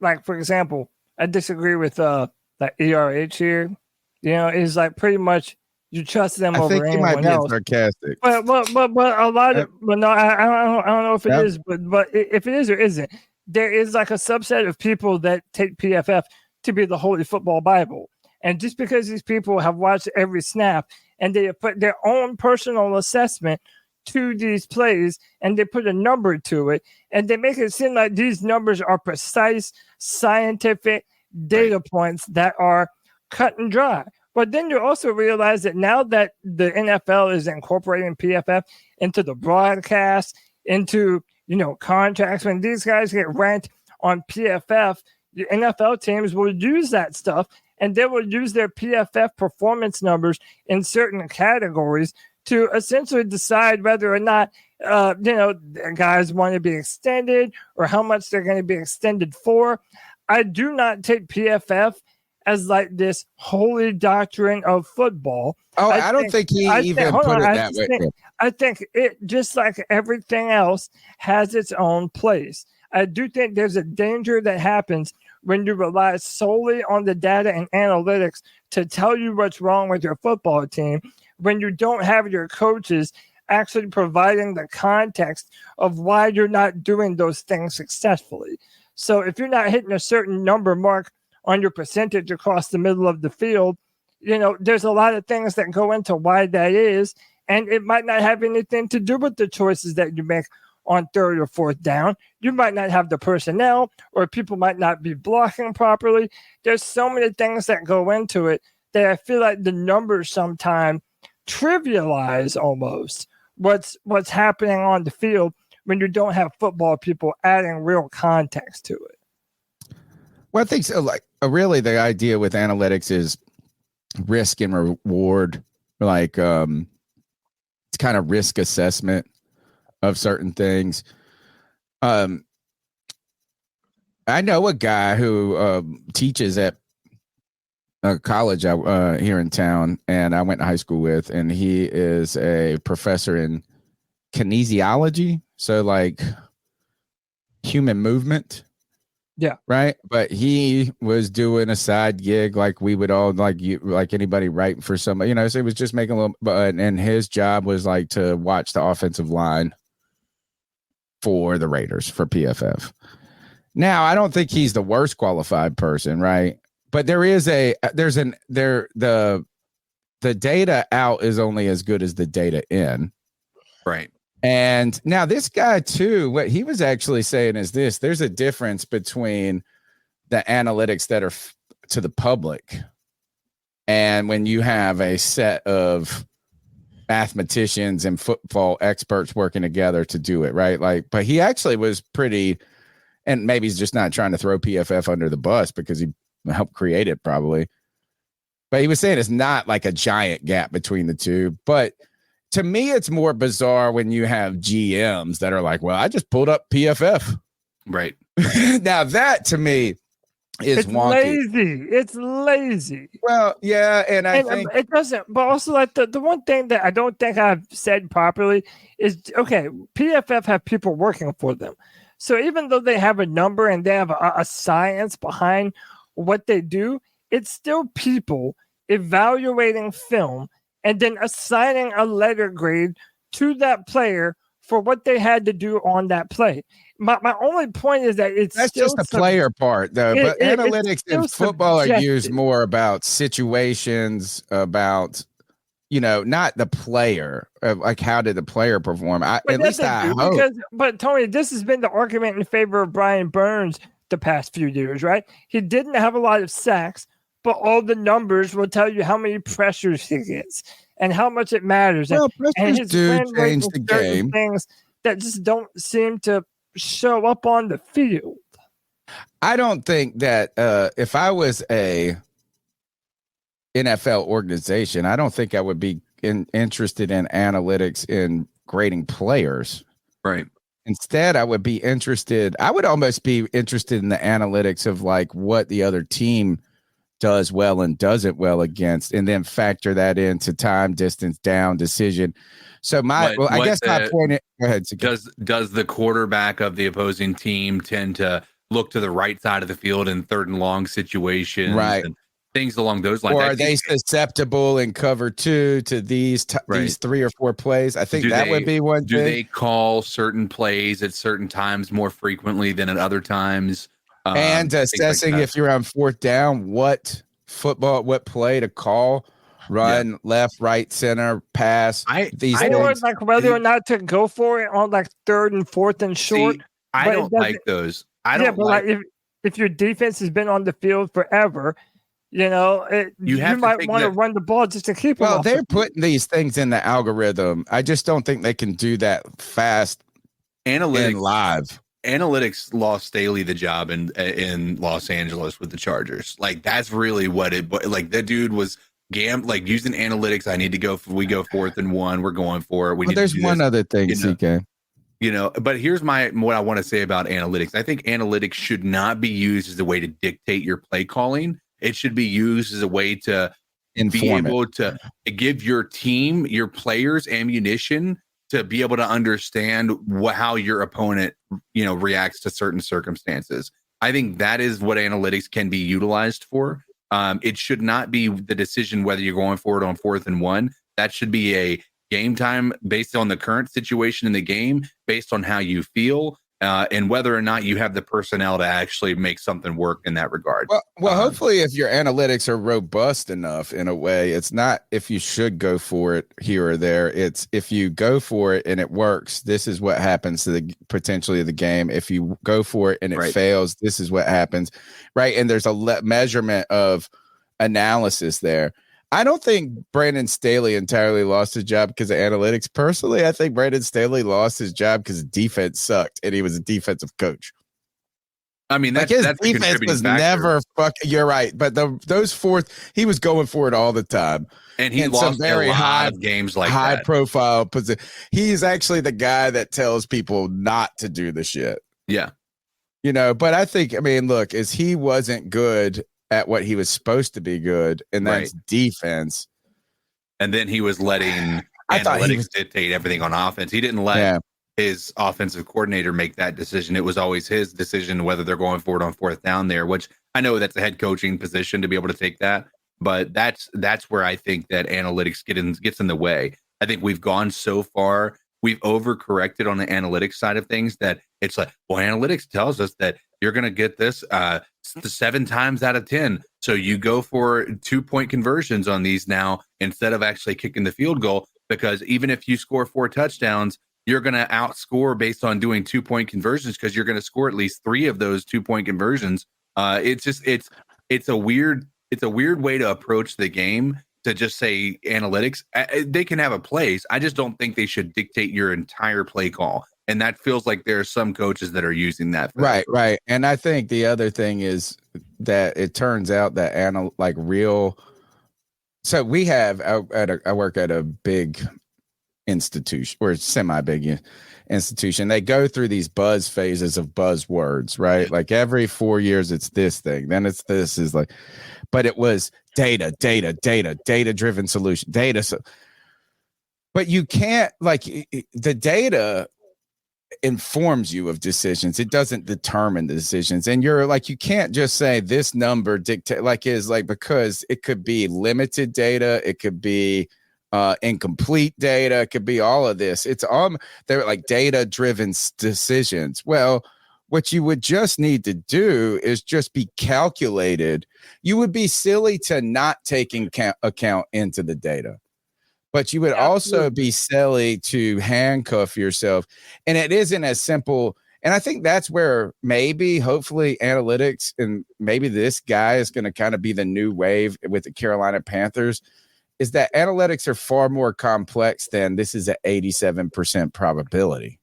like, for example, I disagree with like ERH here. It's like pretty much you trust them over anyone else. I think you might be sarcastic. But a lot of, but no, I don't know if it is, but if it is or isn't, there is like a subset of people that take PFF to be the Holy Football Bible. And just because these people have watched every snap and they have put their own personal assessment to these plays and they put a number to it and they make it seem like these numbers are precise scientific data points that are cut and dry. But then you also realize that now that the NFL is incorporating PFF into the broadcast, into, contracts, when these guys get ranked on PFF, the NFL teams will use that stuff and they will use their PFF performance numbers in certain categories to essentially decide whether or not, guys want to be extended or how much they're going to be extended for. I do not take PFF as like this holy doctrine of football. Oh, I don't think he even put it that way. I think it, just like everything else, has its own place. I do think there's a danger that happens when you rely solely on the data and analytics to tell you what's wrong with your football team, when you don't have your coaches actually providing the context of why you're not doing those things successfully. So if you're not hitting a certain number mark on your percentage across the middle of the field, there's a lot of things that go into why that is, and it might not have anything to do with the choices that you make on 3rd or 4th down. You might not have the personnel, or people might not be blocking properly. There's so many things that go into it that I feel like the numbers sometimes trivialize almost what's happening on the field when you don't have football people adding real context to it. Well, I think so. Like, really, the idea with analytics is risk and reward. Like, it's kind of risk assessment of certain things. I know a guy who teaches at a college here in town, and I went to high school with, and he is a professor in kinesiology, so like human movement. Yeah. Right. But he was doing a side gig like we would all, like anybody writing for somebody, so he was just making a little, and his job was like to watch the offensive line for the Raiders for PFF. Now, I don't think he's the worst qualified person, right? But the data out is only as good as the data in. Right. And now this guy too, what he was actually saying is this: there's a difference between the analytics that are to the public and when you have a set of mathematicians and football experts working together to do it, right? Like, but he actually was pretty, and maybe he's just not trying to throw PFF under the bus because he helped create it probably. But he was saying it's not like a giant gap between the two. But to me, it's more bizarre when you have GMs that are like, well, I just pulled up PFF. Right. Now that to me is wonky. Lazy. It's lazy. Well, yeah, and I think it doesn't. But also, like the one thing that I don't think I've said properly is, okay, PFF have people working for them. So even though they have a number and they have a science behind what they do, it's still people evaluating film and then assigning a letter grade to that player for what they had to do on that play. My only point is that that's just the player part, though. But analytics in football are used more about situations, about, not the player. Like, how did the player perform? At least I hope. But Tony, this has been the argument in favor of Brian Burns the past few years, right? He didn't have a lot of sacks, but all the numbers will tell you how many pressures he gets and how much it matters. Well, and pressures do change the game. Things that just don't seem to show up on the field. I don't think that if I was a NFL organization, I don't think I would be interested in analytics in grading players. Right. Instead, I would almost be interested in the analytics of like what the other team does well and doesn't well against, and then factor that into time, distance, down, decision. So my point. Go ahead. Does the quarterback of the opposing team tend to look to the right side of the field in 3rd and long situations, right? And things along those lines. Or are they susceptible in cover 2 to these 3 or 4 plays? I think would be one. Do they call certain plays at certain times more frequently than at other times? And assessing if you're on 4th down, what play to call. Run, left, right, center, pass. Whether or not to go for it on like 3rd and 4th and short. I don't like those. If your defense has been on the field forever, you might want to run the ball just to keep. Well, they're putting these things in the algorithm. I just don't think they can do that fast. Analytics live. Analytics lost Staley the job in Los Angeles with the Chargers. Like, that's really what it. Like, that dude was. Using analytics, I need to go. We go 4th and 1. We're going for it. There's one other thing, CK. But here's what I want to say about analytics. I think analytics should not be used as a way to dictate your play calling. It should be used as a way to be able to give your team, your players, ammunition to be able to understand how your opponent, reacts to certain circumstances. I think that is what analytics can be utilized for. It should not be the decision whether you're going for it on 4th and 1. That should be a game time based on the current situation in the game, based on how you feel, and whether or not you have the personnel to actually make something work in that regard. Well, hopefully if your analytics are robust enough in a way, it's not if you should go for it here or there. It's if you go for it and it works, this is what happens to potentially the game. If you go for it and it fails, this is what happens. Right. And there's a measurement of analysis there. I don't think Brandon Staley entirely lost his job because of analytics. Personally, I think Brandon Staley lost his job because defense sucked and he was a defensive coach. I mean, his defense was never fucking. You're right, but those 4th, he was going for it all the time, and he lost very high games like high that. Profile position. He's actually the guy that tells people not to do the shit. Yeah, but I think, look, is he wasn't good at what he was supposed to be good, and that's defense. And then he was letting analytics dictate everything on offense. He didn't let his offensive coordinator make that decision. It was always his decision whether they're going for it on 4th down there, which I know that's a head coaching position to be able to take that. But that's where I think that analytics gets in the way. I think we've gone so far. We've overcorrected on the analytics side of things that it's like, well, analytics tells us that you're going to get this 7 times out of 10. So you go for 2-point conversions on these now instead of actually kicking the field goal, because even if you score 4 touchdowns, you're going to outscore based on doing 2-point conversions because you're going to score at least 3 of those 2-point conversions. It's a weird way to approach the game to just say analytics. They can have a place. I just don't think they should dictate your entire play call. And that feels like there are some coaches that are using that. Right. And I think the other thing is that it turns out that so we have, I work at a big institution or semi-big institution. They go through these buzz phases of buzzwords, right? Like every 4 years it's this thing, then it's this is like, but it was data-driven solution, data. So, but you can't, like, the data informs you of decisions. It doesn't determine the decisions. And you're like, you can't just say this number dictate, because it could be limited data. It could be incomplete data. It could be all of this. It's they're like data-driven decisions. Well, what you would just need to do is just be calculated. You would be silly to not take account into the data, but you would also be silly to handcuff yourself. And it isn't as simple. And I think that's where hopefully analytics, and maybe this guy is going to kind of be the new wave with the Carolina Panthers, is that analytics are far more complex than this is an 87% probability.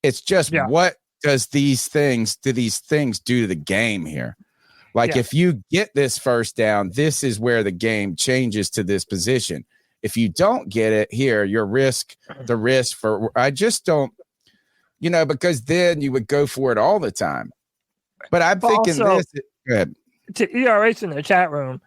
It's just what do these things do to the game here? Like if you get this first down, this is where the game changes to this position. If you don't get it here, the risk for, I just don't, because then you would go for it all the time. But I'm thinking also, this. Go ahead. To ERH in the chat room,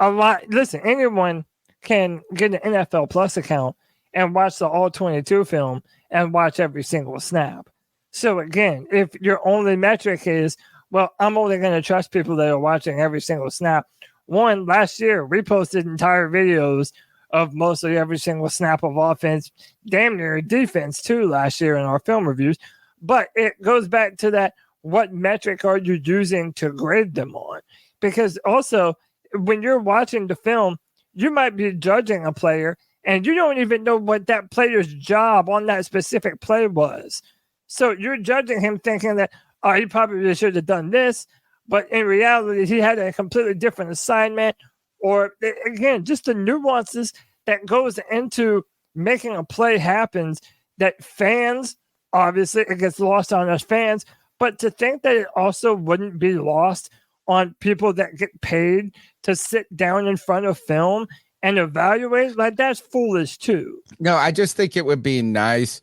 a lot. Listen, anyone can get an NFL Plus account and watch the All 22 film and watch every single snap. So again, if your only metric is, well, I'm only going to trust people that are watching every single snap. One, last year, we posted entire videos of mostly every single snap of offense, damn near defense too, last year in our film reviews. But it goes back to that, what metric are you using to grade them on? Because also, when you're watching the film, you might be judging a player and you don't even know what that player's job on that specific play was. So you're judging him thinking that, he probably should have done this, but in reality, he had a completely different assignment. Or again, just the nuances that goes into making a play happens that fans, obviously it gets lost on us fans, but to think that it also wouldn't be lost on people that get paid to sit down in front of film and evaluate, like, that's foolish too. No, I just think it would be nice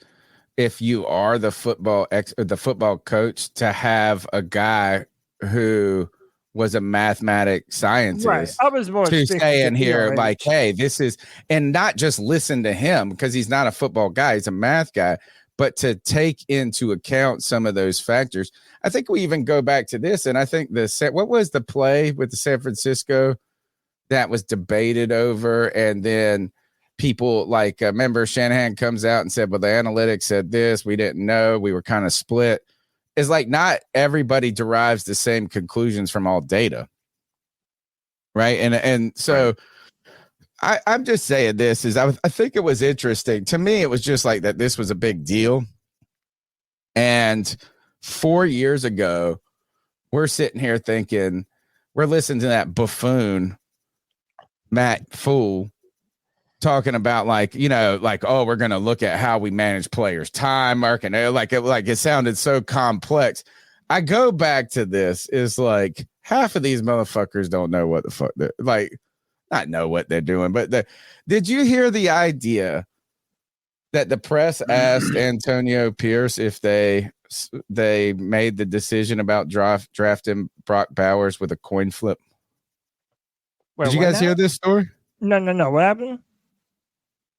if you are the football coach to have a guy who was a mathematic scientist, right? I was more to say in here, right? like, hey, this is, and not just listen to him because he's not a football guy, he's a math guy, but to take into account some of those factors. I think we even go back to this, and I think what was the play with the San Francisco that was debated over, and then people like remember Shanahan comes out and said, well, the analytics said this, we didn't know, we were kind of split. It's like not everybody derives the same conclusions from all data, right? And so I'm just saying this is I think it was interesting to me. It was just like that this was a big deal. And 4 years ago, we're sitting here thinking, we're listening to that buffoon Matt Fool talking about oh, we're going to look at how we manage players' time, Mark, and it sounded so complex. I go back to this is like half of these motherfuckers don't know what the fuck not know what they're doing. But did you hear the idea that the press asked Antonio Pierce if they made the decision about drafting Brock Bowers with a coin flip? Did you guys hear this story? No. What happened?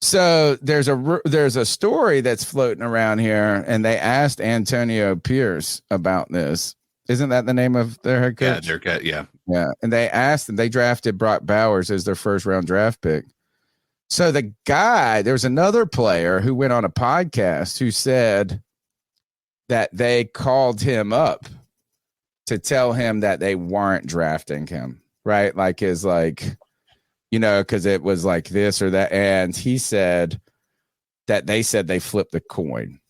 So there's a story that's floating around here, and they asked Antonio Pierce about this. Isn't that the name of their head coach? Yeah. And they asked, and they drafted Brock Bowers as their first round draft pick. So the guy, there was another player who went on a podcast who said that they called him up to tell him that they weren't drafting him, right? Like, is like, you know, because it was like this or that. And he said that they said they flipped the coin.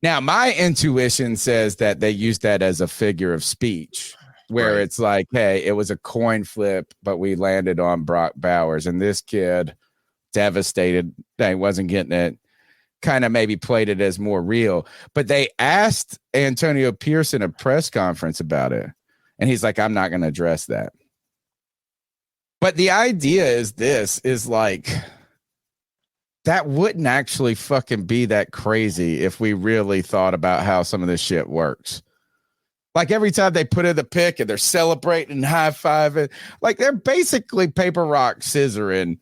Now, my intuition says that they used that as a figure of speech, where it's like, hey, it was a coin flip, but we landed on Brock Bowers. And this kid, devastated that he wasn't getting it, kind of maybe played it as more real. But they asked Antonio Pierce in a press conference about it, and he's like, I'm not going to address that. But the idea is like, that wouldn't actually fucking be that crazy if we really thought about how some of this shit works. Like every time they put in the pick and they're celebrating and high-fiving, like they're basically paper, rock, scissoring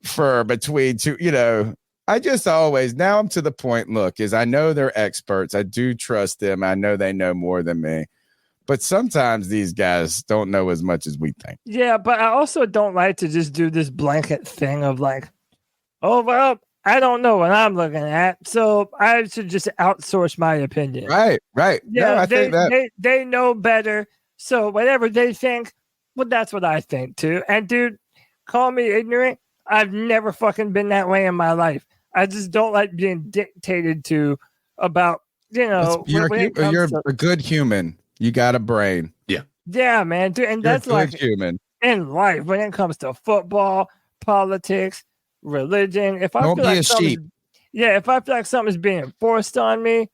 for between two, you know. I just always, now I'm to the point, look, is I know they're experts. I do trust them. I know they know more than me. But sometimes these guys don't know as much as we think. Yeah, but I also don't like to just do this blanket thing of like, oh, well, I don't know what I'm looking at, so I should just outsource my opinion. Right. Yeah, no, I think that they know better, so whatever they think, well, that's what I think too. And dude, call me ignorant. I've never fucking been that way in my life. I just don't like being dictated to about, you know. You're a good human. You got a brain. Yeah, man, dude, and that's like human in life when it comes to football, politics, religion. If I don't feel be like a sheep. If I feel like something's being forced on me,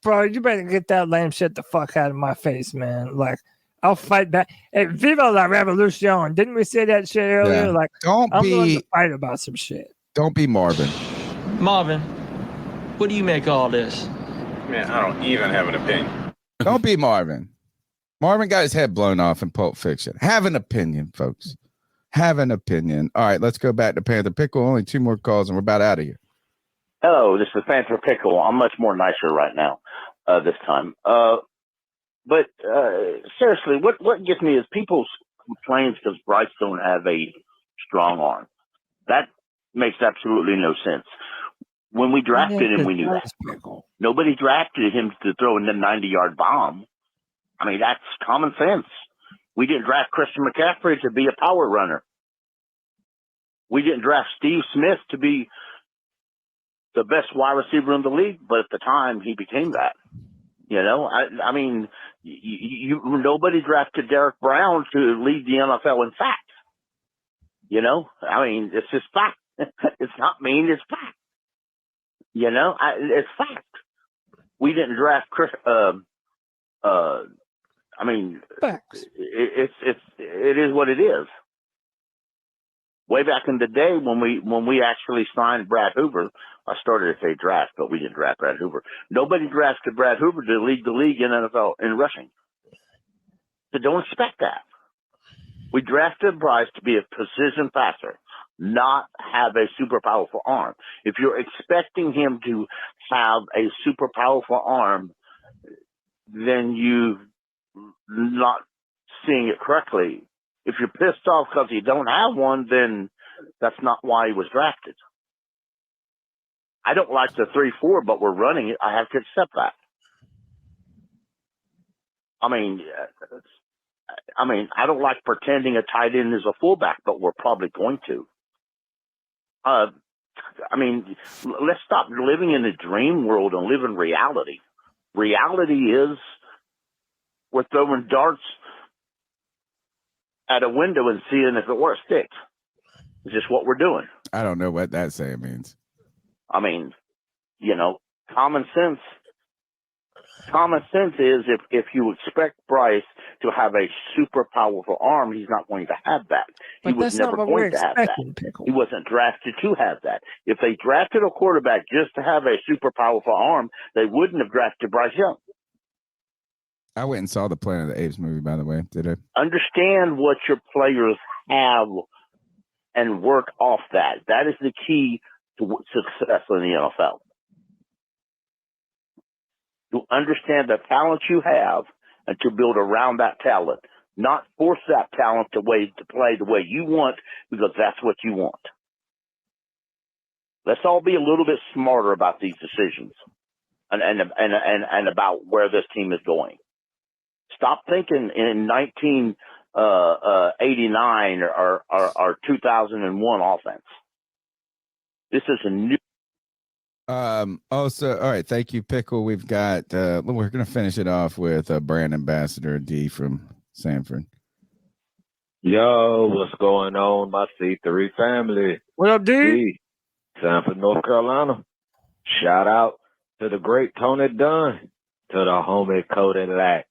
bro, you better get that lame shit the fuck out of my face, man. Like, I'll fight back. Hey, Viva la Revolution! Didn't we say that shit earlier? Yeah. Like, I'm willing to fight about some shit. Don't be Marvin. Marvin, what do you make of all this? Man, I don't even have an opinion. Don't be Marvin. Marvin got his head blown off in Pulp Fiction. Have an opinion, folks. Have an opinion. All right, let's go back to Panther Pickle. Only 2 more calls and we're about out of here. Hello, this is Panther Pickle. I'm much more nicer right now this time. But seriously, what gets me is people's complaints because Bryce don't have a strong arm. That makes absolutely no sense. When we drafted him, we knew that. Nobody drafted him to throw in the 90-yard bomb. I mean, that's common sense. We didn't draft Christian McCaffrey to be a power runner. We didn't draft Steve Smith to be the best wide receiver in the league, but at the time he became that. You know, I mean, nobody drafted Derek Brown to lead the NFL in sacks. You know, I mean, it's just fact. It's not mean, it's fact. You know, it's fact. We didn't draft Chris. I mean, facts. It is what it is. Way back in the day when we actually signed Brad Hoover, I started to say draft, but we didn't draft Brad Hoover. Nobody drafted Brad Hoover to lead the league in NFL in rushing. So don't expect that. We drafted Bryce to be a precision passer, not have a super powerful arm. If you're expecting him to have a super powerful arm, then you're not seeing it correctly. If you're pissed off because you don't have one, then that's not why he was drafted. I don't like the 3-4, but we're running it. I have to accept that. I mean, I don't like pretending a tight end is a fullback, but we're probably going to. I mean, let's stop living in a dream world and live in reality. Reality is we're throwing darts at a window and seeing if it works. Sticks. It's just what we're doing. I don't know what that saying means. I mean, you know, common sense. Common sense is if you expect Bryce to have a super powerful arm, he's not going to have that. But he was never going to have that. Pickle. He wasn't drafted to have that. If they drafted a quarterback just to have a super powerful arm, they wouldn't have drafted Bryce Young. I went and saw the Planet of the Apes movie, by the way. Did I? Understand what your players have and work off that. That is the key to success in the NFL. To understand the talent you have and to build around that talent, not force that talent to play the way you want because that's what you want. Let's all be a little bit smarter about these decisions. and about where this team is going. Stop thinking in 1989 or 2001 offense. This is a new. Also, all right. Thank you, Pickle. We've got. We're gonna finish it off with brand ambassador D from Sanford. Yo, what's going on, my C3 family? What up, D? Sanford, North Carolina. Shout out to the great Tony Dunn, to the homie Cody Lack,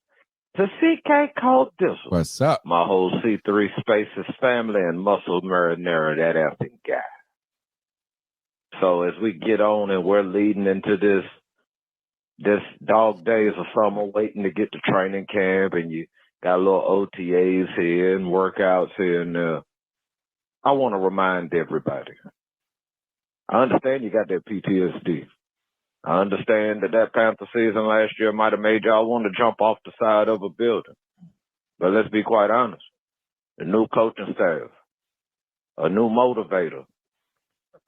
to CK Cold Diesel. What's up? My whole C3 Spaces family and muscle marinara, that effing guy. So as we get on and we're leading into this dog days of summer, waiting to get to training camp, and you got a little OTAs here and workouts here and there, I want to remind everybody. I understand you got that PTSD. I understand that Panther season last year might have made y'all want to jump off the side of a building. But let's be quite honest. A new coaching staff, a new motivator,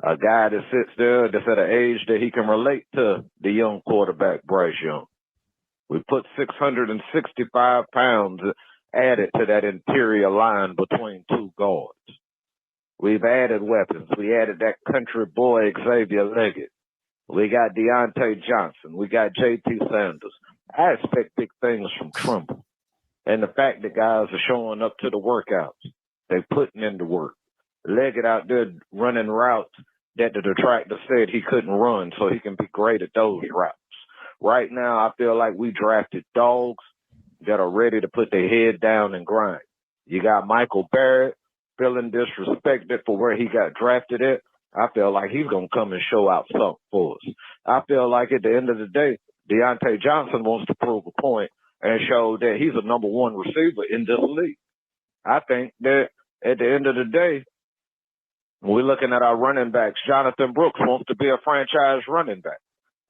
a guy that sits there that's at an age that he can relate to the young quarterback, Bryce Young. We put 665 pounds added to that interior line between two guards. We've added weapons. We added that country boy, Xavier Leggett. We got Deontay Johnson. We got JT Sanders. I expect big things from Trimble. And the fact that guys are showing up to the workouts, they're putting in the work. Leggett out there running routes that the detractor said he couldn't run, so he can be great at those routes. Right now, I feel like we drafted dogs that are ready to put their head down and grind. You got Michael Barrett feeling disrespected for where he got drafted at. I feel like he's going to come and show out something for us. I feel like at the end of the day, Deontay Johnson wants to prove a point and show that he's a number one receiver in this league. I think that at the end of the day, we're looking at our running backs. Jonathan Brooks wants to be a franchise running back.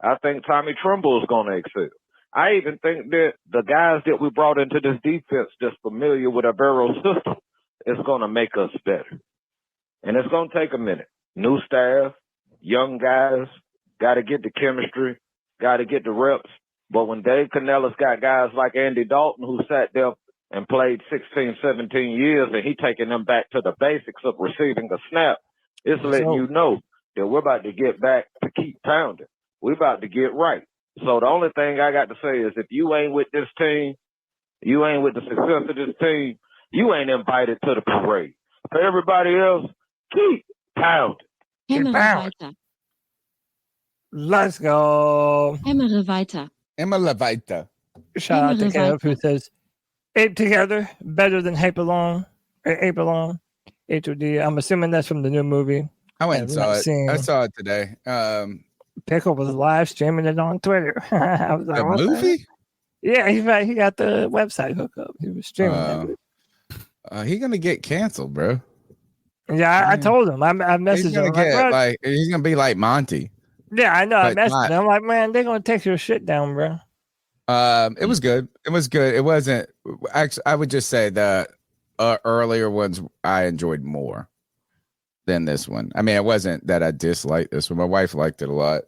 I think Tommy Trimble is going to excel. I even think that the guys that we brought into this defense that's familiar with Avero's system is going to make us better. And it's going to take a minute. New staff, young guys, got to get the chemistry, got to get the reps. But when Dave Cannella's got guys like Andy Dalton who sat there and played 16, 17 years, and he taking them back to the basics of receiving a snap, it's letting you know that we're about to get back to keep pounding. We're about to get right. So the only thing I got to say is if you ain't with this team, you ain't with the success of this team, you ain't invited to the parade. For everybody else, keep pounding. Hämmere weiter. Let's go. Hämmere weiter. Hämmere weiter. Shout out to Caleb who says, ape together, better than ape alone. Or ape alone. HOD. I'm assuming that's from the new movie. I went and saw it. I saw it today. Pickle was live streaming it on Twitter. I was like, the movie? Yeah, he got the website hookup. He was streaming it. He's gonna get canceled, bro. Yeah, I told him. I messaged him. He's gonna be like Monty. Yeah, I know. I messaged him. I'm like, man, they're gonna take your shit down, bro. It was good. It was good. It wasn't. Actually, I would just say that earlier ones I enjoyed more than this one. I mean, it wasn't that I disliked this one. My wife liked it a lot.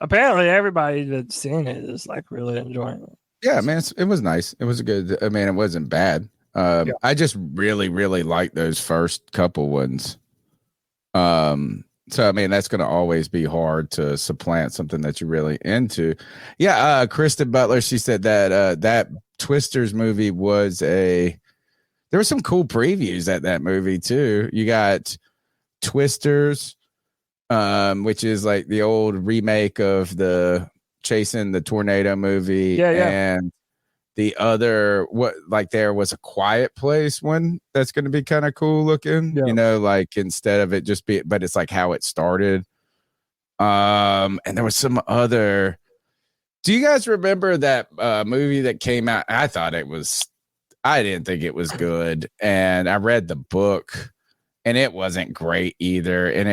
Apparently, everybody that's seen it is like really enjoying it. Yeah, man, it was nice. It was good. I mean, it wasn't bad. I just really, really like those first couple ones. So I mean, that's going to always be hard to supplant something that you're really into. Yeah, Kristen Butler, she said that that Twisters movie was there were some cool previews at that movie too. You got Twisters, which is like the old remake of the Chasing the Tornado movie. And the other, there was a Quiet Place one that's going to be kind of cool looking, you know, like instead of it just be, but it's like how it started. And there was some other, do you guys remember that movie that came out? I didn't think it was good. And I read the book and it wasn't great either. And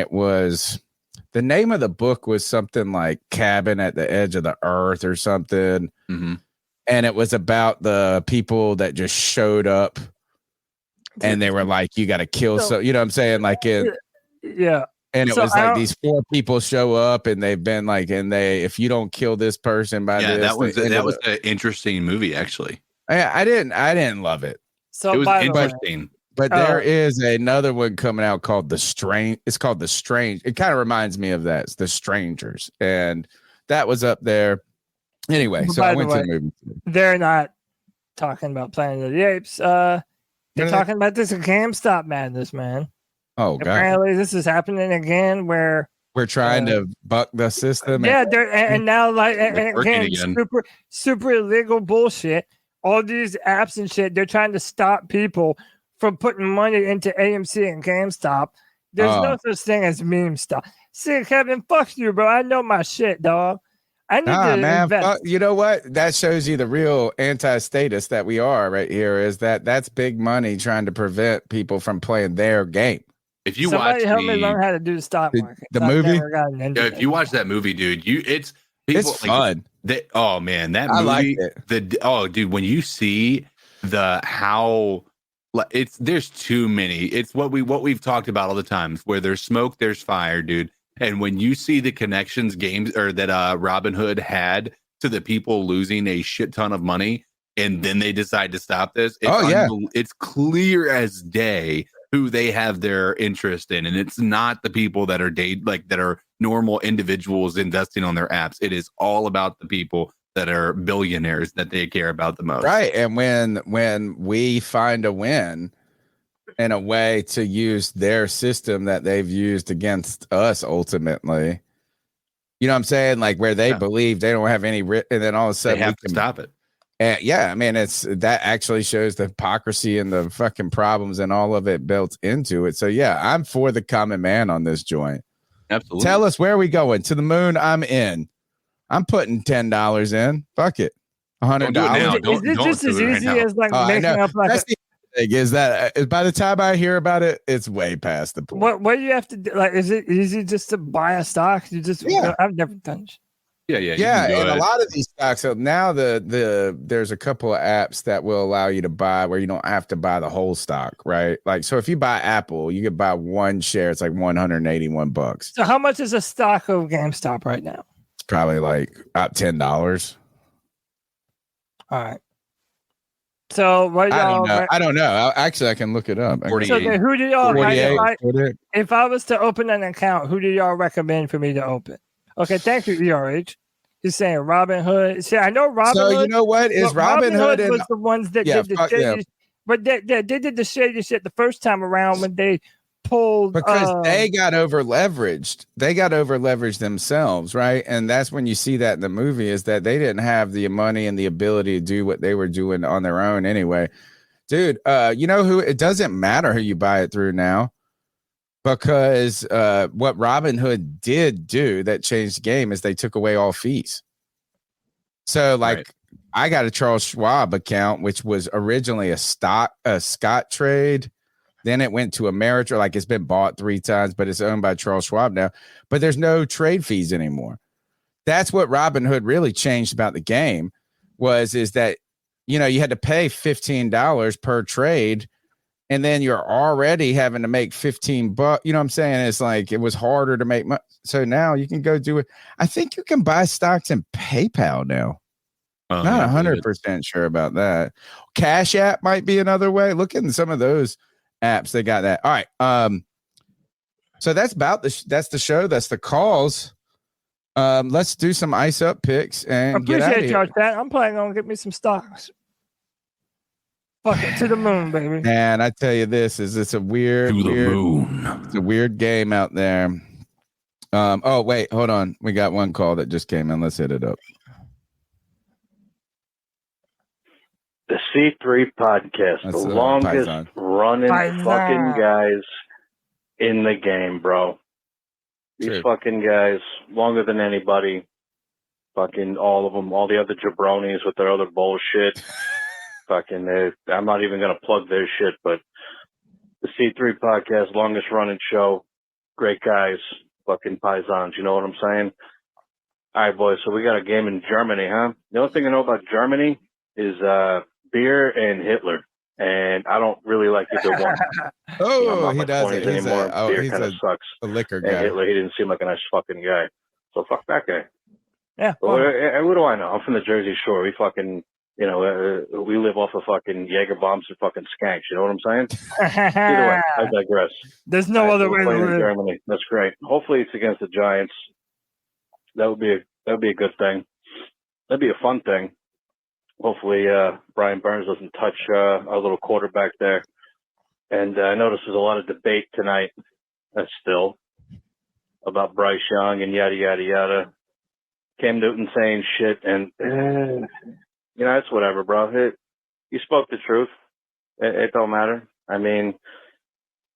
the name of the book was something like Cabin at the Edge of the Earth or something. Mm-hmm. And it was about the people that just showed up and they were like, you got to kill. So, you know what I'm saying? Like it. Yeah. And it was like these 4 people show up, and they've been like, if you don't kill this person by this, that was an interesting movie actually. I didn't love it. So it was interesting. But there is another one coming out called The Strange. It's called The Strange. It kind of reminds me of that. It's The Strangers, and that was up there. Anyway, so I went to the movie. They're not talking about Planet of the Apes. They're talking about this GameStop madness, man. Oh, God. Apparently, this is happening again where we're trying to buck the system. Yeah, and now again, super illegal bullshit. All these apps and shit, they're trying to stop people from putting money into AMC and GameStop. There's no such thing as meme stock. See, Kevin, fuck you, bro. I know my shit, dog. I need to invest. You know what? That shows you the real anti-status that we are right here. Is that's big money trying to prevent people from playing their game. If you Somebody help me learn how to do the stock market. The movie? If you watch that movie, dude, it's fun. Oh man, that movie. I like it. Dude, when you see there's too many. It's what we've talked about all the time. Where there's smoke, there's fire, dude. And when you see the connections games or that Robin Hood had to the people losing a shit ton of money, and then they decide to stop this. It's clear as day who they have their interest in, and it's not the people that are that are normal individuals investing on their apps. It is all about the people that are billionaires that they care about the most. Right. And when we find a win in a way to use their system that they've used against us, ultimately, you know what I'm saying? Like where they believe they don't have any and then all of a sudden they have to stop it. I mean, that actually shows the hypocrisy and the fucking problems and all of it built into it. So yeah, I'm for the common man on this joint. Absolutely. Tell us where are we going? To the moon. I'm in. I'm putting $10 in. Fuck it. $100. Is it just as easy as making up like That's the thing is that by the time I hear about it, it's way past the point. What do you have to do? Like, is it easy just to buy a stock? I've never done it. Yeah, and a lot of these stocks. So now there's a couple of apps that will allow you to buy where you don't have to buy the whole stock, right? Like, so if you buy Apple, you could buy one share. It's like $181. So how much is a stock of GameStop right now? It's probably like about $10. All right. So what y'all? I don't know. Actually, I can look it up. So then who do y'all? 48. If I was to open an account, who do y'all recommend for me to open? Okay, thank you, ERH. He's saying Robin Hood. See, I know Robin Hood. So you know what is Robin Hood was the ones that did the shady, but they did the shady shit the first time around when they pulled because they got over leveraged. They got over leveraged themselves, right? And that's when you see that in the movie is that they didn't have the money and the ability to do what they were doing on their own anyway. Dude, you know who? It doesn't matter who you buy it through now. Because what Robin Hood did do that changed the game is they took away all fees. So I got a Charles Schwab account, which was originally a Scott trade. Then it went to Ameritrade. Like it's been bought 3 times, but it's owned by Charles Schwab now. But there's no trade fees anymore. That's what Robin Hood really changed about the game is that, you know, you had to pay $15 per trade. And then you're already having to make $15. You know what I'm saying? It's like it was harder to make money. So now you can go do it. I think you can buy stocks in PayPal now. Not 100% sure about that. Cash App might be another way. Look at some of those apps. They got that. All right. So that's about that's the show. That's the calls. Let's do some ice up picks and get out of here. I'm planning on getting me some stocks. Fuck it, to the moon, baby. And I tell you this it's a weird it's a weird game out there. Oh wait, hold on. We got one call that just came in. Let's hit it up. The C3 Podcast, the longest running fucking guys in the game, bro. These fucking guys, longer than anybody. Fucking all of them, all the other jabronis with their other bullshit. Fucking, I'm not even going to plug their shit, but the C3 Podcast, longest running show, great guys, fucking paisans, you know what I'm saying? All right, boys, so we got a game in Germany, huh? The only thing I know about Germany is beer and Hitler. and I don't really like either one. Oh, he does doesn't. Anymore. Beer kind of sucks. A liquor And guy. Hitler, he didn't seem like a nice fucking guy. So fuck that guy. Yeah. Well, what do I know? I'm from the Jersey Shore. We fucking, we live off of fucking Jaeger bombs and fucking skanks. You know what I'm saying? Either way, I digress. There's no other way to playing in live. Germany. That's great. Hopefully, it's against the Giants. That would be a good thing. That'd be a fun thing. Hopefully, Brian Burns doesn't touch our little quarterback there. And I noticed there's a lot of debate tonight. Still about Bryce Young and yada yada yada. Cam Newton saying shit, and it's whatever, bro. You spoke the truth. It don't matter. I mean,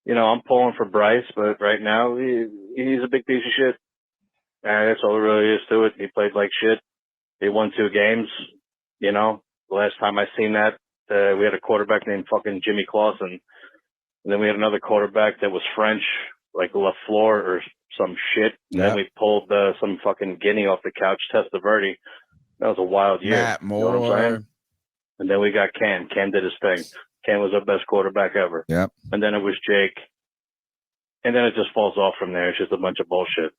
I'm pulling for Bryce, but right now he's a big piece of shit. And that's all there really is to it. He played like shit. He won 2 games. The last time I seen that, we had a quarterback named fucking Jimmy Clausen. And then we had another quarterback that was French, like LaFleur or some shit. And then we pulled some fucking guinea off the couch, Testaverde. That was a wild year. Matt Moore. You know what I'm saying? And then we got Ken. Ken did his thing. Ken was our best quarterback ever. Yep. And then it was Jake. And then it just falls off from there. It's just a bunch of bullshit.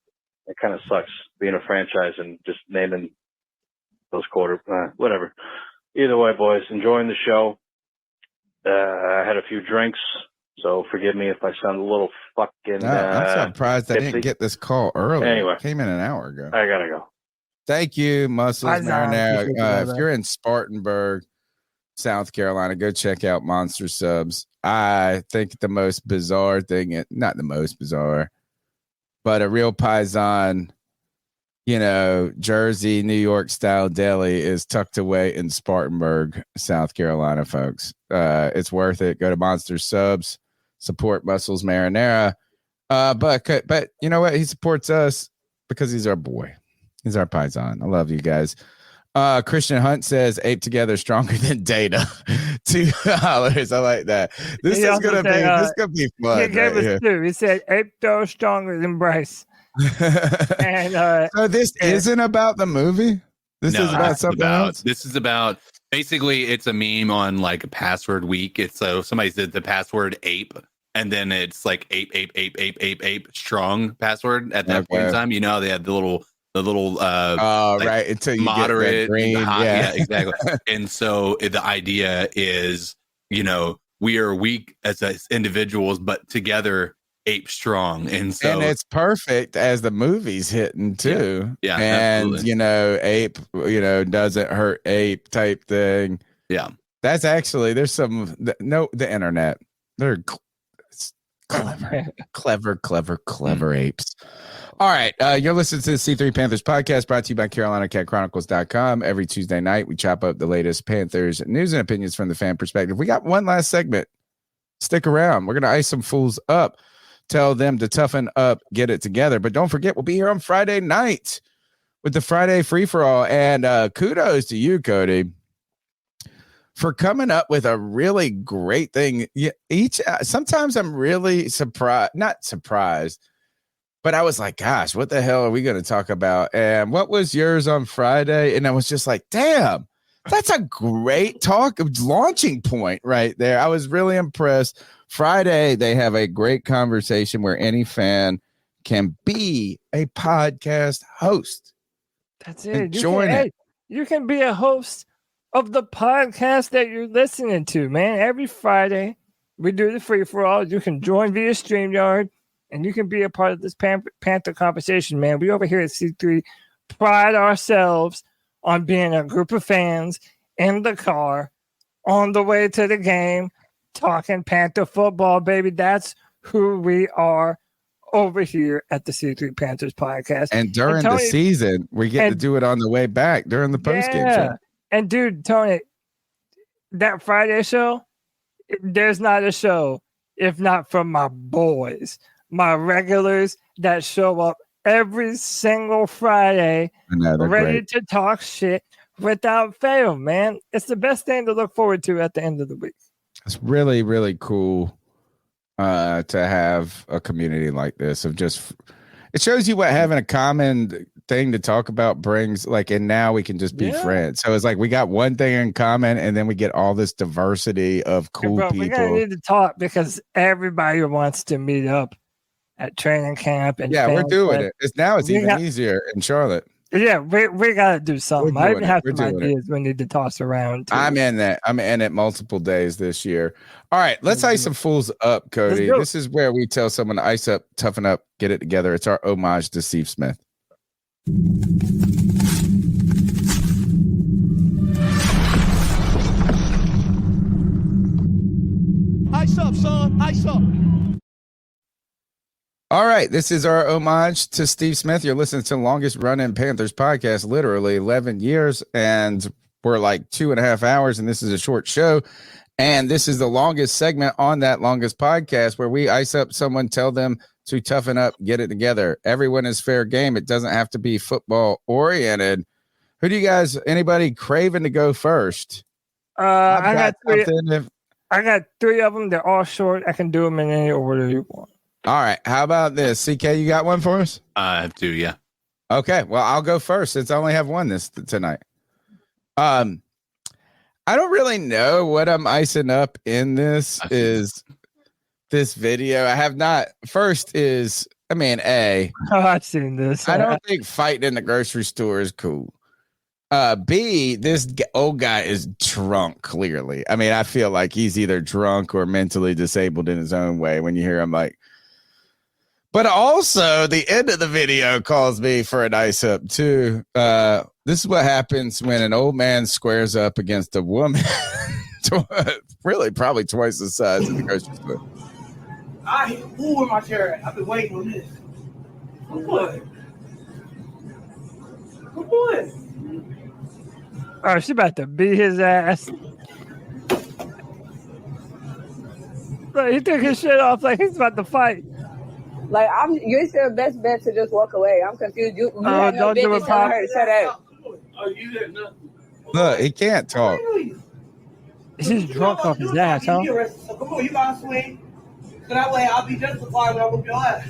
It kind of sucks being a franchise and just naming those whatever. Either way, boys, enjoying the show. I had a few drinks, so forgive me if I sound a little fucking. No, I'm surprised I tipsy. didn't get this call early. Anyway. Came in an hour ago. I gotta go. Thank you, Muscles Marinara. If that. you're in Spartanburg, South Carolina, go check out Monster Subs. I think the most bizarre thing, not the most bizarre, but a real Paisan, Jersey, New York style deli is tucked away in Spartanburg, South Carolina, folks. It's worth it. Go to Monster Subs, support Muscles Marinara. But you know what? He supports us because he's our boy. He's our Paisan. I love you guys. Christian Hunt says ape together stronger than data. $2. I like that. This is gonna be fun. He gave us 2. He said ape though stronger than Bryce. And so this isn't about the movie. This is about something else. This is about basically it's a meme on like a password week. It's so somebody said the password ape, and then it's like ape strong password at that point in time. They had the little right until you moderate get green. yeah, exactly. And so the idea is we are weak as individuals but together ape strong, and it's perfect as the movie's hitting too. Yeah, and absolutely. Ape doesn't hurt ape type thing. Yeah, that's actually there's some the internet, they're clever apes. All right. You're listening to the C3 Panthers podcast brought to you by CarolinaCatChronicles.com. Every Tuesday night, we chop up the latest Panthers news and opinions from the fan perspective. We got one last segment. Stick around. We're going to ice some fools up, tell them to toughen up, get it together. But don't forget, we'll be here on Friday night with the Friday free-for-all. And kudos to you, Cody, for coming up with a really great thing. Sometimes I'm really not surprised, but I was like, gosh, what the hell are we going to talk about? And what was yours on Friday? And I was just like, damn, that's a great launching point right there. I was really impressed. Friday, they have a great conversation where any fan can be a podcast host. That's it. You can be a host of the podcast that you're listening to, man. Every Friday, we do the free for all. You can join via StreamYard. And you can be a part of this Panther conversation, man. We over here at C3 pride ourselves on being a group of fans in the car on the way to the game, talking Panther football, baby. That's who we are over here at the C3 Panthers podcast. And during the season, we get to do it on the way back during the postgame show. And dude, Tony, that Friday show, there's not a show if not from my boys. My regulars that show up every single Friday, ready to talk shit without fail, man. It's the best thing to look forward to at the end of the week. It's really, really cool to have a community like this. It shows you what having a common thing to talk about brings like, and now we can just be friends. So it's like we got one thing in common, and then we get all this diversity of cool people. We're gonna need to talk because everybody wants to meet up at training camp. And we're doing it. It's even easier in Charlotte. Yeah, we gotta do something. I even have some ideas we need to toss around. I'm in that. I'm in it multiple days this year. All right, let's ice some fools up, Cody. This is where we tell someone to ice up, toughen up, get it together. It's our homage to Steve Smith. Ice up, son. Ice up. All right, this is our homage to Steve Smith. You're listening to the longest running Panthers podcast, literally 11 years, and we're like 2.5 hours, and this is a short show. And this is the longest segment on that longest podcast where we ice up someone, tell them to toughen up, get it together. Everyone is fair game. It doesn't have to be football oriented. Who do you guys, anybody craving to go first? I got 3 of them. They're all short. I can do them in any order you want. All right. How about this? CK, you got one for us? I have 2, yeah. Okay. Well, I'll go first since I only have one tonight. I don't really know what I'm icing up in this video. I have not. First is, I've seen this. I don't think fighting in the grocery store is cool. B, this old guy is drunk, clearly. I mean, I feel like he's either drunk or mentally disabled in his own way when you hear him like. But also, the end of the video calls me for an ice up, too. This is what happens when an old man squares up against a woman. Really, probably twice the size of the grocery store. I hit the pool in my chair. I've been waiting on this. Come on. Come on. Oh, she about to beat his ass. Like, he took his shit off like he's about to fight. Like, you're still best bet to just walk away. I'm confused. You have no business telling her to shut up. Look, he can't talk. He's drunk off his ass, huh? So come on, you gotta swing. So that way I'll be justified when I whoop your ass.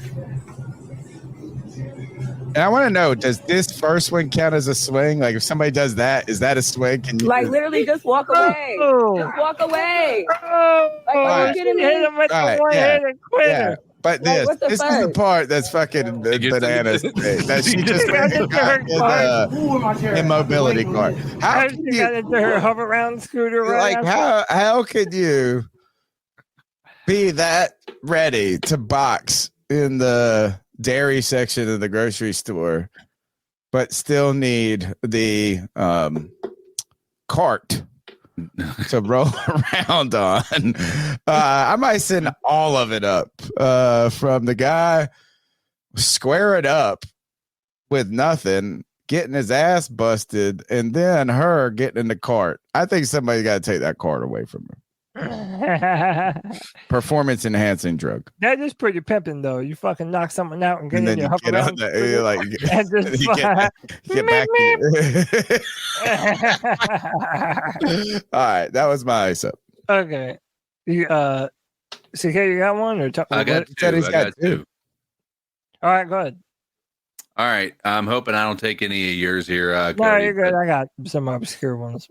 And I want to know, does this first one count as a swing? Like, if somebody does that, is that a swing? Can you literally just walk away? Just walk away. Are you kidding me? Hit him with the one-handed quitter. Yeah. But this is the part that's fucking bananas. That she just got the immobility card. How she got into her hover around scooter? Like, how could you be that ready to box in the dairy section of the grocery store, but still need the cart to roll around on? I might send all of it up from the guy squaring up with nothing, getting his ass busted, and then her getting in the cart. I think somebody got to take that cart away from her. Performance enhancing drug. That is pretty pimping, though. You fucking knock someone out and get in your hover around. Get back. All right, that was my ice up. Okay, you CK, you got one or I got 2. He's got 2. All right, go ahead. All right, I'm hoping I don't take any of yours here. No, Cody, you're good. I got some obscure ones.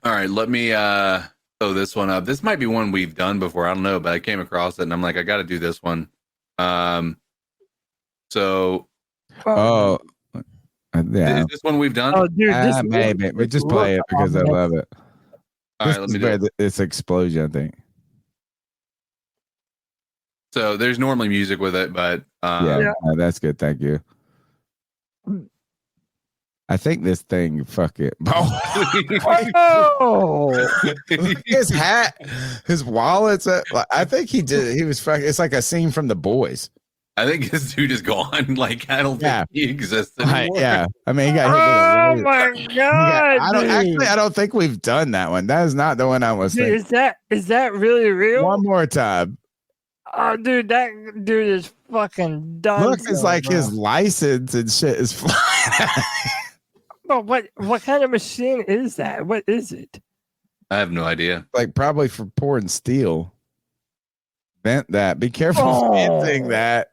All right, let me throw this one up. This might be one we've done before. I don't know, but I came across it and I'm like, I got to do this one. So, yeah, is this one we've done? Oh, dude, maybe we just play it because I love it. All right, let me do this explosion, I think. So there's normally music with it, but that's good. Thank you. I think this thing, fuck it. His hat, his wallet's. I think he did. He was fucking. It's like a scene from The Boys. I think this dude is gone. Like, I don't think he exists anymore. Yeah, I mean, he got hit. Oh my god! I don't think we've done that one. That is not the one I was thinking. Is that really real? One more time. Oh, dude, that dude is fucking done. Look, it's like his license and shit is flying. But what kind of machine is that? What is it? I have no idea. Like, probably for pouring steel. Vent that. Be careful venting that.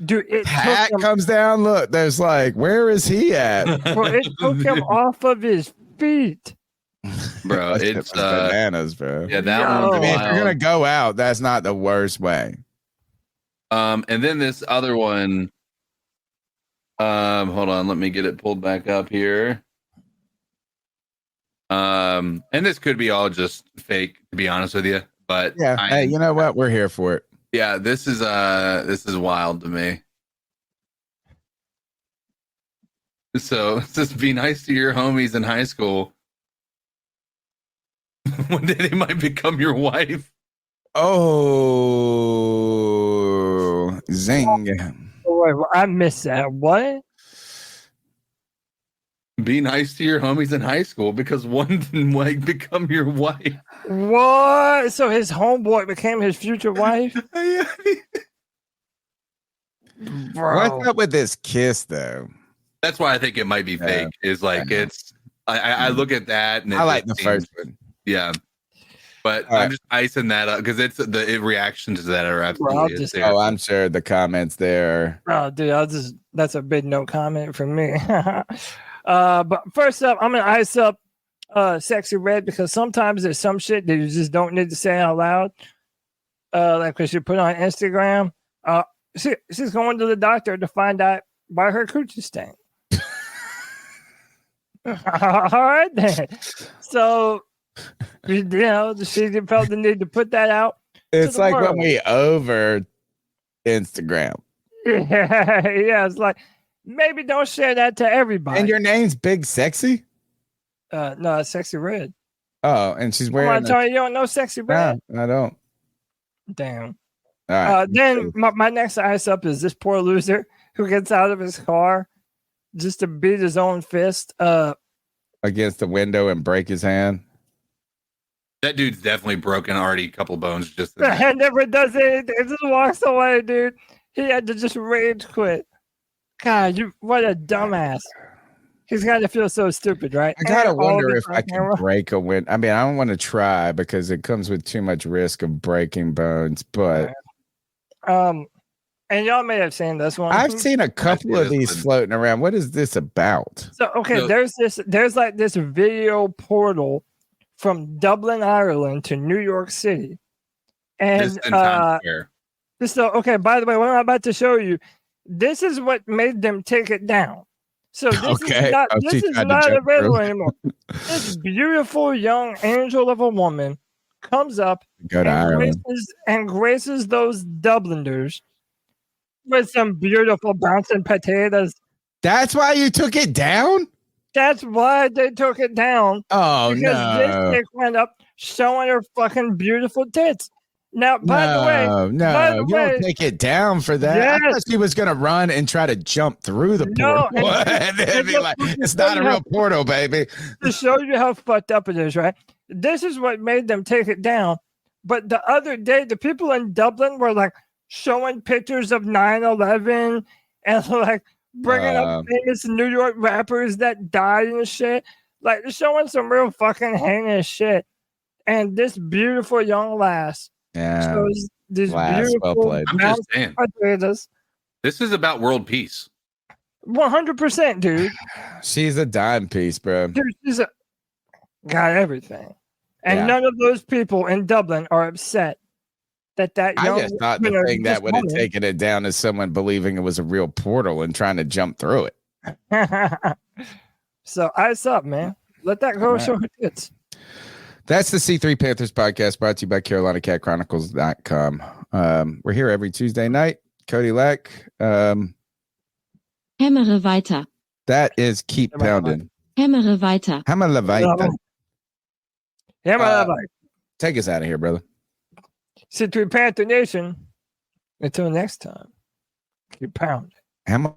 Dude, hat comes down. Look, there's like, where is he at? Bro, it took him off of his feet. Bro, it's bananas, bro. Yeah, that one's I mean, if wild. you're gonna go out, that's not the worst way. And then this other one. Hold on, let me get it pulled back up here. And this could be all just fake, to be honest with you. But yeah, hey, you know what? We're here for it. Yeah, this is wild to me. So it says, be nice to your homies in high school. One day they might become your wife. Oh, zing. Wait, I missed that. What? Be nice to your homies in high school because one might become your wife. What? So his homeboy became his future wife? Bro. What's up with this kiss, though? That's why I think it might be fake. Is like it's. I look at that and I like the first one. Yeah, but I'm just icing that up because it's the reactions to that are absolutely. I'm sure the comments there. Oh, dude, that's a big no comment from me. But first up, I'm gonna ice up Sexy Red because sometimes there's some shit that you just don't need to say out loud. Like when she put on Instagram, she's going to the doctor to find out why her coochie stank. All right then. So she felt the need to put that out. It's like when we over Instagram. Yeah, it's like maybe don't share that to everybody. And your name's Big Sexy? No, it's Sexy Red. Oh, and she's wearing. I'm telling you, don't know Sexy Red. No, I don't. Damn. All right. Then my next ice up is this poor loser who gets out of his car just to beat his own fist against the window and break his hand. That dude's definitely broken already a couple bones. Just and never does anything. It just walks away, dude. He had to just rage quit. God, what a dumbass. He's got to feel so stupid, right? I gotta wonder if I can break a window. I mean, I don't want to try because it comes with too much risk of breaking bones. But and y'all may have seen this one. I've seen a couple of these floating around. What is this about? So there's like this video portal from Dublin, Ireland to New York City. And by the way, what I'm about to show you, this is what made them take it down. So this is not available anymore. This beautiful young angel of a woman comes up and graces those Dubliners with some beautiful bouncing potatoes. That's why you took it down? That's why they took it down. Oh, because this chick went up showing her fucking beautiful tits. Now, by the way, you don't take it down for that. Yes. I thought she was gonna run and try to jump through the portal. And then be like, it's not a real portal, baby. To show you how fucked up it is, right? This is what made them take it down. But the other day, the people in Dublin were like showing pictures of 9/11 and like bringing up famous New York rappers that died and shit. Like they're showing some real fucking heinous shit. And this beautiful young lass. Yeah, shows this beautiful. I'm just saying. This is about world peace. 100%, dude. She's a dime piece, bro. Dude, she's got everything, and none of those people in Dublin are upset that young. I just thought the thing that would have taken it down is someone believing it was a real portal and trying to jump through it. So ice up, man. Let that go. Show her tits. That's the C3 Panthers Podcast brought to you by CarolinaCatChronicles.com. We're here every Tuesday night. Cody Lack. Hämmere weiter. That is Keep Pounding. Hämmere weiter. Hämmere weiter. Hämmere weiter. Take us out of here, brother. C3 Panther Nation. Until next time, keep pounding. Hämmere